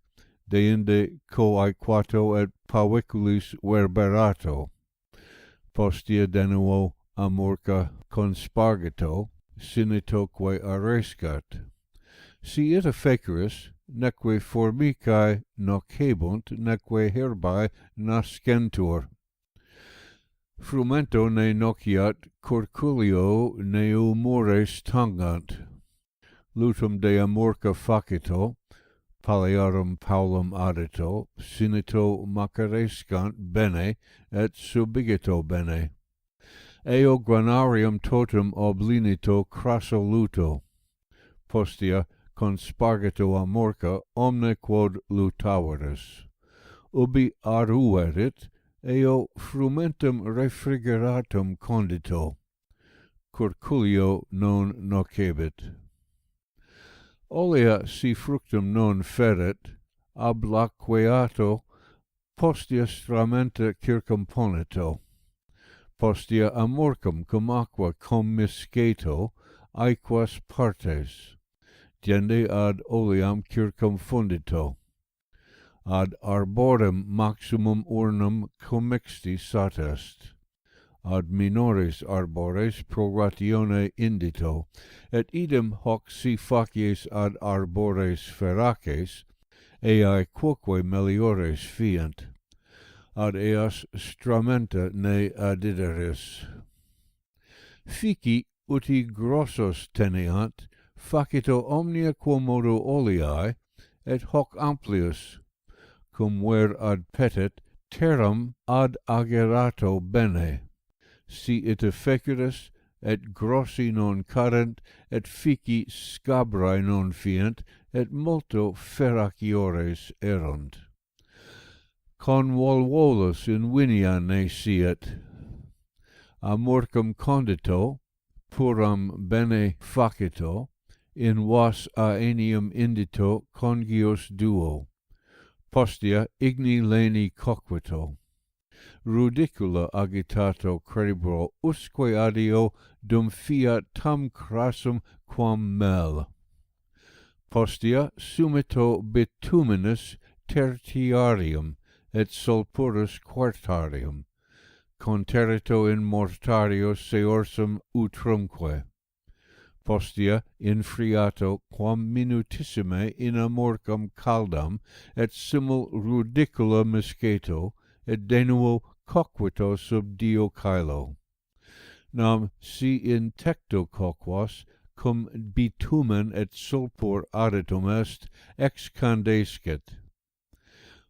deinde coaequato et paviculis verberato, postea de nuo amurca conspargito sinitoque arescat. Si ita feceris, neque formicae nocebunt, neque herbae nascentur. Frumento ne nociat, corculio ne humores tangant. Lutum de amurca facito, palearum paulum adito, sinito macarescant bene, et subigito bene. Eo granarium totum oblinito crasso luto, postea conspargito amurca omne quod lutaveris. Ubi aruerit, eo frumentum refrigeratum condito, curculio non nocebit. Olea si fructum non feret, ab laqueato, postea stramenta circumponito, postea amorcum cum aqua commisceto, aequas partes, gende ad oleam circumfundito, ad arborem maximum urnum commixti satest, ad minores arbores pro ratione indito, et idem hoc si facies ad arbores feraces, eae quoque meliores fiant, ad eas stramenta ne adideris. Fici uti grossos teneant, facito omnia quomodo oleae, et hoc amplius, cum ver ad petet, terram ad agerato bene, si ita feceris, et grossi non cadent, et fici scabrae non fiant, et multo feraciores erunt. Convolvolus in vinia ne siet, amorcum condito, puram bene facito, in vas aenium indito congios duo, postea igni leni coquito. Rudicula agitato credibro usque adio dum fiat tam crassum quam mel. Postea sumito bituminus tertiarium et sulpurus quartarium, conterito in mortario seorsum utrumque. Postea infriato quam minutissime in amorcum caldam et simul rudicula misceto, et de nuo coquito sub dio caelo. Nam si in tecto coquas, cum bitumen et sulpur aditum est, excandescet.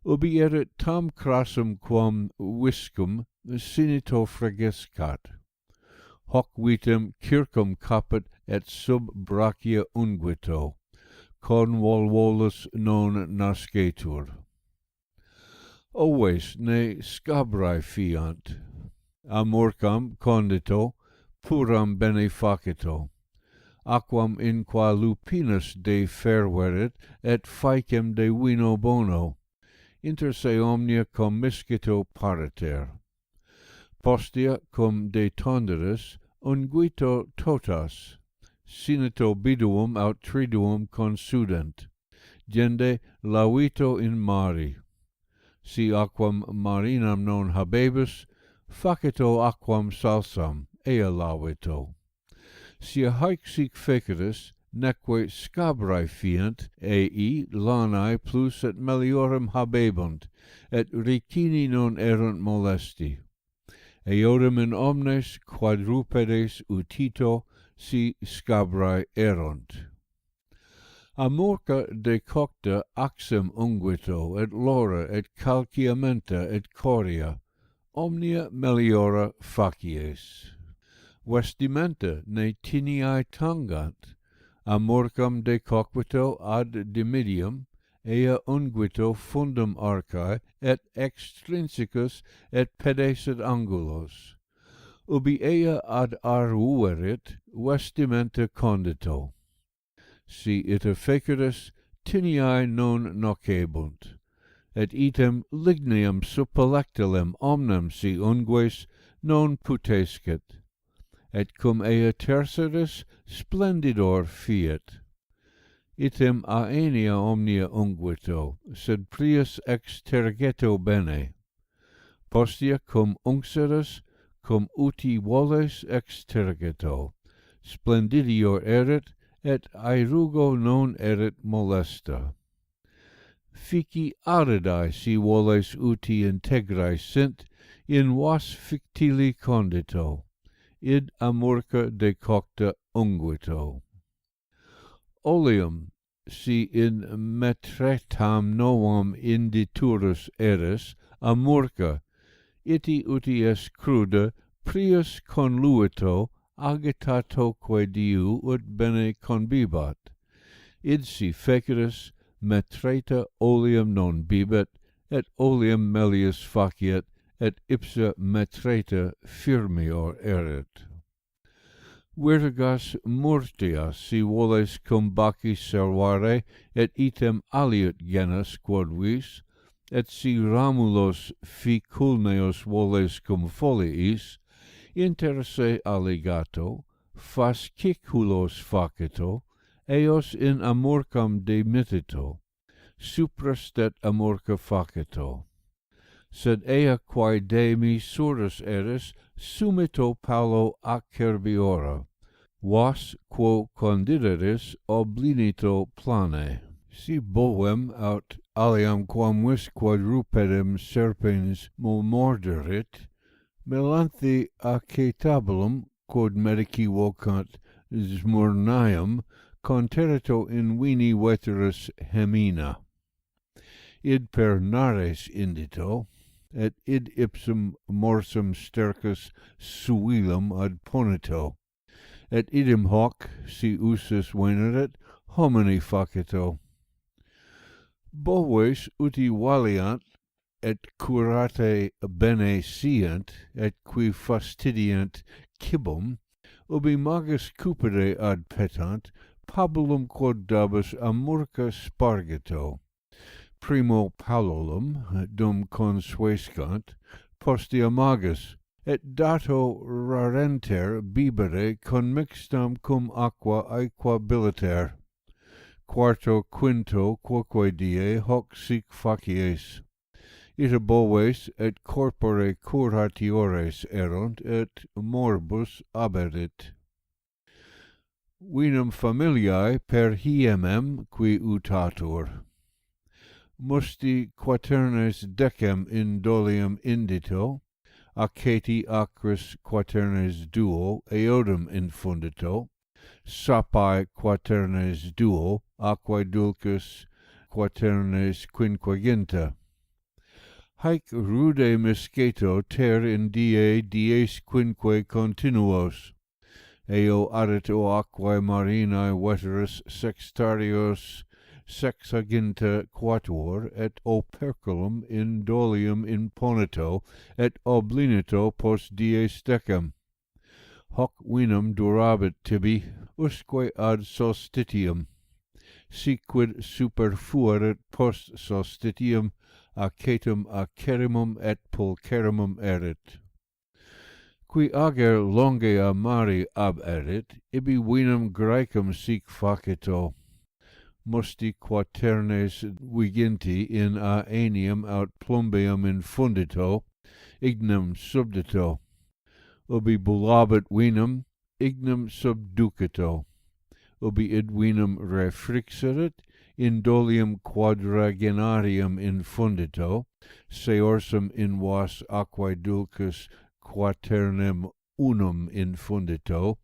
ubi erit tam crassum quam viscum sinito fregescat. Hoc vitam circum caput et sub brachia unguito, convolvolus non nascetur. Oves ne scabrae fiant, amorcam condito, puram bene facito, aquam in qua lupinus deferverit et faecem de vino bono, inter se omnia commiscito pariter. Postea cum de tonderis unguito totas, sinito biduum aut triduum consudent, gende lavito in mari. Si aquam marinam non habebus, facito aquam salsam, ea lavito. Si haec sic feceris, neque scabrae fiant, ei lanae plus et meliorum habebunt, et ricini non erunt molesti. Eodem in omnes quadrupedes utito si scabrae erunt. Amorca decocta axem unguito, et lora, et calciamenta, et coria, omnia meliora facies. Vestimenta ne tiniae tangant, amorcam decoquito ad dimidium, ea unguito fundum arcae, et extrinsecus, et pedes et angulos. Ubi ea ad arvuerit, vestimenta condito. Si ita feceris, tiniae non nocebunt, et item lignium suppelectilem omnem si ungues non putescit, et cum ea terceris splendidor fiat. Item aenia omnia unguito, sed prius extergeto bene. Postea cum uncseris, cum uti voles extergeto, splendidior erit, et aerugo non erit molesta. Fici aridae si voles uti integrae sint, in vas fictili condito, id amorca decocta unguito. Oleum, si in metretam novam inditurus eris, amorca, iti uti est cruda, prius conluito, agitatoque diu ut bene conbibat, id si feceris metreta oleum non bibet, et oleum melius faciet, et ipsa metreta firmior erit. Virgas murtias si voles cum baci servare, et item aliut genus quod vis, et si ramulos ficulneos voles cum foliis, inter se alligato, fasciculos facito, eos in amorcam demitito, suprastet amorca facito. Sed ea quae de mi surus eris, sumito paulo acerbiora, vas quo condideris oblinito plane. Si bovem aut aliam quam vis quadrupedem serpens morderit, melanthi acetabulum, quod medici vocant smurnium, conterito in vini veterus hemina. Id per nares indito, et id ipsum morsum stercus suilum ad ponito, et idem hoc, si usus veneret, homini facito. Boves uti valiant, et curate bene sciant, et qui fastidiant cibum, ubi magus cupide ad petant, pabulum quod dabus amurca spargito. Primo palolum, dum consuescant, postea magus, et dato rarenter bibere conmixtam cum aqua aequabiliter. Quarto quinto quoque die hoc sic facies. Ita boves et corpore curatiores erunt, et morbus aberit. Vinum familiae per hiemem qui utatur. Musti quaternes decem in dolium indito, aceti acris quaternes duo eodem infundito, sapae quaternes duo, aquae dulcis quaternes quinquaginta. Haec rude misceto ter in die dies quinque continuos, eo adet o aquae marinae veteris sextarios sexaginta quatuor, et operculum in dolium imponito, et oblinito post dies decem. Hoc vinum durabit tibi, usque ad solstitium. Si quid superfuerit post solstitium, acetum acerimum et pulcherrimum erit. Qui ager longe a mari ab erit, ibi vinum Graecum sic facito. Musti quaternes viginti in aenium aut plumbeum infundito, ignum subdito. Ubi bulabit vinum, ignum subducito. Ubi id vinum refrixerit, in dolium quadragenarium infundito, seorsum in vas aquae dulcis quaternem unum infundito,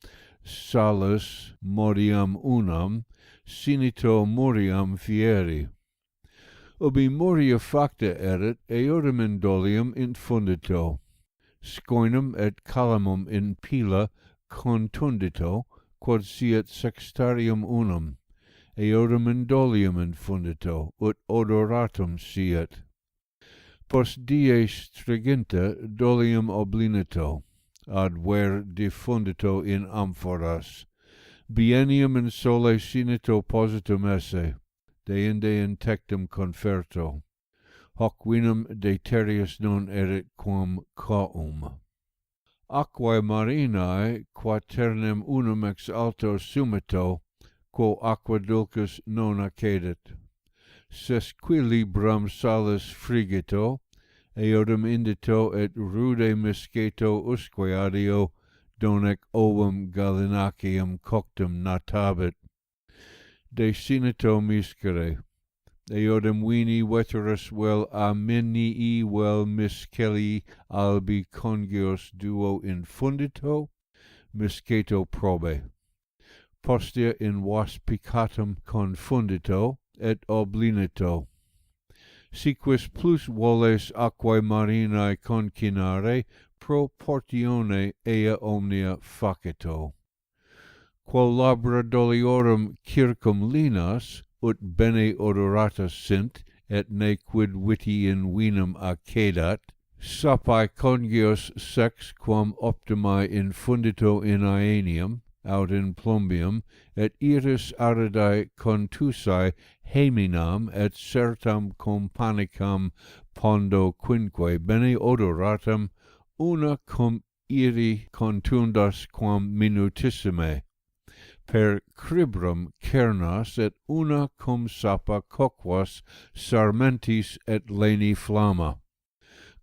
salus modiam unam, sinito muriam fieri. Ubi muria facta erit, eodum in dolium infundito, scoinum et calamum in pila contundito, quod siet sextarium unum, eodum in dolium infundito, ut odoratum siet. Post dies triginta dolium oblinito, ad ver diffundito in amphoras, biennium in sole sinito positum esse, deinde in tectum conferto. Hoc vinum deterius non erit quam caum. Aquae marinae quaternem unum ex alto sumito, quo aqua dulcis non accedit. Sesquilibram salus frigito, eodum indito et rude misceto usque adio, donec ovum gallinaceum coctum natabit. De sinito miscere, eodum vini veterus vel aminii vel misceli albi congios duo infundito, misceto probe. Postea in vas piccatum confundito, et oblinito. Si quis plus voles aquae marinae concinare, pro portione ea omnia facito. Quo labra doliorum circum linas, ut bene odorata sint, et nequid viti in vinum accedat, sapae congios sex quam optimae infundito in aenium, aut in plumbium, et iris aridae contusae heminam et certam companicam pondo quinque bene odoratam, una cum iri contundas quam minutissime, per cribrum cernas et una cum sapa coquas sarmentis et leni flamma.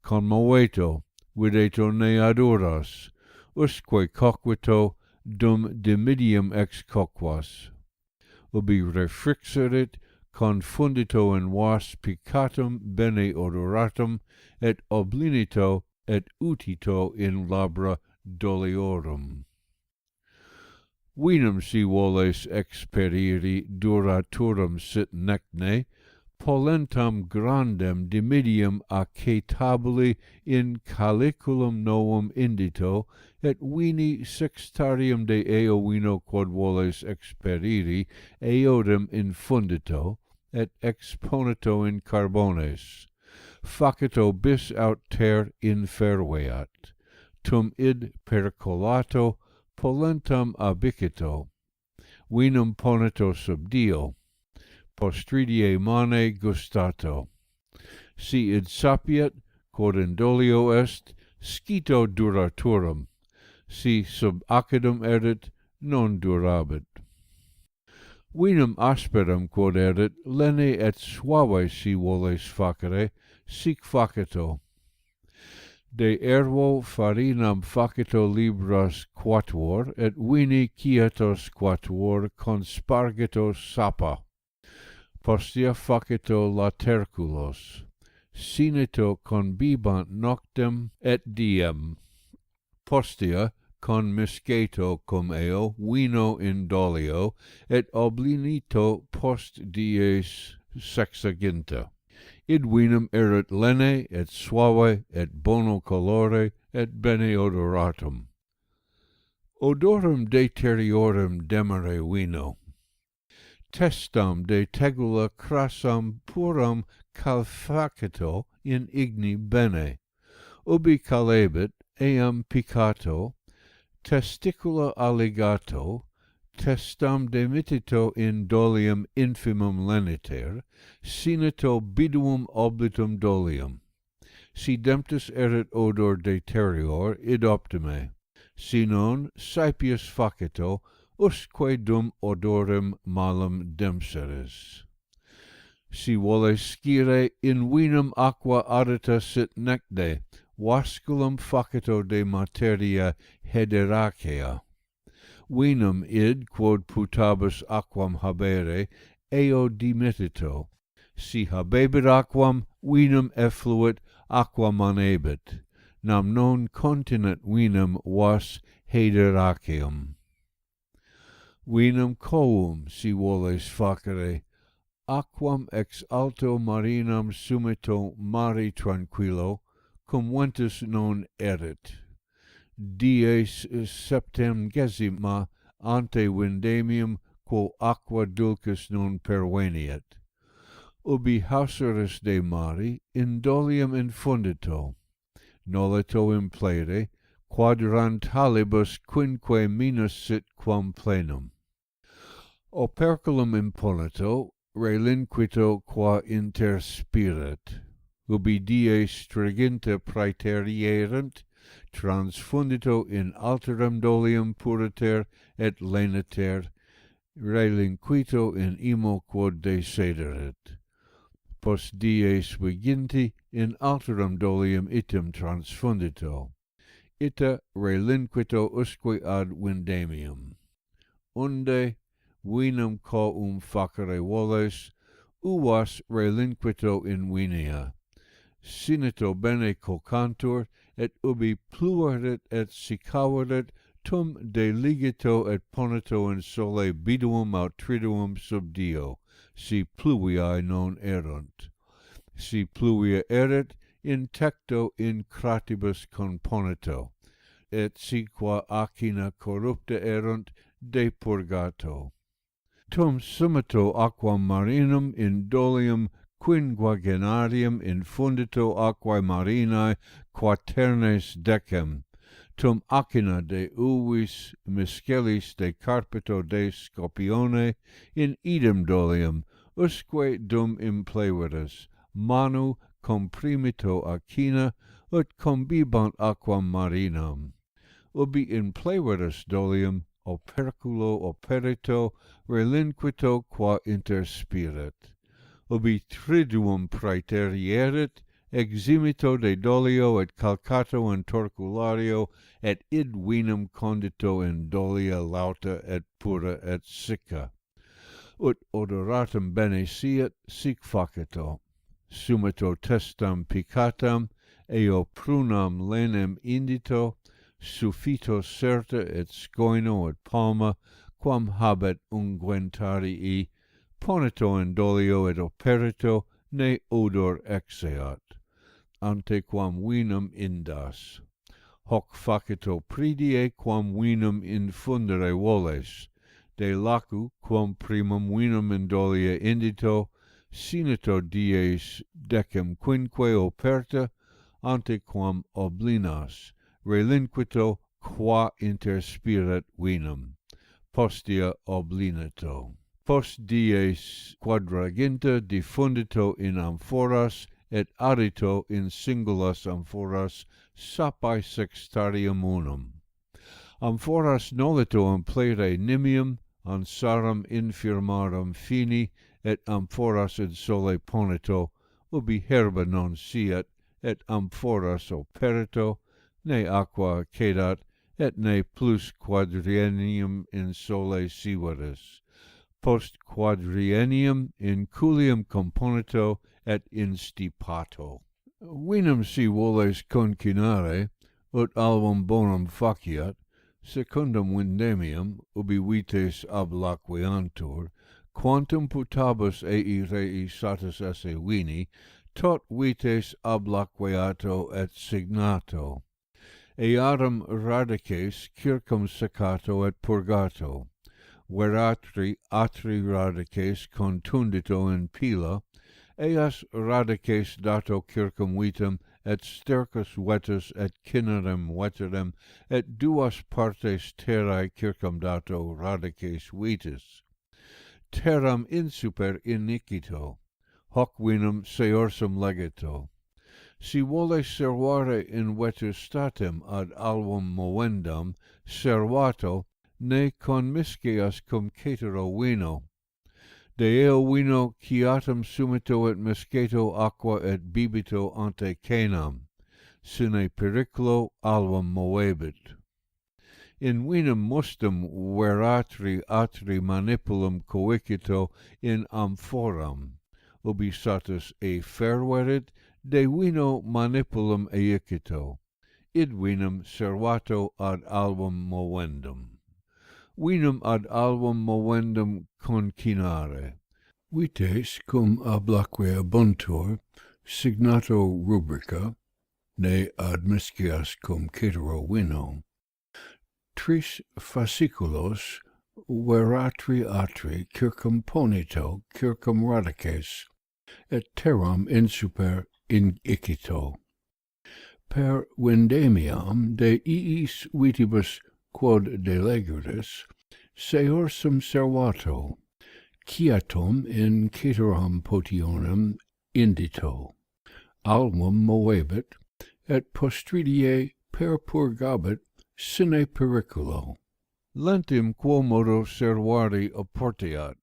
Conmoveto, videto ne aduras, usque coquito dum dimidium ex coquas. Ubi refrixerit, confundito in vas piccatum bene odoratum, et oblinito et utito in labra doliorum. Vinum si voles experiri duraturum sit necne, polentam grandem dimidium accetabili in caliculum novum indito, et vini sextarium de eo vino quod voles experiri, eodum infundito, et exponito in carbones. Facito bis aut ter inferveat, tum id percolato, polentam abicito, vinum ponito sub dio, postridie mane gustato. Si id sapiet, quod in dolio est, scito duraturum, si sub acidum erit, non durabit. Vinum asperum quod erit, lene et suave si voles facere, sic facito. De ervo farinam facito libras quatuor, et vini quietos quatuor conspargito sapa. Postea facito laterculos. Sinito conbibant noctem et diem. Postea con misceto cum eo vino in dolio, et oblinito post dies sexaginta. id vinum erat lene et suave et bono colore et bene odoratum. Odorem deteriorem demere vino. Testam de tegula crassam puram calfacito in igni bene, ubi calebit eam piccato, testicula alligato, testam demitito in dolium infimum leniter, sinito biduum oblitum dolium. Si demptus erit odor deterior id optime, si non saepius facito, usque dum odorem malum dempseres. Si voles scire in vinum aqua addita sit necde, vasculum facito de materia hederacea. Vinum id, quod putabus aquam habere, eo dimitito. Si habebit aquam, vinum effluit, aqua manebit. Nam non continent vinum vas hederaceum. Vinum coum, si voles facere, aquam ex alto marinam sumito mari tranquillo, cum ventus non erit. Dies septemgesima ante vindemium quo aqua dulcis non perveniet. Ubi hauseris de mari in dolium infundito, nolito implere, quadrantalibus quinque minus sit quam plenum. Operculum imponito, relinquito qua interspiret, ubi dies striginta praeterierant, transfundito in alterum dolium puriter et leniter, relinquito in imo quod desederit. Post dies viginti in alterum dolium item transfundito, ita relinquito usque ad vindemium. Unde vinum quum facere voles, uvas relinquito in vinia. Sinito bene cocantur, et ubi pluerit et sicaverit, tum deligito et ponito in sole biduum aut triduum sub dio, si pluviae non erunt. Si pluvia erit, in tecto in cratibus componito, et si qua acina corrupta erunt, depurgato. Tum sumito aquam marinum in dolium quinquagenarium infundito aquae marinae quaternes decem, tum acina de uvis miscelis de carpito de scopione in idem dolium, usque dum impleveris, manu comprimito acina, ut combibant aquam marinam. Ubi impleveris dolium, operculo operito, relinquito qua interspiret. Ubi triduum praeterierit, eximito de dolio et calcato in torculario, et id vinum condito in dolia lauta et pura et sicca. Ut odoratum bene siet, sic facito. Sumito testam piccatam, eo prunam lenem indito, suffito certa et scoino et palma, quam habet unguentarii, ponito in dolio et operito, ne odor exeat, ante quam vinum indas. Hoc facito pridie quam vinum infundere voles, de lacu quam primum vinum in dolia indito, sinito dies decem quinque operta, ante quam oblinas, relinquito qua interspiret vinum, postea oblinito. Post dies quadraginta diffundito in amphoras, et addito in singulas amphoras sapae sextarium unum. Amphoras nolito amplere nimium, ansarum infirmarum fini, et amphoras in sole ponito, ubi herba non siet, et amphoras operito, ne aqua cedat, et ne plus quadriennium in sole siveris. Post quadriennium in culium componito et instipato. Vinum si voles concinare, ut album bonum faciat, secundum vindemium, ubi vites ablaqueantur, quantum putabus ei rei satis esse vini, tot vites obloqueato et signato, eadem radices circumsecato et purgato, veratri atri radices contundito in pila, eas radices dato circum vitam, et stercus vetus et cinerem veterem, et duas partes terrae circum dato radices vitis. Terram insuper inicito, hoc vinum seorsum legato. Si voles servare in vetus statem ad album movendam, servato, ne conmisceas cum cetero vino. De eo vino quiatam sumito et misceto aqua et bibito ante cenam, sine periculo album movebit. In vinum mustum veratri atri manipulum coicito in amphoram, ubi satis efferverit, de vino manipulum eicito, id vinum servato ad album movendum. Vinum ad album movendum concinare. Vites cum obloquia buntur, signato rubrica, ne admiscias cum cetero vino, tris fasciculos veratri atri circum ponito, circum radices, et terram insuper inicito. Per vendemiam de iis vitibus quod delegatis, seorsum servato, quiatum in ceteram potionem indito, album movebit, et postridie perpurgabit sine periculo. Lentim quomodo servari oporteat,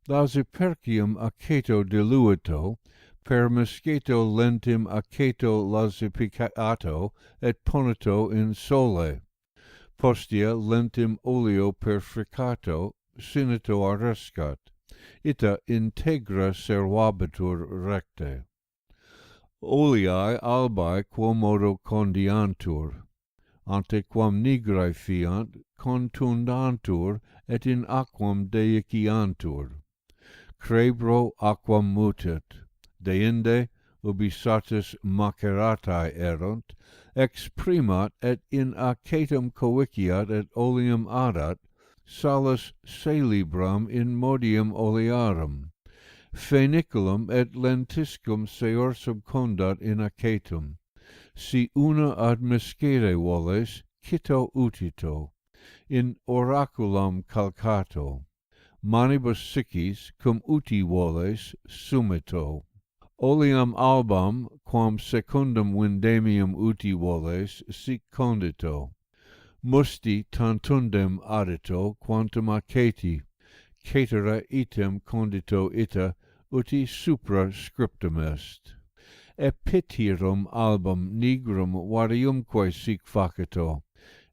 lasipercium aceto diluito, per misceto lentim aceto lasipicato, et ponito in sole. Postea lentim oleo perfricato, sinito arrescat, ita integra servabitur recte. Oleae albae quomodo condiantur, ante quam nigrae fiant, contundantur, et in aquam deiciantur. Crebro aquam mutet, deinde, ubi satis maceratae erunt, exprimat et in acetum coiciat et oleum adat, salus celebram in modium olearum, feniculum et lentiscum seorsum condat in acetum. Si una admiscere voles, cito utito, in oraculam calcato, manibus sicis cum uti voles sumito. Oleam albam, quam secundum vindemium uti voles, sic condito. Musti tantundem adito, quantum aceti, cetera item condito ita, uti supra scriptum est. Epitirum album nigrum variumque sic facito,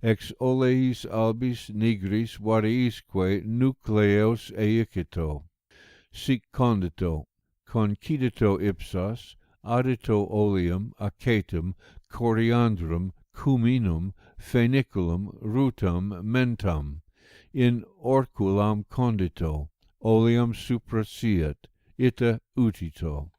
ex oleis albis nigris variisque nucleos eicito. Sic condito, concidito ipsas, adito oleum, acetum, coriandrum, cuminum, feniculum, rutam, mentam, in orculam condito, oleum supraseat, ita utito.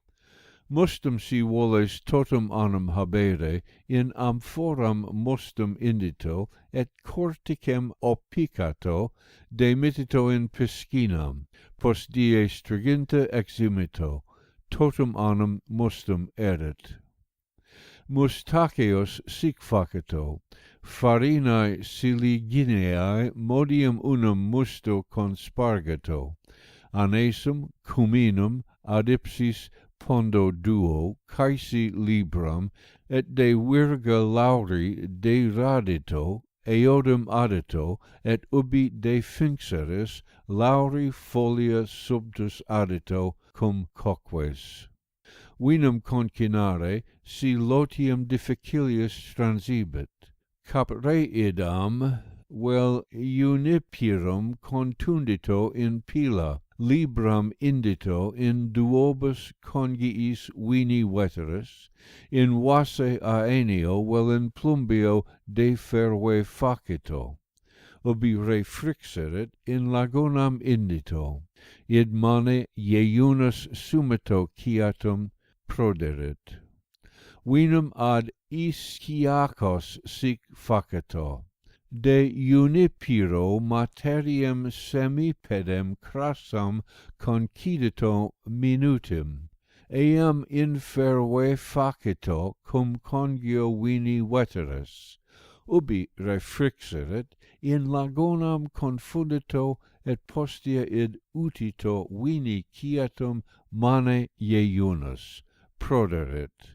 Mustum si voles totum anum habere, in amphoram mustum indito, et corticem oppicato, demitito in piscinam, post die stringente eximito, totum anum mustum erit. Mustaceus sic facito, farinae siligineae modium unum musto conspargato, anesum, cuminum, ad ipsis pondo duo, caesi libram, et de virga lauri deradito, eodum adito, et ubi definxeris lauri folia subtus adito cum coques. Vinum concinare, si lotium difficilius transibit, capre idam vel unipirum contundito in pila, libram indito in duobus congiis vini veteris, in vase aeneo vel in plumbio deferve facito, ubi refrixerit in lagunam indito, id mane iunus sumito quiatum proderit. Vinum ad ischiacos sic faceto. De unipiro materiam semipedem crassam concidito minutim, eam inferve faceto cum congio vini veteris, ubi refrixerit, in lagonam confundito et postea id utito vini quietum mane iejunus, proderit.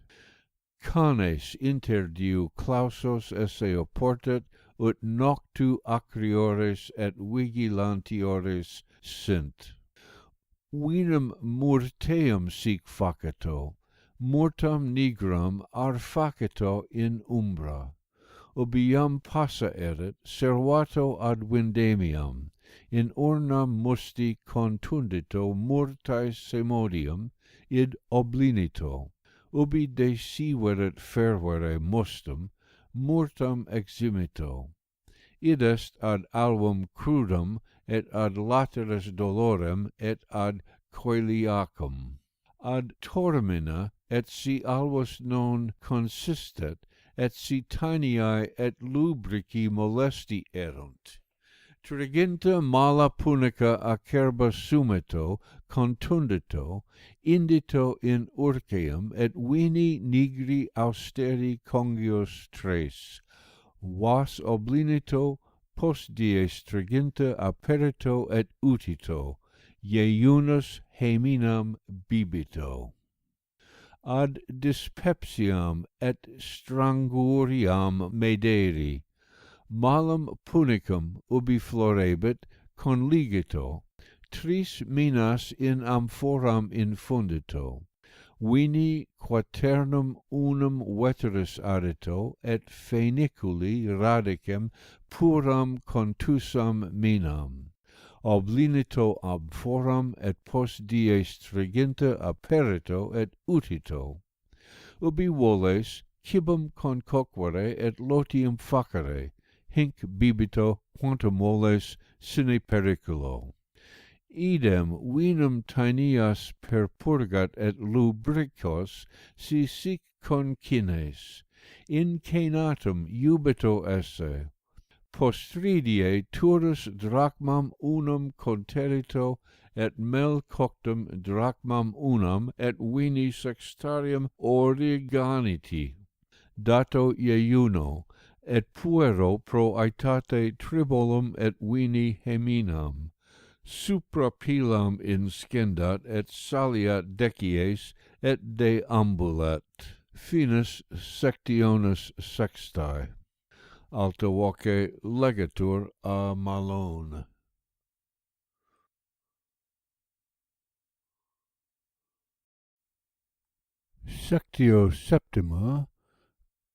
Canes interdiu clausos esse oportet, ut noctu acriores et vigilantiores sint. Vinum morteum sic faceto, mortam nigram ar faceto in umbra. Ubi iam passa erit, servato ad vindemiam, in ornam musti contundito mortae semodium, id oblinito. Ubi desiverit fervere mustum, mortam eximito. Id est ad album crudum, et ad lateris dolorem, et ad coeliacum. Ad tormina, et si albus non consistet, et si taniae et lubrici molesti erunt. Triginta mala punica acerba sumito, contundito, indito in urceum, et vini nigri austeri congios tres, vas oblinito, post dies triginta aperito et utito, iejunus heminam bibito. Ad dyspepsiam et stranguriam mederi, malum punicum ubi florebit conligito, tris minas in amphoram infundito, vini quaternum unum veteris adito, et feniculi radicem puram contusam minam, oblinito amphoram et post dies triginta aperito et utito, ubi voles cibum concoquere et lotium facere, hinc bibito quantum voles sine periculo. Idem vinum taenias perpurgat et lubricos si sic concines, incenatum iubito esse, postridie turus drachmam unum conterito et mel coctum drachmam unam et vini sextarium origaniti, dato ieuno, et puero pro aetate tribolum et vini heminam, supra pilam inscendat et saliat decies et deambulat. Finis sectionis sextae. Alta voce legatur a Malone. Sectio septima,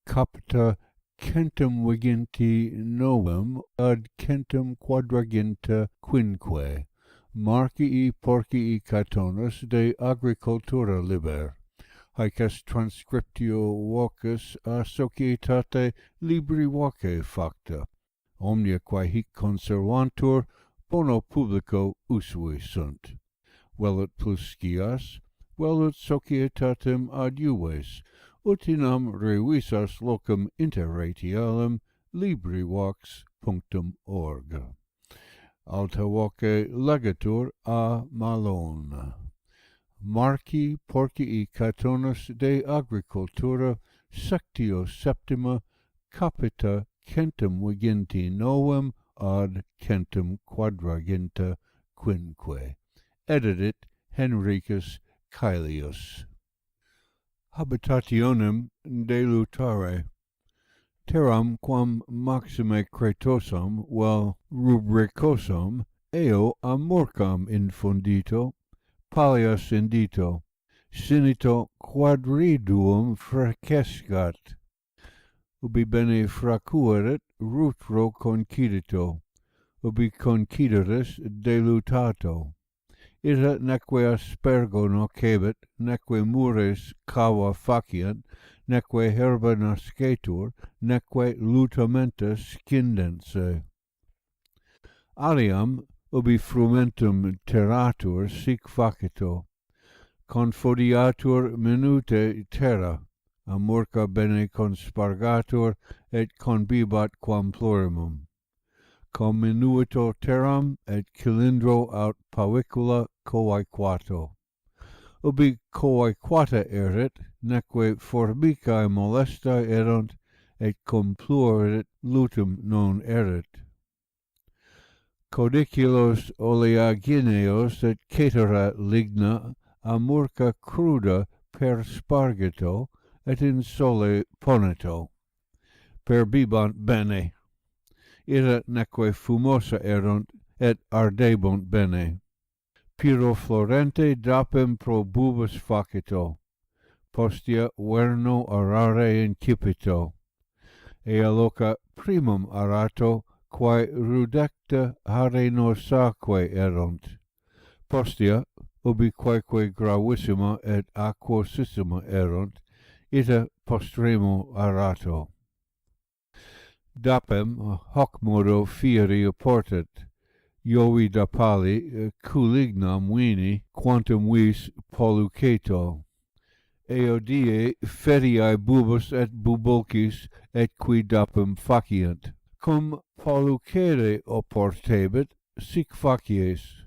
capita centum viginti novem ad centum quadraginta quinque, Marcii Porcii Catonis de Agricultura liber, haec est transcriptio vocis a societate libri voce facta, omnia quae hic conservantur bono publico usui sunt. Velut plus scias, velut societatem adiuves, ut inam revisas locum interretialem librivox.org. Alta voce legatur a Malone. Marci Porcii Catonis de Agricultura, sectio septima, capita centum viginti novem ad centum quadraginta quinque. Edit Henricus Caelius. Habitationem delutare. Terram quam maxime cretosam vel rubricosam eo amorcam infundito, pallias indito, sinito quadriduum frecescat, ubi bene fracuerit rutro concidito, ubi concideris delutato. Ita neque aspergo nocebit, neque mures cava faciant, neque herba nascetur, neque lutamenta scindense. Aliam, ubi frumentum terratur sic facito, confodiatur minute terra, amorca bene conspargatur, et conbibat quam plurimum. Comminuito terram, et cilindro aut pavicula coaequato. Ubi coaequata erit, neque formicae molesta erunt, et cum plurit lutum non erit. Codiculos oleagineos et cetera ligna amurca cruda per spargito et in sole ponito. Per bibant bene. Ita neque fumosa erunt et ardebunt bene. Pyro florente dapem pro bubus facito. Postea verno arare incipito. Ea loca primum arato quae rudecta harenosaque erunt. Postea, ubi quaeque gravissima et aquosissima erunt, ita postremo arato. Dapem hoc modo fieri oportet, Iovi dapali culignam vini quantum vis polluceto. Eo die feriae bubus et bubulcis et qui dapem faciant. Cum pollucere oportebit, sic facies.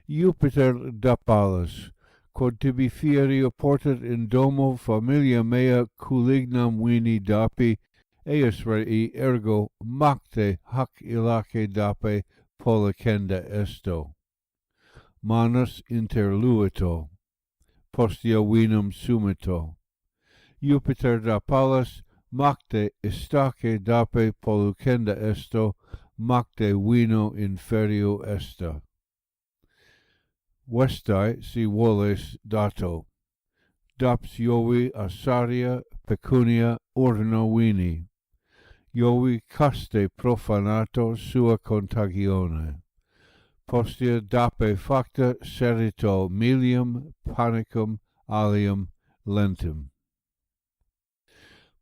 Jupiter dapalis, quod tibi fieri oportet in domo familia mea culignam vini dapi, eis rei ergo macte hac illace dape pollicenda esto. Manus interluito, postea vinum sumito. Jupiter dapalis, macte istaque dape pollucenda esto, macte vino inferio esta. Vestae si voles dato. Daps Iovi asaria pecunia ordino vini. Iovi caste profanato sua contagione. Postea dape facta serito milium panicum alium lentum.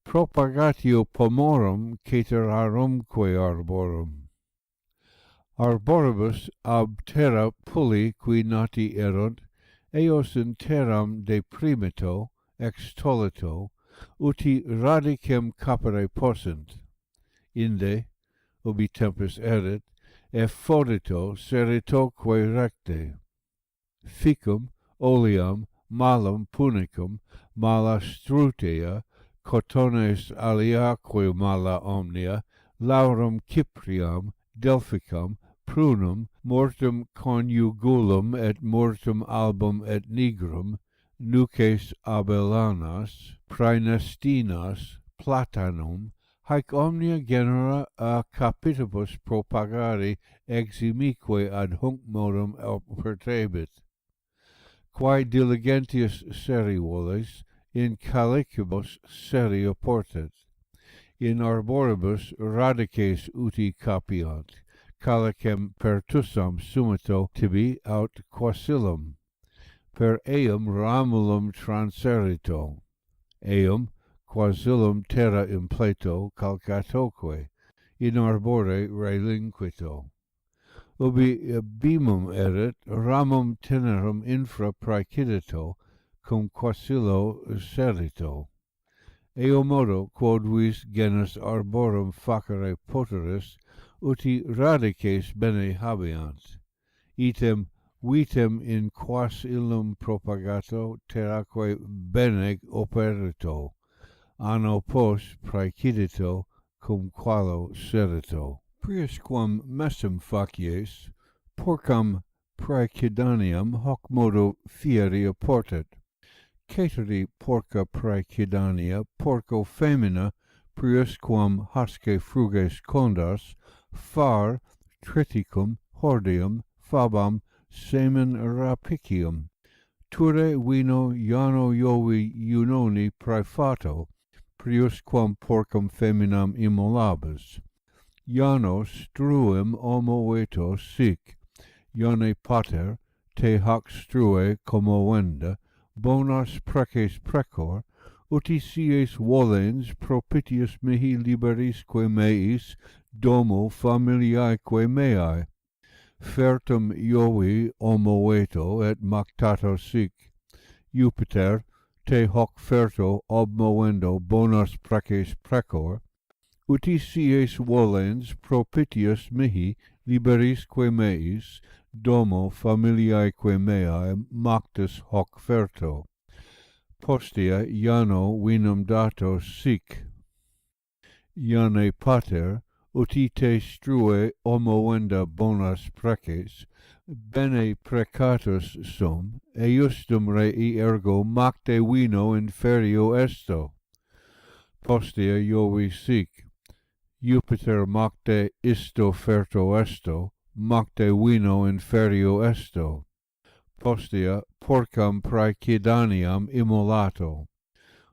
Propagatio pomorum ceterarumque arborum. Arboribus ab terra pulli qui nati erunt, eos in terram deprimito, extolito, uti radicem capere possint. Inde, ubi tempus erit, effodito seritoque recte. Ficum, oleam, malum punicum, mala strutea, cotones aliaque mala omnia, laurum cypriam, delphicam, prunum, mortum conjugulum et mortum album et nigrum, nuces abellanas, praenestinas, platanum, haec omnia genera a capitibus propagare eximique ad hunc modum opertebit. Quae diligentius seri voles, in calicibus seri oportet. In arboribus radices uti capiant, calicem pertussam sumito tibi aut quasilum, per eum ramulum transerito, eum quasilum terra impleto calcatoque, in arbore relinquito. Ubi bimum erit, ramum tenerum infra praecidito, cum quasilo serito. Eo modo, quod vis genus arborum facere poteris, uti radices bene habeant. Item vitem in quas illum propagato terraque bene operito, anno post praecidito cum qualo serito. Priusquam messem facies, porcam praecidaniam hoc modo fieri oportet. Ceteri porca praecidania, porco femina, priusquam hasce fruges condas, far, triticum, hordeum, fabam, semen rapicium. Ture vino Iano Iovi Iunoni praefato, priusquam porcum feminam immolabis. Iano struem homo veto sic, Ione pater, te hac strue commovenda, bonas preces precor, uti sies volens propitius mihi liberisque meis, domo familiaeque meae. Fertum Iovi homo veto et mactato sic, Jupiter, te hoc ferto ob movendo bonas preces precor, uti sies volens propitius mihi liberisque meis, domo familiaeque meae mactus hoc ferto. Postea Iano vinum dato sic. Iane pater, uti te strue omovenda bonas preces, bene precatus sum, eiustum rei ergo macte vino inferio esto. Postea Iovi sic. Jupiter macte isto ferto esto, macte vino inferio esto. Postea porcam praecidaniam immolato,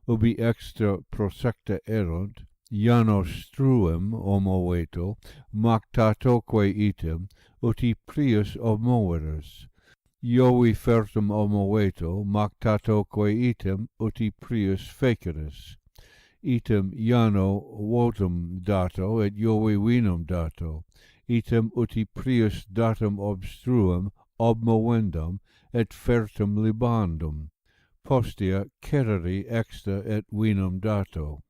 ubi extra prosecta erunt, Iano struem omoveto, mactatoque item, uti prius omoveris. Iovi fertum omoveto, mactatoque item, uti prius feceris. Item Iano votum dato, et Iovi vinum dato, item uti prius datum obstruum, obmovendum, et fertum libandum. Postea cereri exta et vinum dato.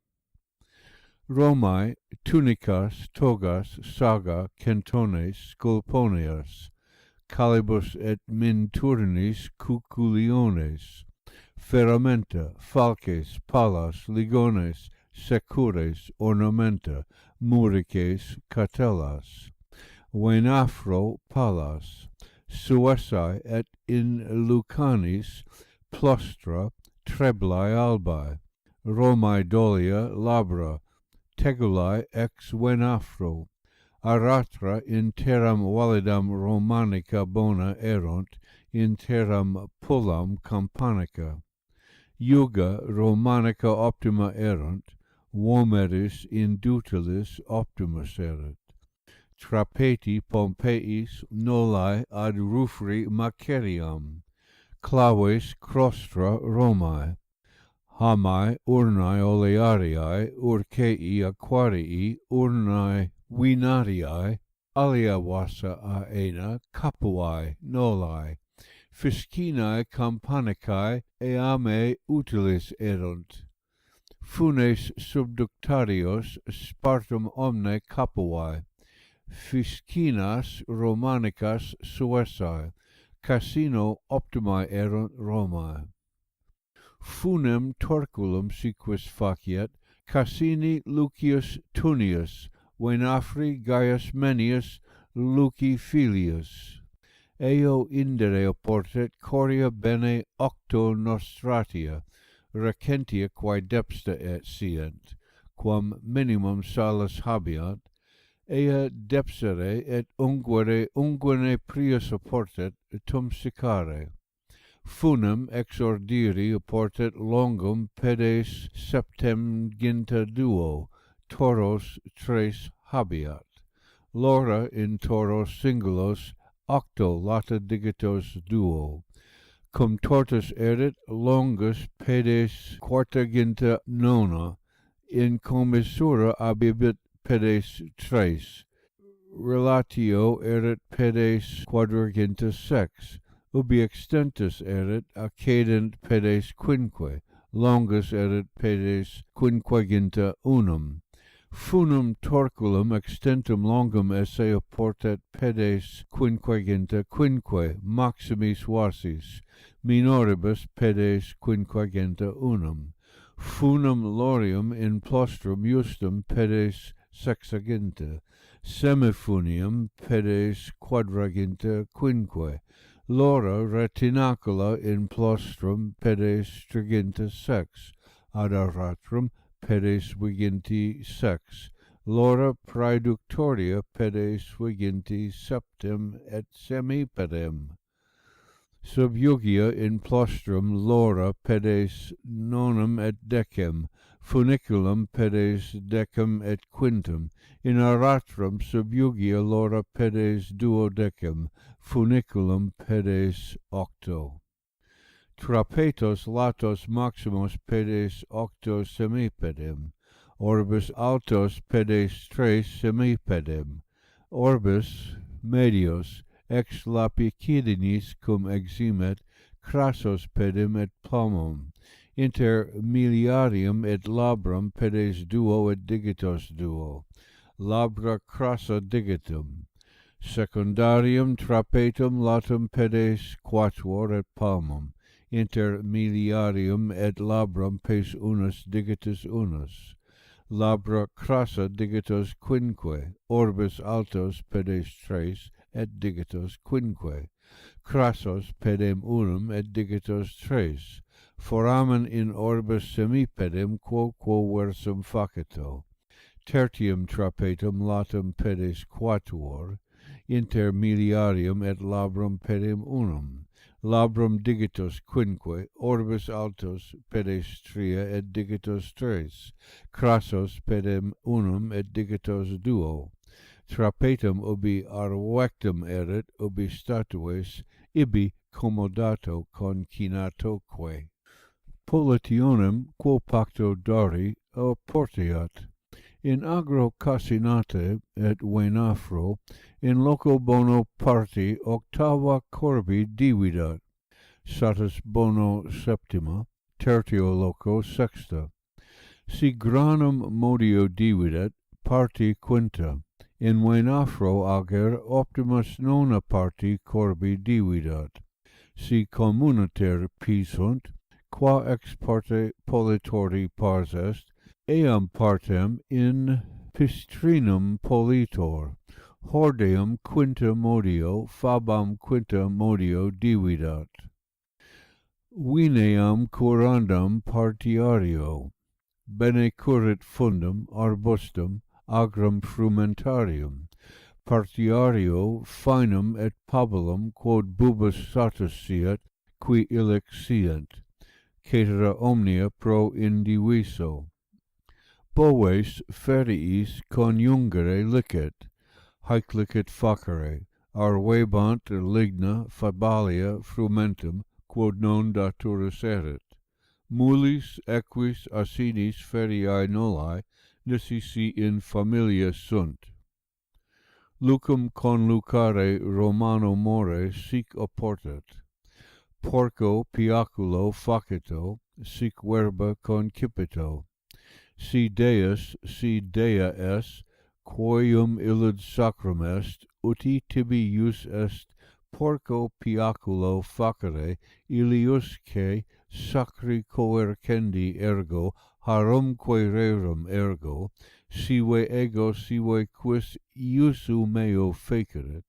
Romae tunicas, togas, saga, centones, sculponeas, calibus et minturnis cuculiones, ferramenta, falces, palas, ligones, secures, ornamenta, murices, catellas, venafro, palas, suessae et in lucanis, plustra, treblae albae, Romae dolia, labra, tegulae ex venafro, aratra in terram validam Romanica bona erunt, in terram pullam campanica. Juga Romanica optima erunt, vomeris in dutilis optimus erat. Trapeti Pompeis nolae ad rufri Maceriam, claves crostra Romae, hamae urnae oleariae, urcei aquarii, urnae vinariae, alia vasa aena, capuae, nolae, fiscinae campanicae, eame utilis erunt. Funes subductarios spartum omne capuae, fiscinas Romanicas suessae, casino optimae erunt Romae. Funem torculum sequus faciet, Cassini Lucius Tunius, Venafri Gaius Menius Luci Filius. Eo indere portet coria bene octo nostratia, recentia quae depsta et sient, quam minimum salus habeant, ea depsere et unguene prius portet tum sicare. Funem exordiri portet longum pedes septemginta duo, toros tres habeat. Lora in toros singulos octo lata digitos duo. Cum tortus erit longus pedes quartaginta nona, in commissura abibit pedes tres. Relatio erit pedes quadraginta sex, ubi extentus erit accedent pedes quinque, longus erit pedes quinquaginta unum. Funum torculum extentum longum esse portet pedes quinquaginta quinque, maximis vasis, minoribus pedes quinquaginta unum. Funum lorium in plustrum justum pedes sexaginta, semifunium pedes quadraginta quinque, lora retinacula in plustrum pedes triginta sex, ad aratrum pedes viginti sex, lora praeductoria pedes viginti septem et semipedem. Subjugia in plustrum lora pedes nonum et decem, funiculum pedes decem et quintum, in aratrum subjugia lora pedes duodecem, funiculum pedes octo. Trapetos latos maximos pedes octo semipedem, orbis altos pedes tres semipedem, orbis medios ex lapicidinis cum eximet crassos pedem et plumum, inter miliarium et labrum pedes duo et digitos duo, labra crassa digitum, secundarium trapetum latum pedes quatuor et palmum, inter miliarium et labrum pes unus digitus unus, labra crassa digitos quinque, orbis altos pedes tres et digitos quinque, crassos pedem unum et digitos tres, foramen in orbis semipedem quo versum facito, tertium trapetum latum pedes quatuor, inter miliarium et labrum pedem unum, labrum digitos quinque, orbis altos pedes tria et digitos tres, crassos pedem unum et digitos duo, trapetum ubi arvectum erit, ubi statues, ibi commodato concinatoque. Politionem quo pacto dari porteat, in agro cassinate et venafro, in loco bono parti octava corbi dividat, satis bono septima, tertio loco sexta. Si granum modio dividat, parti quinta, in venafro ager optimus nona parti corbi dividat. Si communiter pisunt, qua ex parte politori pars est, eam partem in pistrinum politor, hordeum quinta modio, fabam quinta modio dividat. Vineam curandam partiario, bene currit fundum arbustum agrum frumentarium, partiario finum et pabulum quod bubus satus siat, qui illic sient, caetera omnia pro indiviso. Boves feriis coniungere licet, haec licet facere, arvebant ligna fabalia frumentum, quod non daturus erit. Mulis equis assinis feriae noli, nisi in familia sunt. Lucum conlucare Romano more sic oportat. Porco piaculo facito, sic verba concipito. Si Deus, si Dea est, quoium illud sacrum est, uti tibi ius est porco piaculo facere, iliusque sacri coercendi ergo, harumque rerum ergo, sive ego sive quis iusu meo feceret,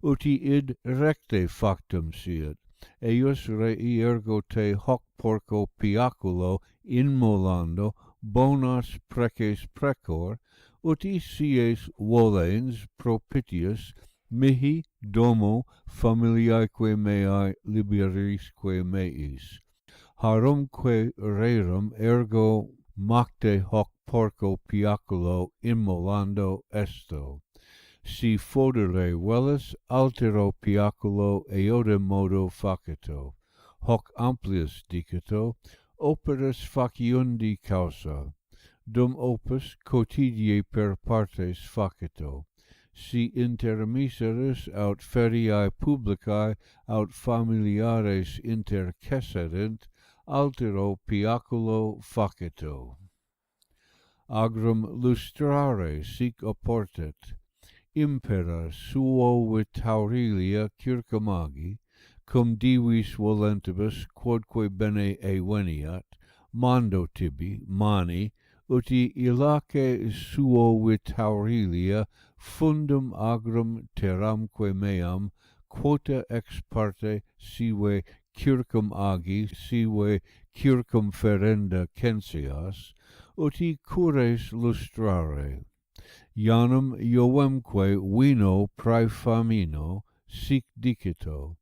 uti id recte factum siet, eius rei ergo te hoc porco piaculo immolando bonas preces precor, uti sies volens propitius mihi domo familiaeque meae liberisque meis. Harumque rerum ergo macte hoc porco piaculo immolando esto. Si fodere velis altero piaculo eodem modo facito, hoc amplius dicito, operas faciundi causa, dum opus quotidie per partes facito, si intermiseris aut feriae publicae aut familiares intercesserent, altero piaculo facito. Agrum lustrare sic oportet, impera suo vit Aurilia circumagi, cum divis volentibus quodque bene eveniat, mando tibi, mani, uti illace suo vit Aurilia fundum agrum terramque meam, quota ex parte sive circumagi, sive circumferenda censias, uti cures lustrare. Ianum iovemque vino praefamino sic dicito,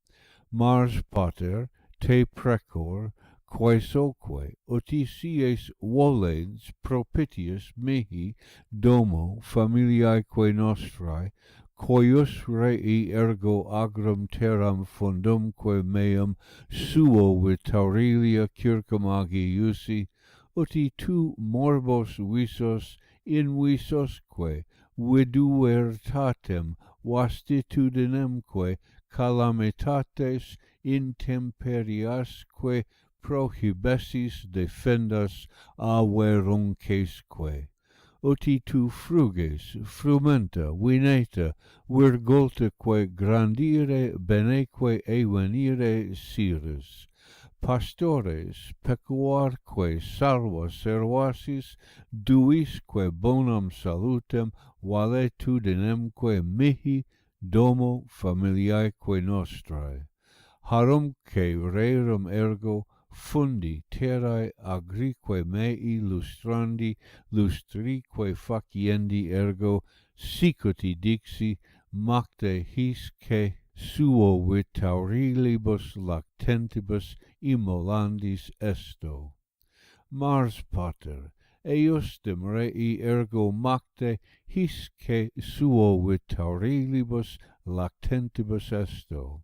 Mars pater, te precor, quaesoque, uti sies volens propitius mihi domo familiaeque nostrae, quoius rei ergo agrum terram fundumque meam suo vit Aurilia circumagi iusi, uti tu morbos visos in visosque viduertatem vastitudinemque calamitates intemperiasque prohibessis defendas averunquesque. Uti tu fruges, frumenta, vineta, virgultaque grandire beneque evenire sires. Pastores, pecuarque salva servasis, duisque bonam salutem, valetudinemque mihi, domo familiaeque nostrae. Harumque rerum ergo, fundi terrae agrique mei lustrandi, lustrique faciendi ergo, sicuti dixi, macte hisce suo vitaurilibus lactentibus immolandis esto. Mars pater, eustem rei ergo macte hisce suo vitaurilibus lactentibus esto.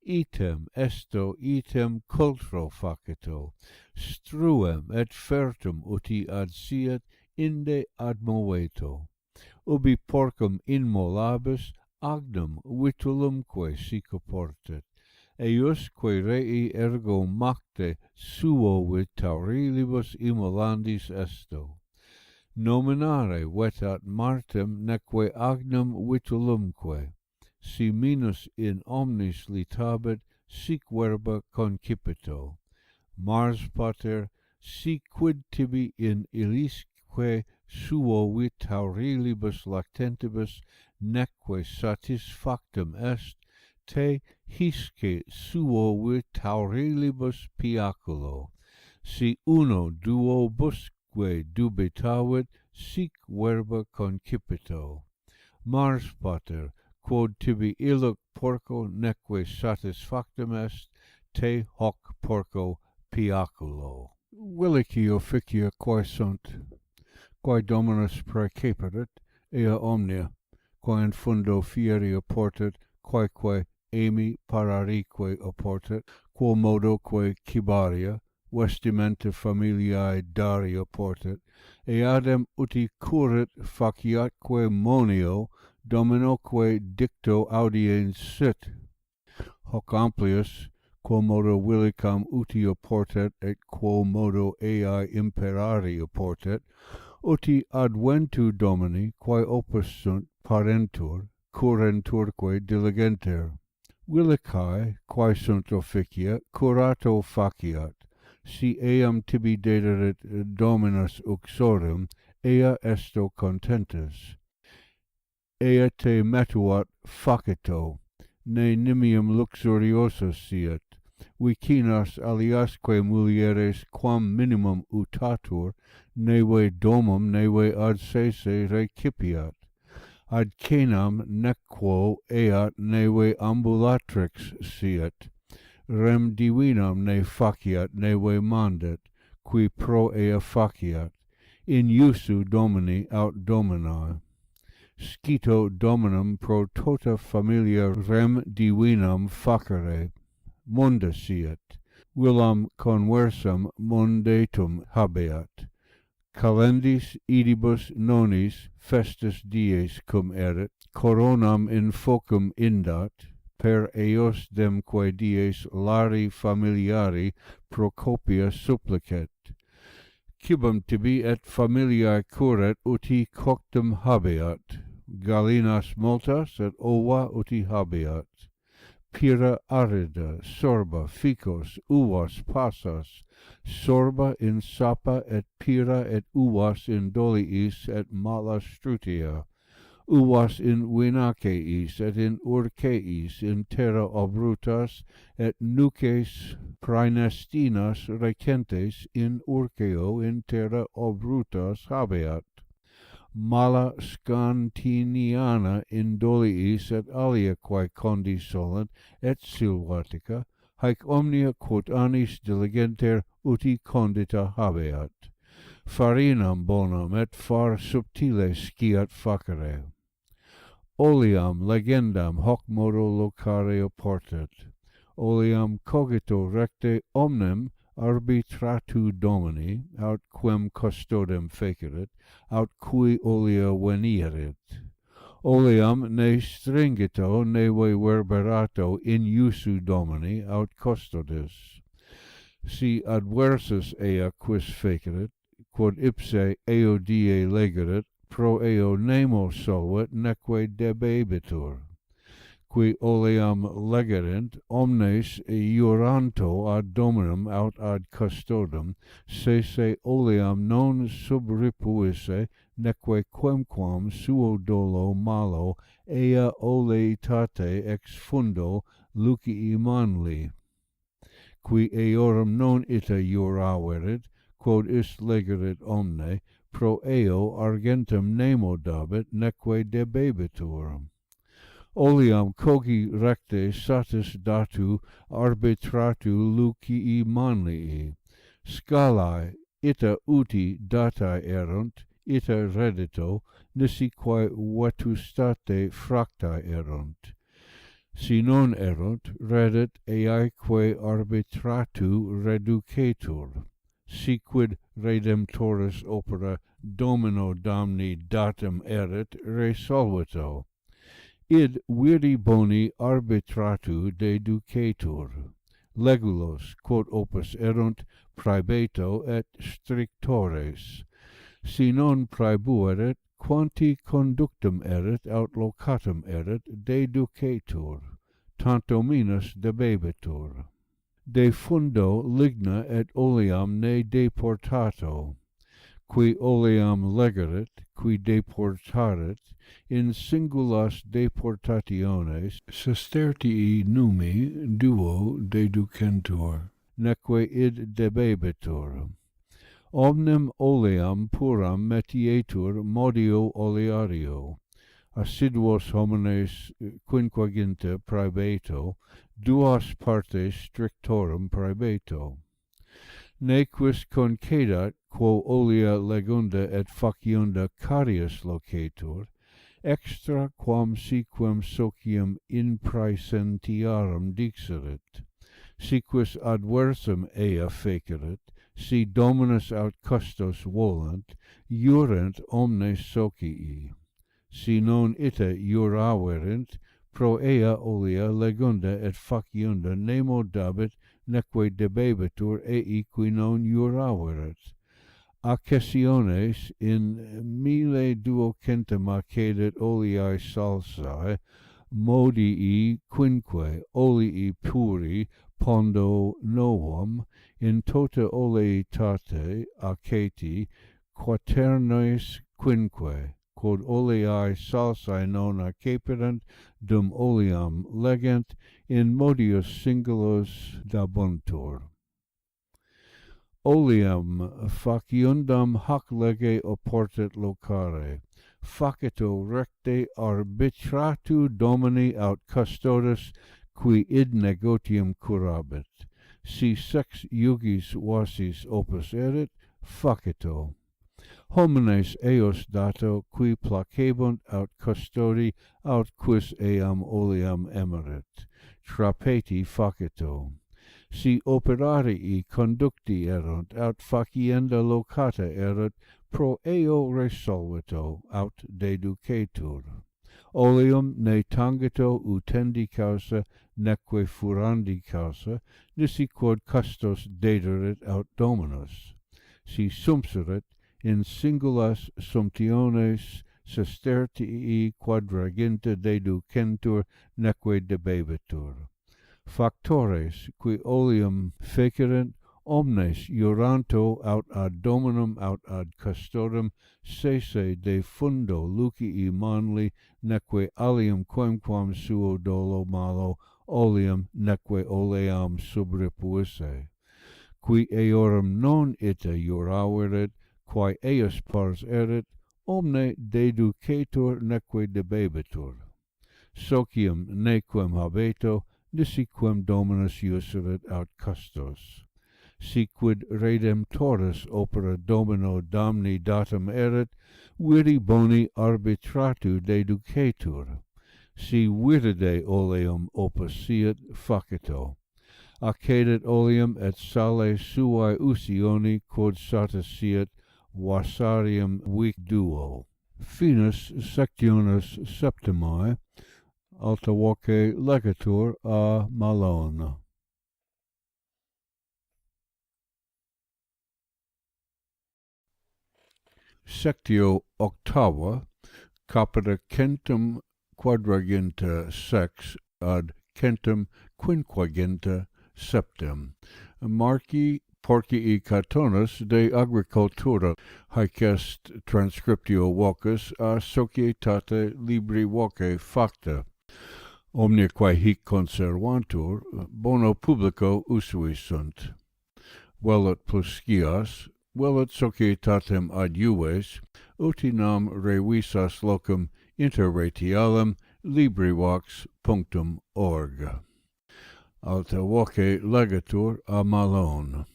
Item esto item cultro faceto, struem et fertum uti adsiet inde admoveto. Ubi porcum immolabis agnum vitulumque sicoportet, eiusque rei ergo macte suo vitaurilibus immolandis esto. Nominare vetat Martem neque agnum vitulumque, si minus in omnis litabit, sic verba concipito. Mars pater, si quid tibi in illisque suo vitaurilibus lactentibus neque satisfactum est, te hisce suo vitaurilibus piaculo. Si uno duo busque dubitavit, sic verba concipito. Mars pater, quod tibi illuc porco neque satisfactum est, te hoc porco piaculo. Willici officia quae sunt, quae Dominus praecaperit, ea omnia, quae in fundo fieri oportet, quaeque emi pararique oportet, quo modo quae cibaria, vestimenta familiae daria portet, eadem uti currit faciatque monio, dominoque dicto audiens sit. Hoc amplius, quo modo villicam uti oportet, et quo modo ei imperari oportet, uti adventu Domini, quae opus sunt parentur, currenturque diligenter. Villicae, quae sunt officia, curato faciat. Si eam tibi dederit Dominus uxorem, ea esto contentus. Ea te metuat faceto, ne nimium luxuriosus siet, vicinas aliasque mulieres quam minimum utatur, neve domum neve ad sese recipiat, ad cenam nequo eat neve ambulatrix siet, rem divinam ne faciat neve mandat, qui pro ea faciat, in iusu Domini aut Domini. Scito Dominum pro tota familia rem divinam facere, monda siet, villam conversam mondatum habeat. Calendis idibus nonis festus dies cum erit, coronam in focum indat, per eos demque dies lari familiari procopia supplicet. Cibum tibi et familiae curet uti coctum habeat, gallinas multas et ova uti habeat. Pira arida, sorba, ficos, uvas, passas, sorba in sapa et pira et uvas in doliis et mala strutia, uvas in vinaceis et in urceis in terra obrutas et nuces praenestinas recentes in urceo in terra obrutas habeat. Mala scantiniana in doliis et alia quae condisolent et silvatica, haec omnia quod annis diligenter uti condita habeat. Farinam bonam et far subtile sciat facere. Oleam legendam hoc modo locare oportet. Oleam cogito recte omnem arbitratu Domini, aut quem custodem fecerit, aut cui olea venierit. Oleam ne stringito neve verberato in usu domini aut custodes. Si adversus ea quis fecerit, quod ipse eo die legerit, pro eo nemo solvet neque debebitur. Qui oleam legerint, omnes iuranto ad dominum aut ad custodum, se oleam non subripuisse, neque quemquam suo dolo malo, ea oleitate ex fundo lucii manli. Qui eorum non ita iuraverit, quod is legerit omne, pro eo argentum nemo dabit, neque debebitur. Oleam cogi recte satis datu arbitratu lucii manlii. Scalae ita uti data erunt, ita reddito, nisi quae vetustate fracta erunt. Si non erunt, reddit eaeque arbitratu reducetur. Si quid redemptoris opera domino damni datum erit, resolvito. Id viri boni arbitratu deducetur. Legulos, quod opus erunt, praebeto et strictores. Si non praebuerit, quanti conductum erit aut locatum erit, deducetur. Tanto minus debebitur. De fundo ligna et oleam ne deportato. Qui oleam legerit, qui deportarit, in singulas deportationes sestertii numi duo deducentur, neque id debebitur. Omnem oleam puram metietur modio oleario. Assiduos homines quinquaginta praebeto, duas partes strictorum praebeto. Nequis concedat, quo olea legunda et faciunda carius locetur, extra quam sequem socium in praesentiarum dixerit. Si quis adversum ea fecerit, si dominus aut custos volant, iurent omnes socii. Si non ita iuraverint, pro ea olea legunda et faciunda nemo dabit, neque debebitur ei qui non iuraverit. Accessiones in 1200 cedit oleae salsae, modii quinque olei puri pondo novum, in tota oleitate aceti quaternois quinque, quod oleae salsae non acceperant, dum oleam legent, in modius singulos dabuntur. Oleam faciundam hac lege oportet locare, facito recte arbitratu domini aut custodes, qui id negotium curabit. Si sex iugis vasis opus erit, facito. Homines eos dato, qui placebunt aut custodi, aut quis eam oleam emerit. Trapeti facito. Si operarii conducti erunt, aut facienda locata erat, pro eo resolvito, aut deducetur. Oleum ne tangito utendi causa, neque furandi causa, nisi quod custos dederit aut dominus. Si sumpserit, in singulas sumptiones sestertii quadraginta deducentur, neque debebitur. Factores, qui oleum fecerent, omnes iuranto aut ad dominum aut ad custodum, sese de fundo lucii manli, neque alium quemquam suo dolo malo, oleum neque oleam subripuisse. Qui eorum non ita iuraverit, quae eus pars erit, omne deducetur neque debebitur. Socium nequem habeto, nisi quem dominus iuserit aut custos. Si quid redemptoris opera domino damni datum erit, viri boni arbitratu deducetur. Si viride oleum opus siet, facito. Accedet oleum et sale suae usioni, quod satis siet, vasarium vic duo. Finis sectionis septimae, alta voce legatur a Malone. Sectio octava, capita centum quadraginta sex ad centum quinquaginta septem. Marci Porcii Catonis de Agricultura, haec est transcriptio vocis a societate libri voce facta. Omnia quae hic conservantur, bono publico usui sunt. Velut plus scias, velut societatem adjuves, utinam revisas locum interretialem librivox.org. Alta voce legatur a Malone.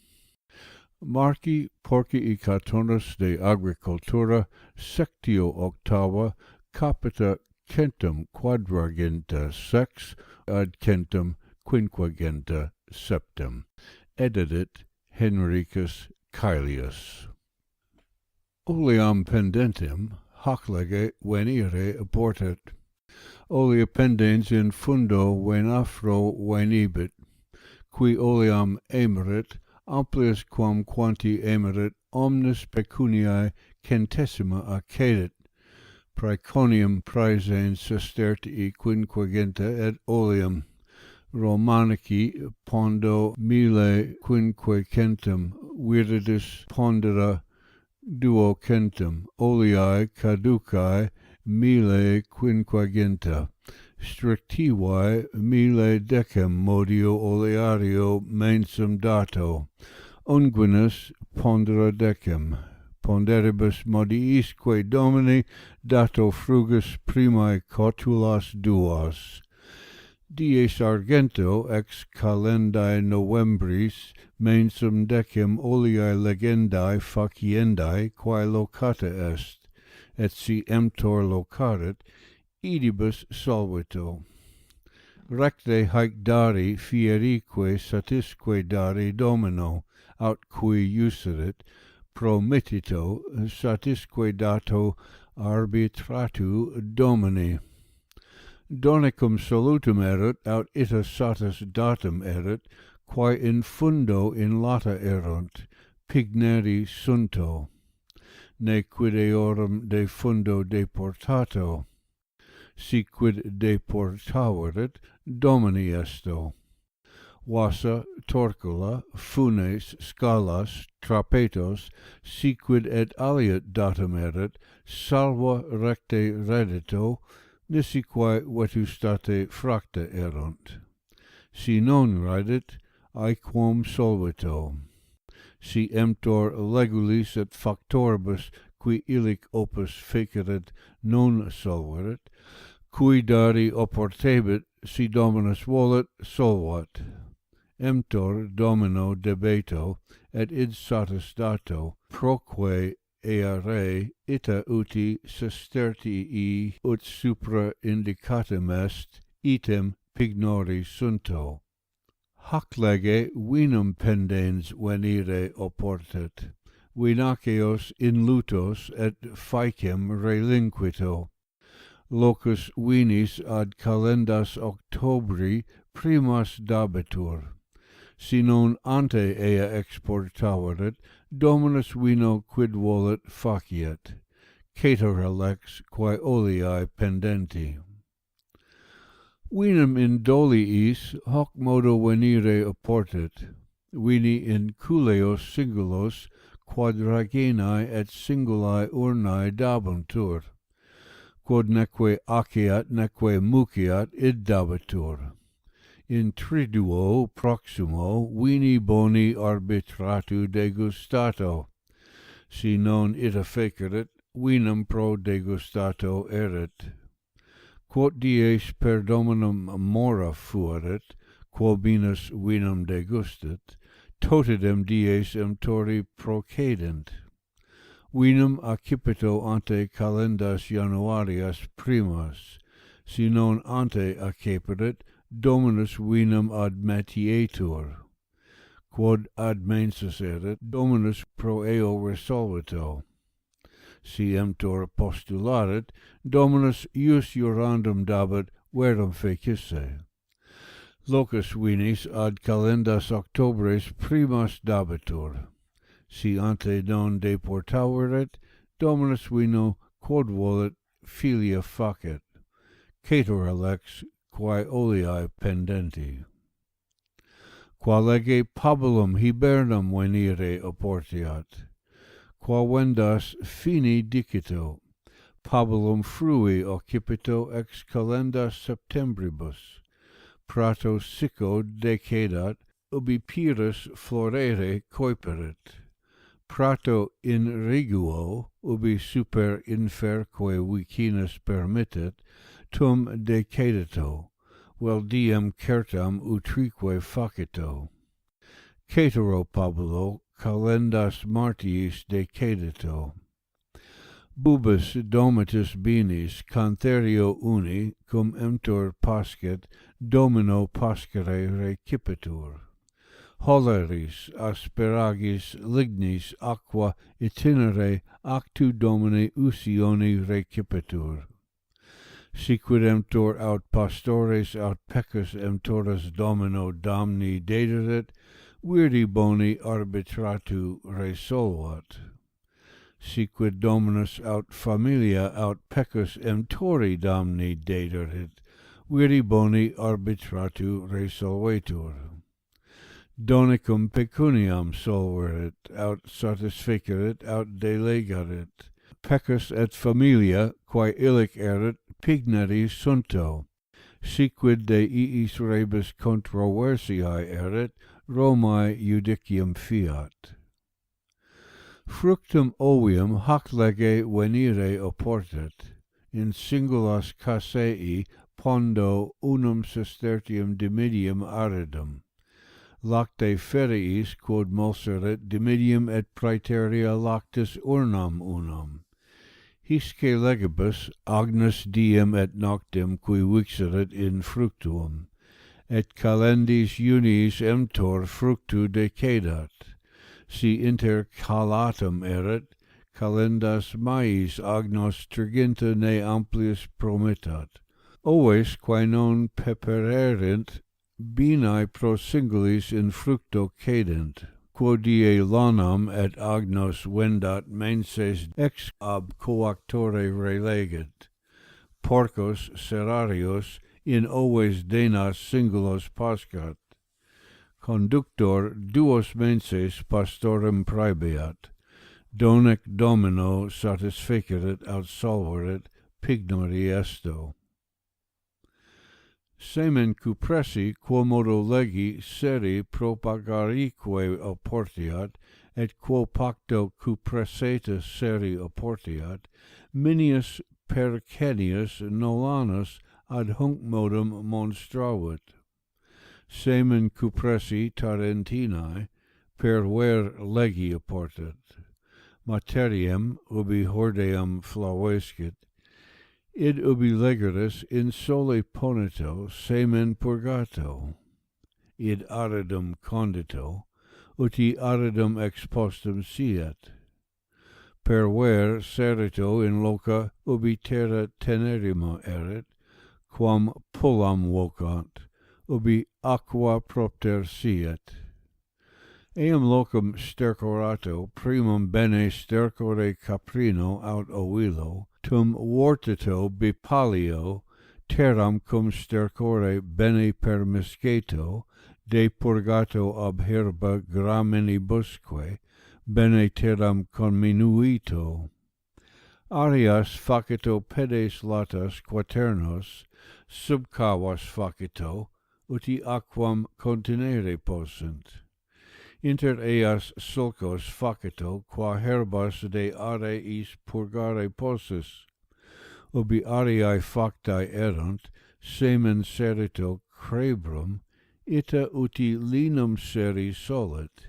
Marci Porcii Catonis de Agricultura, sectio octava, capita centum quadraginta sex ad centum quinquaginta septem. Edidit Henricus Caelius. Oleam pendentem hoc lege venire portet. Olea pendens in fundo venafro venibit, qui oleam emerit, amplius quam quanti emerit, omnis pecuniae centesima accedit, praeconium praesens sestertii quinquaginta et oleum, Romanici pondo mille quinquecentum, viridis pondera duocentum, oleae caducae mille quinquaginta, strictivae mille decem modio oleario mensum dato, unguinis pondera decem, ponderibus modiisque domini dato frugus primae cotulas duas. Dies argento ex calendae Novembris mensum decem oleae legendae faciendae quae locata est, et si emptor locarit, idibus solvito. Recte haec dari fierique satisque dari domino, aut cui userit, promittito satisque dato arbitratu domini. Donicum salutum erit, aut ita satis datum erit, quae in fundo in lata erunt, pigneri sunto. Ne quid eorum de fundo deportato, si quid deportaverit, domini esto. Vasa, torcula, funes, scalas, trapetos, si quid et aliet datum erit, salva recte reddito, nisi quae vetustate fracta erunt. Si non redit, aequam solvito. Si emptor legulis et factoribus qui illic opus fecerit non solverit, cui dari oportebit, si dominus volet, solvat. Emptor domino debeto, et id satis dato, proque ea re ita uti sestertii ut supra indicatum est, item pignori sunto. Hac lege vinum pendens venire oportet, vinaceos in lutos et faecem relinquito. Locus vinis ad calendas Octobri primas dabetur. Si non ante ea exportaverit, dominus vino quid volet faciet, caetera lex quae oleae pendenti. Vinum in doliis hoc modo venire oportet, vini in culeos singulos quadragenae et singulae urnae dabuntur, quod neque aciat neque muciat id dabetur. In triduo proximo vini boni arbitratu degustato. Si non ita fecerit, vinum pro degustato erit. Quod dies per dominum mora fuerit, quo minus vinum degustit, totidem dies emptori procedent. Vinum accipito ante calendas Januarias primas, si non ante acceperit, dominus vinum admetietur. Quod ad mensis erit, dominus pro eo resolvito. si emptor postularet, Dominus ius jurandum dabit verum fecisse. Locus vinis ad calendas Octobres primas dabitur. Si ante non deportaveret, Dominus vino quod volet filia facet, cator alex quae oleae pendenti. Qua lege pabulum hibernum venire oportiat, qua vendas fini dicito, pabulum frui occipito ex calendas Septembribus, prato sico decadat, ubi pyrrhus florere coiperet, prato in riguo, ubi super inferque vicinus permittet, tum decadito, vel diem certam utrique facito. Caetero Pabulo calendas Martiis decadito. Bubis domitus binis cantherio uni cum emptor pascet domino pascere recipitur. Holeris asperagis lignis aqua itinere actu domini usioni recipitur. Siquid emptor aut pastores aut pecus emptoras domino damni dederet, virdi boni arbitratu resolvat. Siquid dominus aut familia aut pecus emptori damni dederet, virdi boni arbitratu resolvetur. Donicum pecuniam solverit, aut satisficeret, aut delegaret. Pecus et familia, quae illic erit, pigneri sunto. Siquid de iis rebus controversiae erit, Romae judicium fiat. Fructum ovium hac lege venire oportet, in singulas casei pondo unum sestertium dimidium aridum. Lacte feriis quod mulseret dimidium et praeteria lactis urnam unum. Hisce legibus agnus diem et noctem qui vixerit in fructuum, et calendis juniis emptor fructu decadat. Si inter calatum erit, calendas Maiis agnos triginta ne amplius promittat. Oves quae non pepererint, binae pro singulis in fructo cadent, quod die lanam et agnos vendat menses ex ab coactore relegit. Porcos serarios in oves denas singulos pascat. Conductor duos menses pastorem praebeat. Donec domino satisficeret aut solveret pignori esto. Semen cupressi quomodo legi seri propagarique oportiat, et quo pacto cupresseta seri oportiat, minius percenius nolanus ad hunc modum monstravit. Semen cupressi Tarentinae per ver legi oportet. Materiem ubi hordeum flavescit, id ubi legeris in sole ponito semen purgato, id aridum condito, uti aridum expostum siet. Per ver serito in loca ubi terra tenerima erit, quam pullam vocant, ubi aqua propter siet. Eam locum stercorato primum bene stercore caprino aut ovilo, tum vortito bipalio, terram cum stercore bene permisceto, de purgato ab herba graminibusque, bene terram conminuito. Arias facito pedes latas quaternos, subcavas facito, uti aquam contenere possunt. Inter eas sulcos facito, qua herbas de areis purgare possus, ubi ariae factae erunt, semen serito crebrum, ita uti linum seri solet.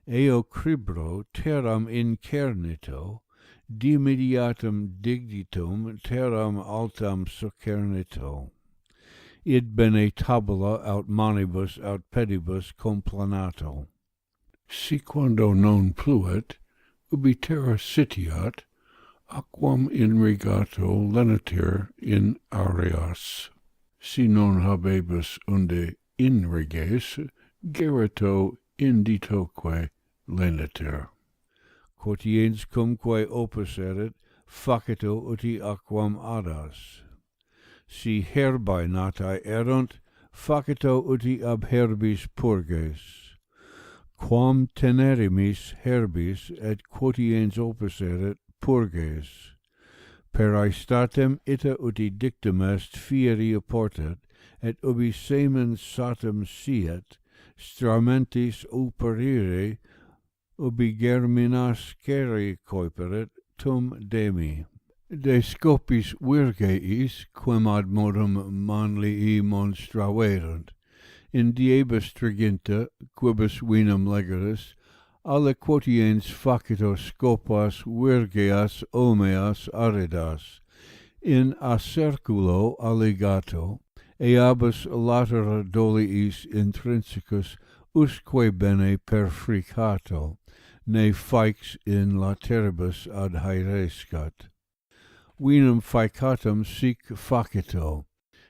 Eo cribro terram incernito, dimidiatum dignitum terram altam succernito. Id bene tabula aut manibus aut pedibus complanato. Si quando non pluet, ubi terra sitiat, aquam in regato lenatir in areas, si non habebus unde in reges, gerato inditoque lenatir. Quotiens cumque opus erit, facito uti aquam adas. Si herbae natae erunt, facito uti ab herbis purges. Quam tenerimis herbis et quotiens opus erit purges. Per aestatem ita uti dictum est fieri oportet, et ubi semen satum siet, stramentis operire, ubi germinas cere coiperet, tum demi. De scopis virgeis, quem ad modum manlii monstraverunt, in diebus triginta, quibus vinum legatus, alle quotiens facito scopas virgeas olmeas aridas, in a circulo alligato, eabus latera doliis intrinsecus usque bene perfricato, ne faix in lateribus ad haerescat. Vinum faecatum sic facito,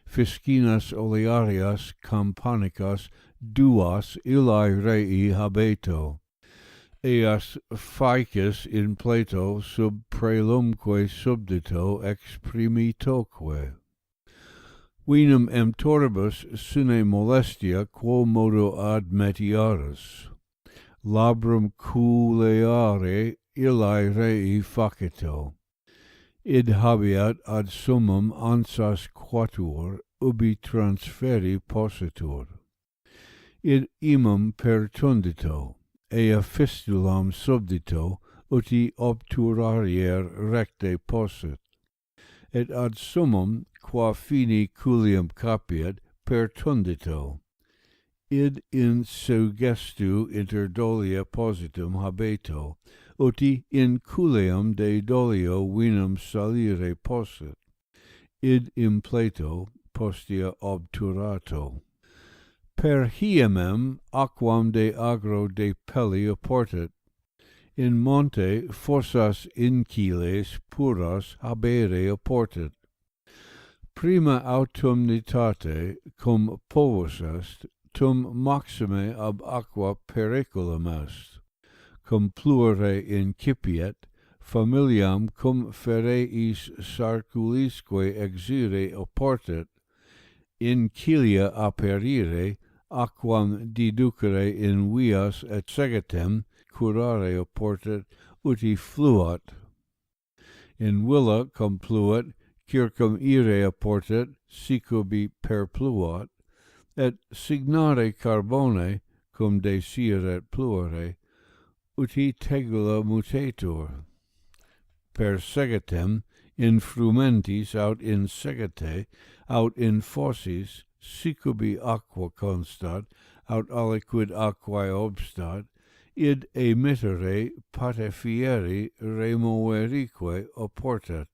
fiscinas olearias campanicas duas illae rei habeto, eas faecis in pleto sub prelumque subdito exprimitoque. Vinum emptoribus sine molestia quo modo ad metiaris, labrum culeare illae rei facito, id habeat ad summum ansas quatuor ubi transferi possitur. Id imum pertundito, ea fistulam subdito, uti obturarier recte possit, et ad summum, qua fini culium capiat, pertundito, id in sugestu inter dolia positum habeto, uti in culeum de dolio vinum salire possit, id impleto postea obturato. Per hiemem aquam de agro de pelli oportet, in monte fossas inciles puras habere oportet. Prima autumnitate cum povus est, tum maxime ab aqua periculum est, cum plure incipiet, familiam cum fereis sarculisque exire oportet, in cilia aperire, aquam diducere in vias et segetem curare oportet, uti fluat. In villa cum pluat, circum ire oportet, sicubi perpluat, et signare carbone, cum desieret pluere, uti tegula mutetur. Per segetem, in frumentis aut in segete, aut in fossis, sicubi aqua constat, aut aliquid aquae obstat, id emittere patefieri removerique oportet.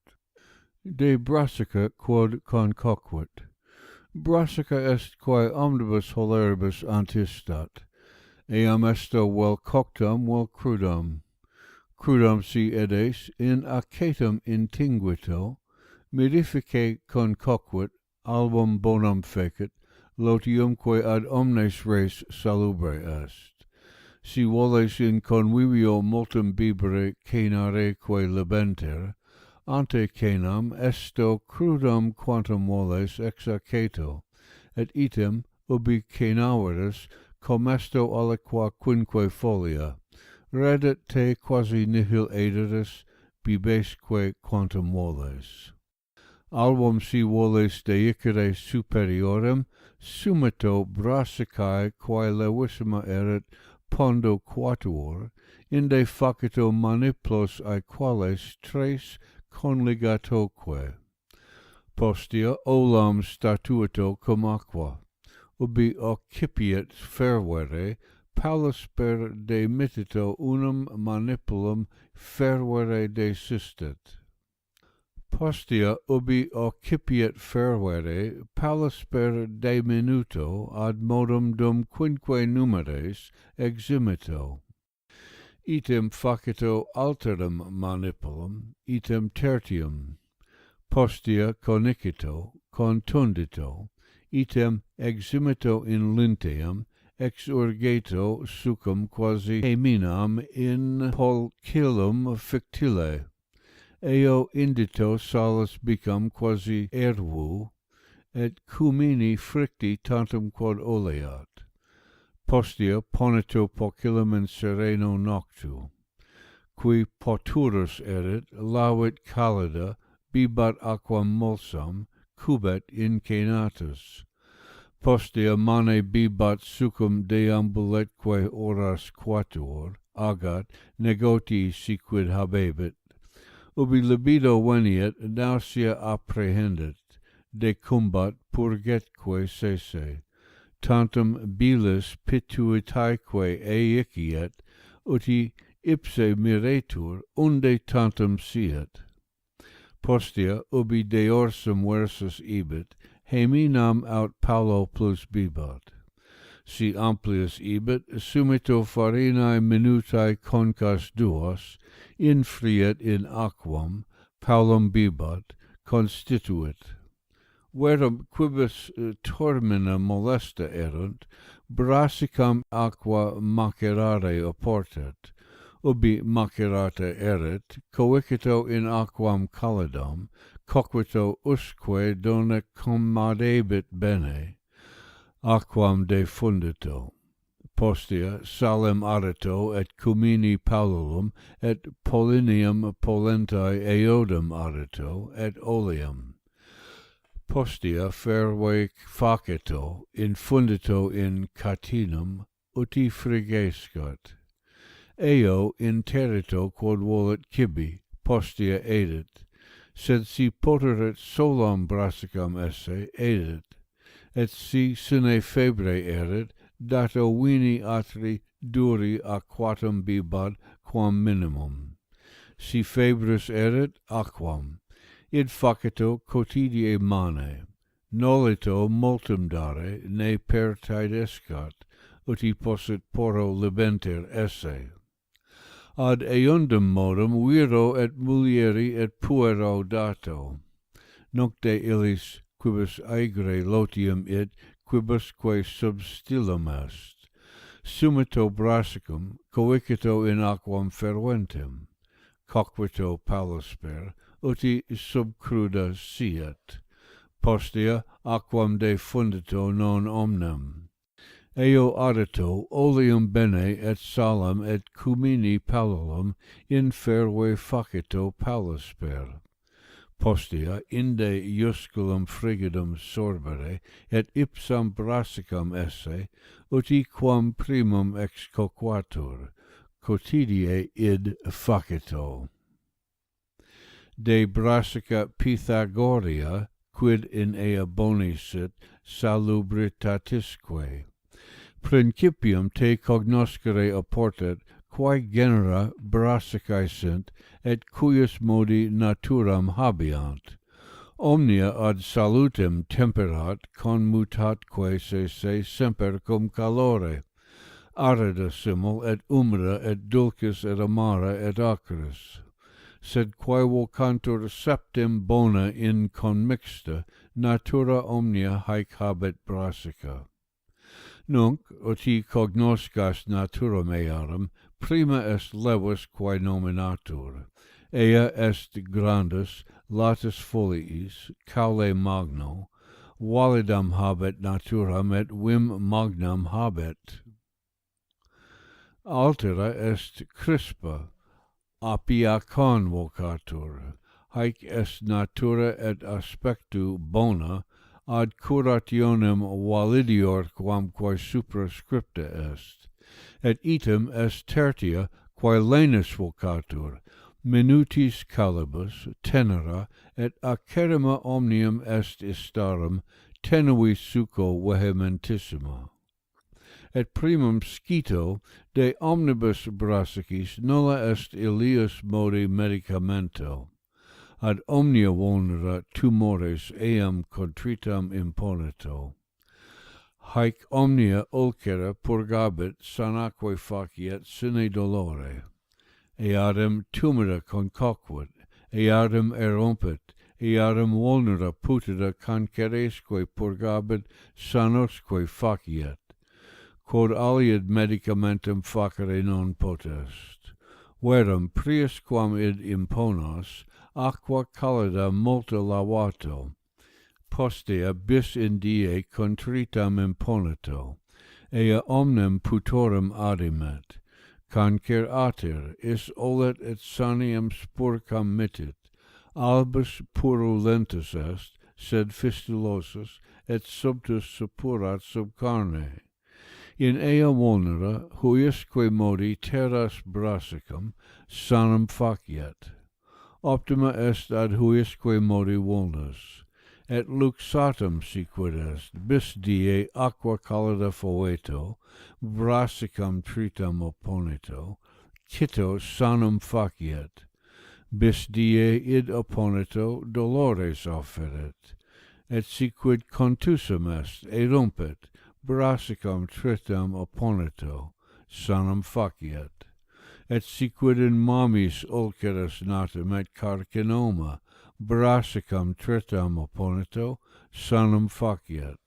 De brassica quod concoquit. Brassica est quae omnibus holeribus antistat, eam esto vel coctum vel crudum. Crudum si edes in acetum intinguito, mirifice concoquit, album bonum fecit, lotiumque ad omnes res salubre est. Si voles in convivio multum bibere cenareque libenter, ante cenam esto crudum quantum voles ex aceto, et item ubi cenaveris comesto aliqua quinque folia, redet te quasi nihil aederis, bibesque quantum voles. Album si voles deicere superiorem, summito brassicae quae levissima erit pondo quatuor, inde facito maniplos aequales tres conligatoque. Postea olam statuito cum aqua, ubi occipiet fervere, Paulus per de mittito unum manipulum fervere desistet. Postea ubi occipiet fervere, Paulus per de minuto ad modum dum quinque numeres eximito. item facito alterum manipulum, item tertium, postea conicito, contundito, item eximito in linteum, exurgeto succum quasi heminam in polcilum fictile, eo indito salus bicam quasi ervu, et cumini fricti tantum quod oleat. Postea ponito pocilum in sereno noctu, qui poturus erit, lavit calida, bibat aquam mulsam, cubet incenatus. Postea mane bibat succum deambuletque horas quatuor, agat, negoti siquid habebit, ubi libido veniet, nausea apprehendit, decumbat purgetque sese, tantum bilis pituitaeque eiciet, uti ipse miretur, unde tantum siet. Postea, ubi deorsum versus ibit, heminam aut paulo plus bibat. Si amplius ibit, sumito farinae minutae concas duos, infriet in aquam, paulum bibat, constituit. Verum quibus tormina molesta erunt, brassicam aqua macerare oportet, ubi macerata erit, coicito in aquam calidum, coquito usque dona commadebit bene, aquam defundito. Postea salem arito et cumini paulum et pollinium pollentae eodum arito et oleum. Postea ferve facito infundito in catinum uti frigescat. Eo interito quod volet cibi, postea edit, sed si poteret solam brassicam esse, edit, et si sine febre erit, dato vini atri duri aquatum bibat quam minimum. Si febris erit, aquam. Id facito quotidie mane, nolito multum dare, ne pertidescat, uti possit porro libenter esse. Ad eundum modum viro et mulieri et puero dato. Nocte illis quibus aegre lotium id, quibusque substilum est. Sumito brassicum, coicito in aquam ferventem. Coquito palusper, uti subcruda siet. Postea aquam defundito non omnem. Eo adito oleum bene et salam et cumini paulum in ferve facito palusper. Postea inde iusculum frigidum sorbere et ipsam brassicam esse, uti quam primum excoquatur, quotidie id facito. De brassica Pythagoria, quid in ea boni sit, salubritatisque. Principium te cognoscere oportet, quae genera brassicae sint, et cuius modi naturam habeant. Omnia ad salutem temperat conmutatque se semper cum calore, arida simul et humida et dulcis et amara et acris. Sed quae vocantur septem bona in conmixta, natura omnia haec habet brassica. Nunc, uti cognoscas naturam earum, prima est levus quae nominatur. Ea est grandus, latus foliis, caule magno, validam habet naturam et vim magnam habet. Altera est crispa, apia convocatur, haec est natura et aspectu bona, ad curationem validior quamque suprascripta est, et item est tertia quae lenus vocatur, minutis calibus, tenera, et acerrima omnium est istarum, tenui suco vehementissima. Et primum scito de omnibus brassicis nulla est ilius modi medicamento, ad omnia vulnera tumores eam contritam imponito. Haec omnia ulcera purgabit sanaque faciet sine dolore. eadem tumida concoquit, eadem erompit, eadem vulnera putida canceresque purgabit sanosque faciet, quod aliud medicamentum facere non potest. Verum prius quam id imponos, aqua callida multa lavato, postea bis in die contritam imponito, ea omnem putorum adimet, cancer ater, is olet et sanium spurcam mittit, albus purulentus est, sed fistulosus, et subtus suppurat sub carne. In ea vulnera, huiusque modi terras brassicum, sanum faciet. Optima est ad huiusque modi vulnus, et luxatum siquid est, bis die aqua callida foeto, brassicum tritum opponito, cito sanum faciet, bis die id opponito dolores offeret, et siquid contusum est, erumpet, brassicum tritum opponito, sanum faciet, et siquid in mammis ulceras natum et carcinoma, brassicum tritum opponito, sanum faciet.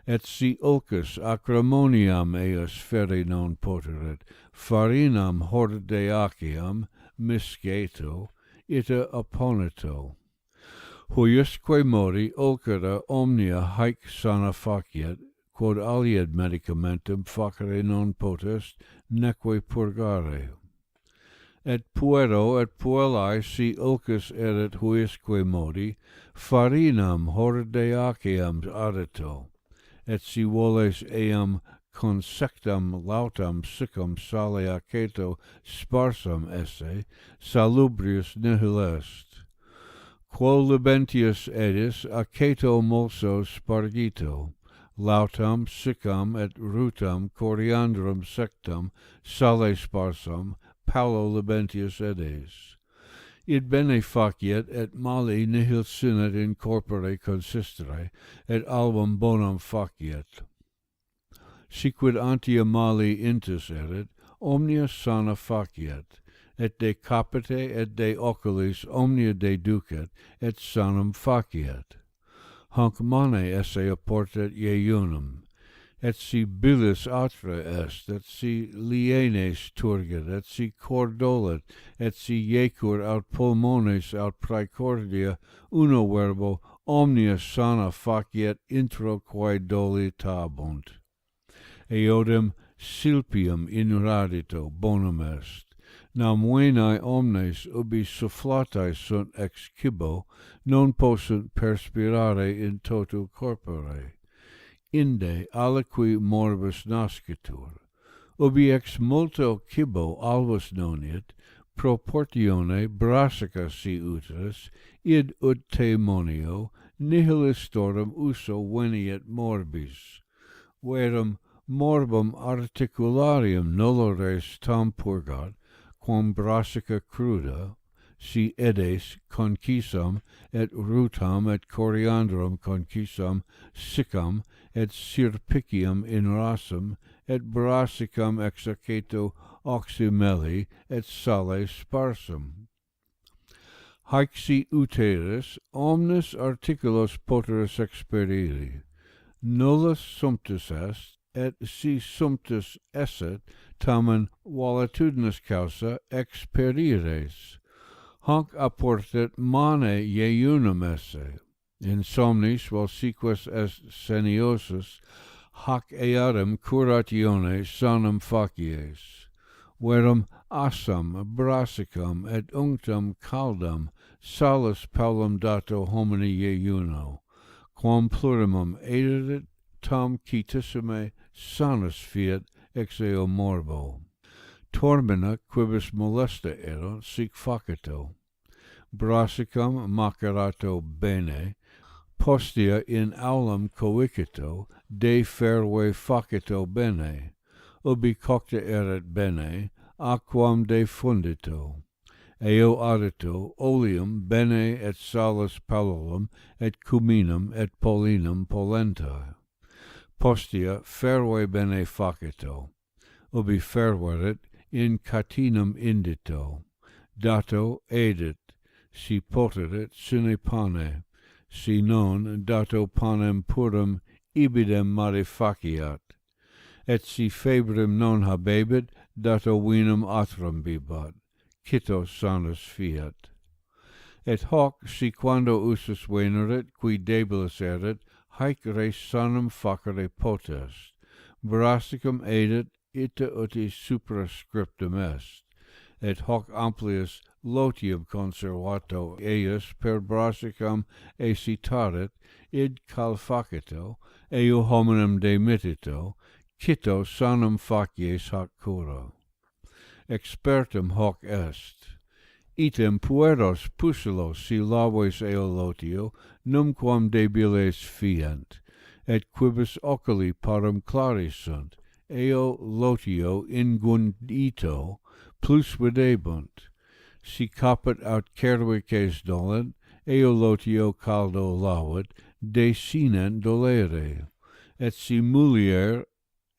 Et si ulcus acrimoniam eos feri non poteret, farinam hordeaciam misceto, ita opponito. Huiusque modi ulcera omnia haec sana faciet, quod aliud medicamentum facere non potest, neque purgare. Et puero et puellae si ulcus erit huiusque modi, farinam hordeaciam adito, et si voles eam consectam lautam siccum sale aceto sparsam esse, salubrius nihil est. Quo libentius edis aceto mulso spargito, lautam siccum et rutam coriandrum sectum sale sparsam, paulo libentius edes. Id bene faciet et mali nihil sinit in corpore consistere, et album bonum faciet. Siquid antia mali intus erit, omnia sana faciet, et de capite et de oculis omnia deducet, et sanum faciet. Hanc mane esse apportet iunum, et si bilis atra est, et si lienes turgit, et si cor dolet, et si iecur aut pulmones aut praecordia, uno verbo, omnia sana faciet intro quae doli tabunt. Eodem silpium inradito bonum est, nam venae omnes ubi sufflatae sunt ex cibo, non possunt perspirare in toto corpore. Inde aliqui morbus nascitur. Ubi ex multo cibo alvus noniet, proportione brassica si uterus, id ut temonio, nihil istorum uso veniet morbis. Verum morbum articularium nullo res tam purgat, quam brassica cruda, si edes concisam et rutam et coriandrum concisam siccam et sirpicium in rasum et brassicam ex aceto oxymeli et sale sparsum. Haec si uterus omnes articulos poteris experiri, nullus sumptus est, et si sumptus esset, tamen valitudinis causa experires. Hanc apportet mane iunum esse. In somnis vel sequus est seniosus, hac eadem curatione sanum facies. Verum assam, brassicam, et unctam caldam, salus paulum dato homini iuno, quam plurimum edit tam citissime sanus fiat ex eo morbo. Tormina quibus molesta erunt sic facito. Brassicam macerato bene, postea in aulum coicito, de ferve facito bene, ubi cocta erat bene, aquam defundito. Eo adito oleum bene et salus paulum et cuminum et pollinum polenta. Postea ferve bene facito, ubi ferverit in catinum indito, dato edit, si poteret sine pane, si non dato panem purum ibidem malefaciat, et si febrim non habebit, dato vinum atrum bibat, cito sanus fiat. Et hoc, si quando usus venerit, qui debilis erit, haec res sanum facere potest, brassicum edit, ita uti superscriptum est, et hoc amplius lotium conservato eius per brassicam esitaret, id calfacito, eu hominum demitito, cito sanum facies hac cura. Expertum hoc est. Item pueros pusillos si laves eo lotio, numquam debiles fiant, et quibus oculi parum claris sunt, eo lotio ingundito, plus videbunt. Si caput aut cervices dolent, eo lotio caldo lavit, de sinem dolere. Et si mulier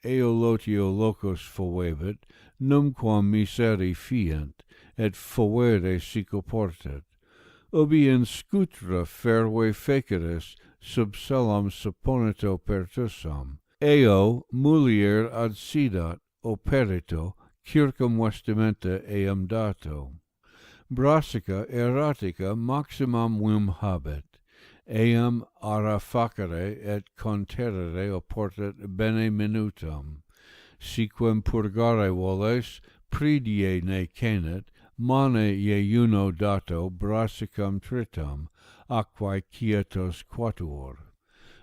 eo lotio locus foevit, numquam miseri fiant, et foere sico portet. Ubi in scutra ferve feceris sub selam supponito pertussam. Eo mulier ad sidat, operito, circum vestimenta eam dato. Brassica erratica maximam vim habet, eam ara facere et conterere oportet bene minutam. Siquem purgare voles, pridie ne canet, mane iuno dato brassicam tritam, aquae quietos quatuor.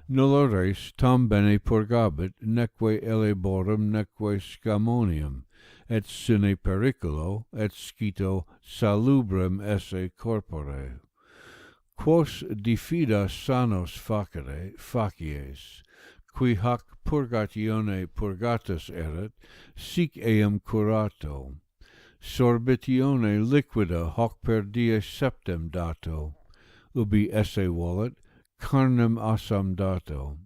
Nulla res tam bene purgabit, neque elaborum neque scamonium, et sine periculo, et scito salubrem esse corpore. Quos diffida sanos facere, facies, qui hac purgatione purgatus erit, sic eam curato. Sorbitione liquida hoc per die septem dato, ubi esse volet, carnem assam dato.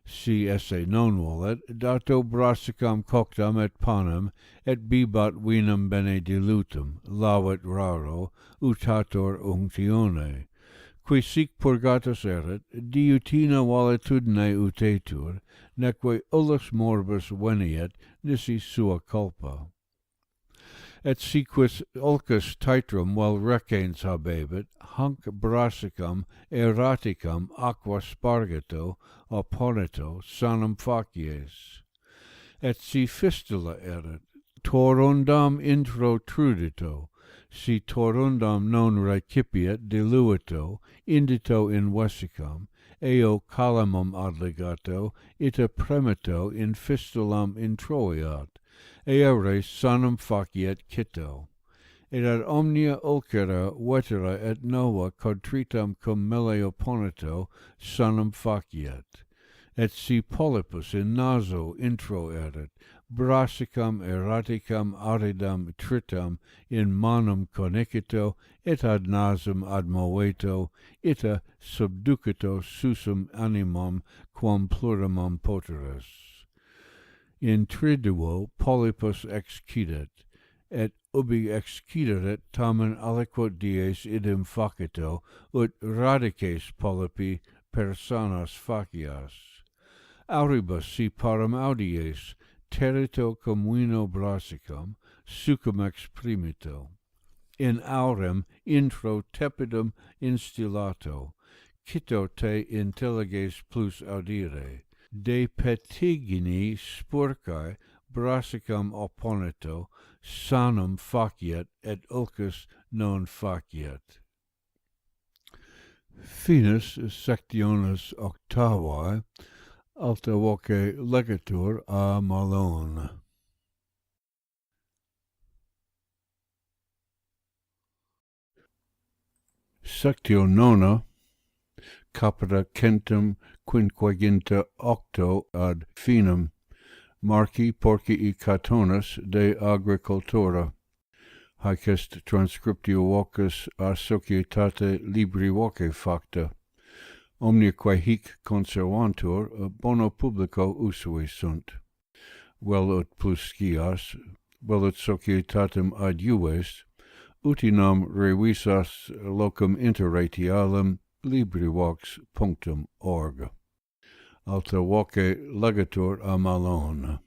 Si esse non volet, dato brassicam coctam et panem, et bibat vinum bene dilutum, lavit raro, utator unctione. Qui sic purgatus erit, diutina valetudine utetur, neque ullus morbus veniet, nisi sua culpa. Et si quis ulcus titrum vel recens habebit, hanc brassicam erraticam aqua spargito, opponito, sanum facies. Et si fistula erit, torundam intro trudito, si torundam non recipiet diluito, indito in vesicam, eo calamum adligato, ita premito in fistulam introiat, ea res sanum faciet cito. Et ad omnia ulcera vetera et nova contritam cum mele opponito sanum faciet. Et si polypus in naso intro erit, brassicam erraticam aridam tritam in manum conecito, et ad nasum admoveto, ita subducito susum animam quam plurimum poteris. In triduo polypus excidet, et ubi exciteret tamen aliquot dies idem facito, ut radices polypi personas facias. Auribus si param audies, terito cum vino brassicam, succum exprimito. In aurem intro tepidum instillato, cito te intelliges plus audire. De petigini spurcae brassicam opponito, sanum faciet et ulcus non faciet. Finis sectionis octavae, alta voce legatur a Malone. Sectio nona, capita centum quinquaginta octo ad finum, Marci Porcii Catonis de Agricultura. Haec est transcriptio vocis a societate libri voce facta. Omniaque hic conservantur, bono publico usui sunt. Vel ut plus scias, velut societatem adiuves, utinam revisas locum interretialem LibriVox.org. Alter voce legatur a Malone.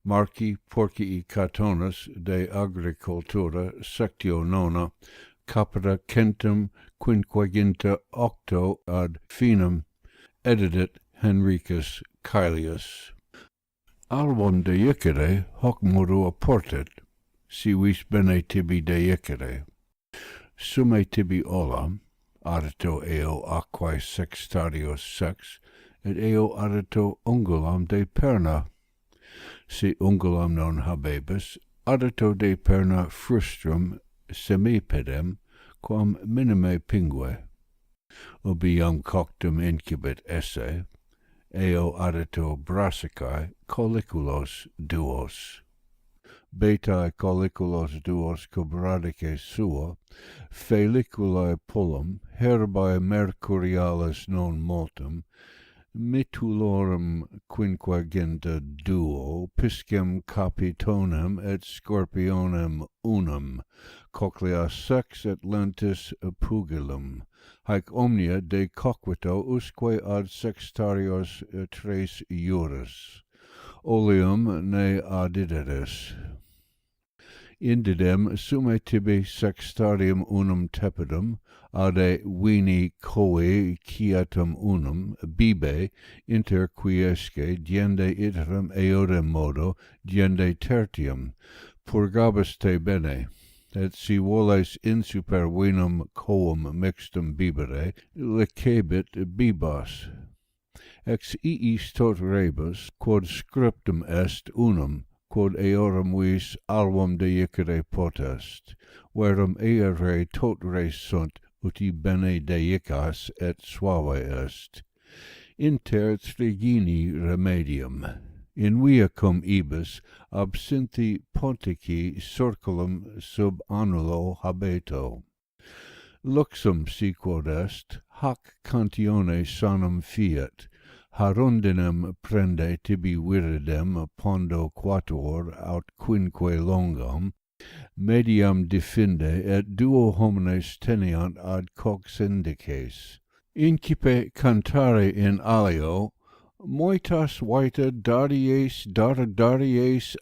Marci Porcii Catonis de Agricultura, sectio nona, capita centum quinquaginta octo ad finum, edidit Henricus Caelius. Album deicere hoc modo apportet, si vis bene tibi deicere. Summe tibi olam, addito eo aquae sextarios sex, et eo addito ungulam de perna. Si ungulam non habebus, addito de perna frustrum semipedem, quam minime pingue. Ubi iam coctum incubit esse, eo addito brassicae colliculos duos. Betae colliculos duos cubradice suo, feliculae pullum, herbae mercurialis non multum, mitulorum quinquaginta duo, piscem capitonem et scorpionem unum, cochlea sex et lentis pugilum, haec omnia de coquito usque ad sextarios tres iuris. Oleum ne adideris. Indidem summe tibi sextarium unum tepidum, ade vini coe quiatum unum, bibe, inter quiesce, diende iterum eodem modo, diende tertium, purgabis te bene, et si voles in super vinum coum mixtum bibere, licebit bibas. Ex iis tot rebus, quod scriptum est unum, quod eorum vis album deicere potest, verum eare tot res sunt, uti bene deicas et suave est. Inter trigini remedium, in via cum ibis absinthe pontici circulum sub annulo habeto. Luxum si quod est, hac cantione sanum fiat, harundinem prende tibi viridem pondo quatuor aut quinque longam, mediam diffinde et duo homines teniant ad cox indices. Incipe cantare in alio, moitas vita daries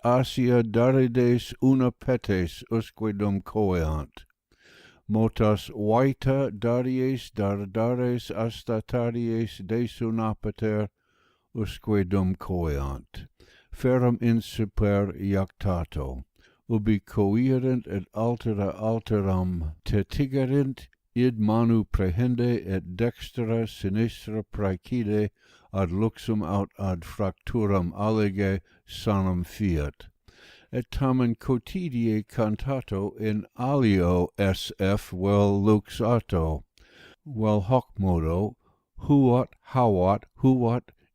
asia darides una petes usquedum coeant. Motas vita daries dardares astataries desunapater usque dum coeant. Ferrum in super iactato, ubi coerent et altera alteram tetigerint, id manu prehende et dextra sinistra praecide ad luxum aut ad fracturam allige sanum fiat. Et tamen quotidie cantato in alio sf vel luxato, vel hoc modo, huot,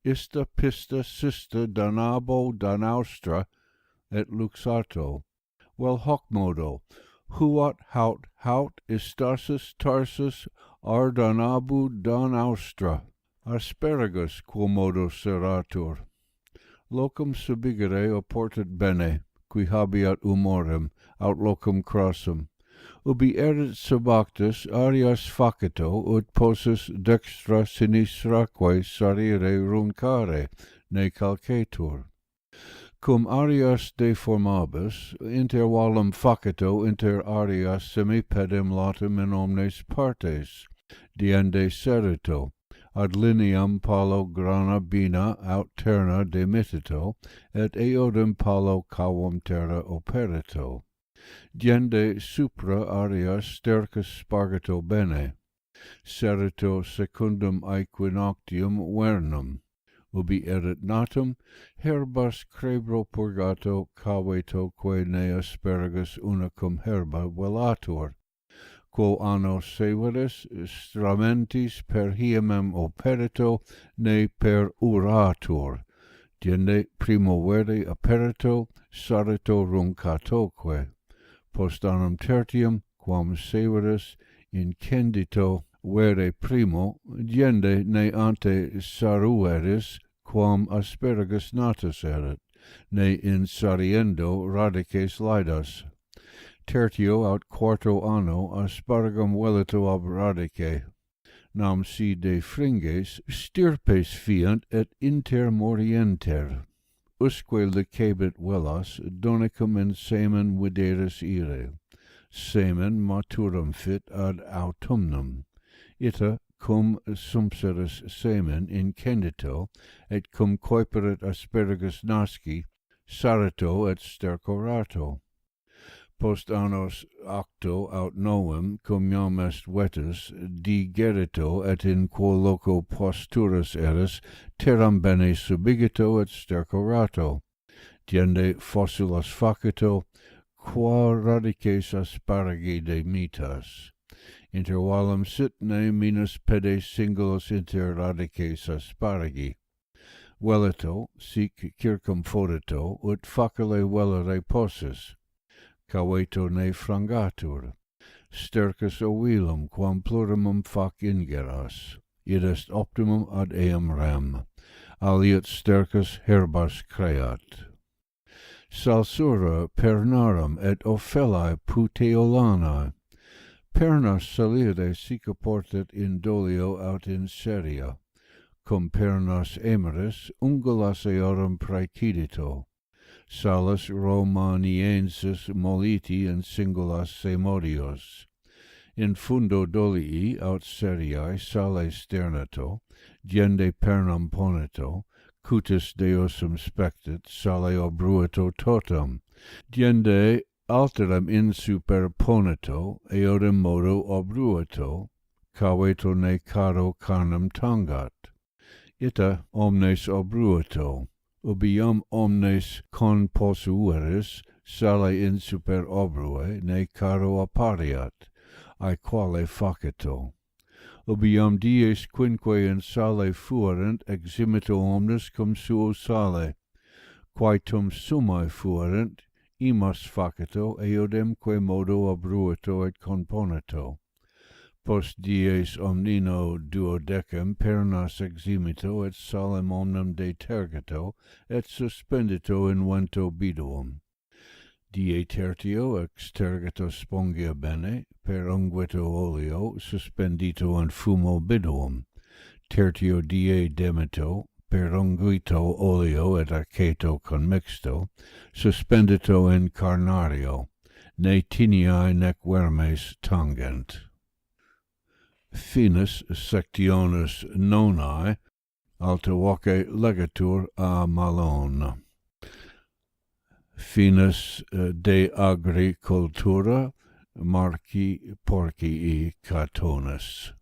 ista pista sista danabo danaustra, et luxato, vel hoc modo, huot, haut, istarsus tarsus, ardanabu danaustra, asparagus quomodo seratur. Locum subigere oportet bene, qui habeat humorem, aut locum crossum, ubi erit subactus arias facito, ut possus dextra sinistraque sarire runcare, ne calcetur. Cum arias deformabis, inter valum facito inter arias semipedem latum in omnes partes, diende serito, ad lineam palo grana bina aut terna demitito, et eodem palo cavum terra operito. Diende supra arias stercus spargito bene, serito secundum aequinoctium vernum, ubi erit natum, herbas crebro purgato caveto ne asparagus unicum herba velatur, quo anno severis stramentis per hiemem operito ne per uratur, diende primo verde aperito sarito runcatoque, post annum tertium quam severis incendito verde primo, diende ne ante sarueris quam asparagus natus erit, ne insariendo radices laedas. Tertio aut quarto anno asparagum velato ab radice. Nam si de fringes stirpes fiant et inter morienter. Usque licebit velas donicum in semen videris ire. Semen maturum fit ad autumnum. Ita cum sumpseris semen incendito, et cum coiperit asparagus nasci, sarito et stercorato. Post annos octo aut novem, cum iam est vetus, digerito et in quo loco posturas eris, terram bene subigito et stercorato. Diende fossilas facito, qua radices asparagi de mitas. Intervallum sit ne minus pede singulos inter radices asparagi. Velito, sic circumfodito, ut facile velere possis. Caveto ne frangatur. Stercus ovilum, quam plurimum fac ingeras. Id est optimum ad eam rem. Aliot stercus herbas creat. Salsura pernarum et Ophellae puteolanae. Pernas salire sic portet in dolio aut in seria. Cum pernas emeris ungulas eorum praecidito. Salus Romaniensis moliti in singulas semodios. In fundo dolii aut seriae sale sternato, gende pernam ponito, cutis deosum spectit, sale obruito totum, gende alteram in superponito, eodem modo obruito, caveto ne caro carnem tangat. Ita omnes obruito, ubiam omnes conposueris, sale in super obrue, ne caro appariat, aequale facito. Ubiam dies quinque in sale fuerent, eximito omnes cum suo sale, quaetum summae fuerent, imas facito, eodem quae modo obruito et componito. Post dies omnino duodecem pernas eximito et salem omnem detergito et suspendito in vento biduum. Die tertio extergito spongia bene, per unguento oleo suspendito in fumo biduum. Tertio die demito, per unguito oleo et aceto conmixto, suspendito in carnario, ne tiniae nec vermes tangent. Finis sectionis nonae, alta voce legatur a Malone. Finis de Agricultura, Marci Porcii Catonis.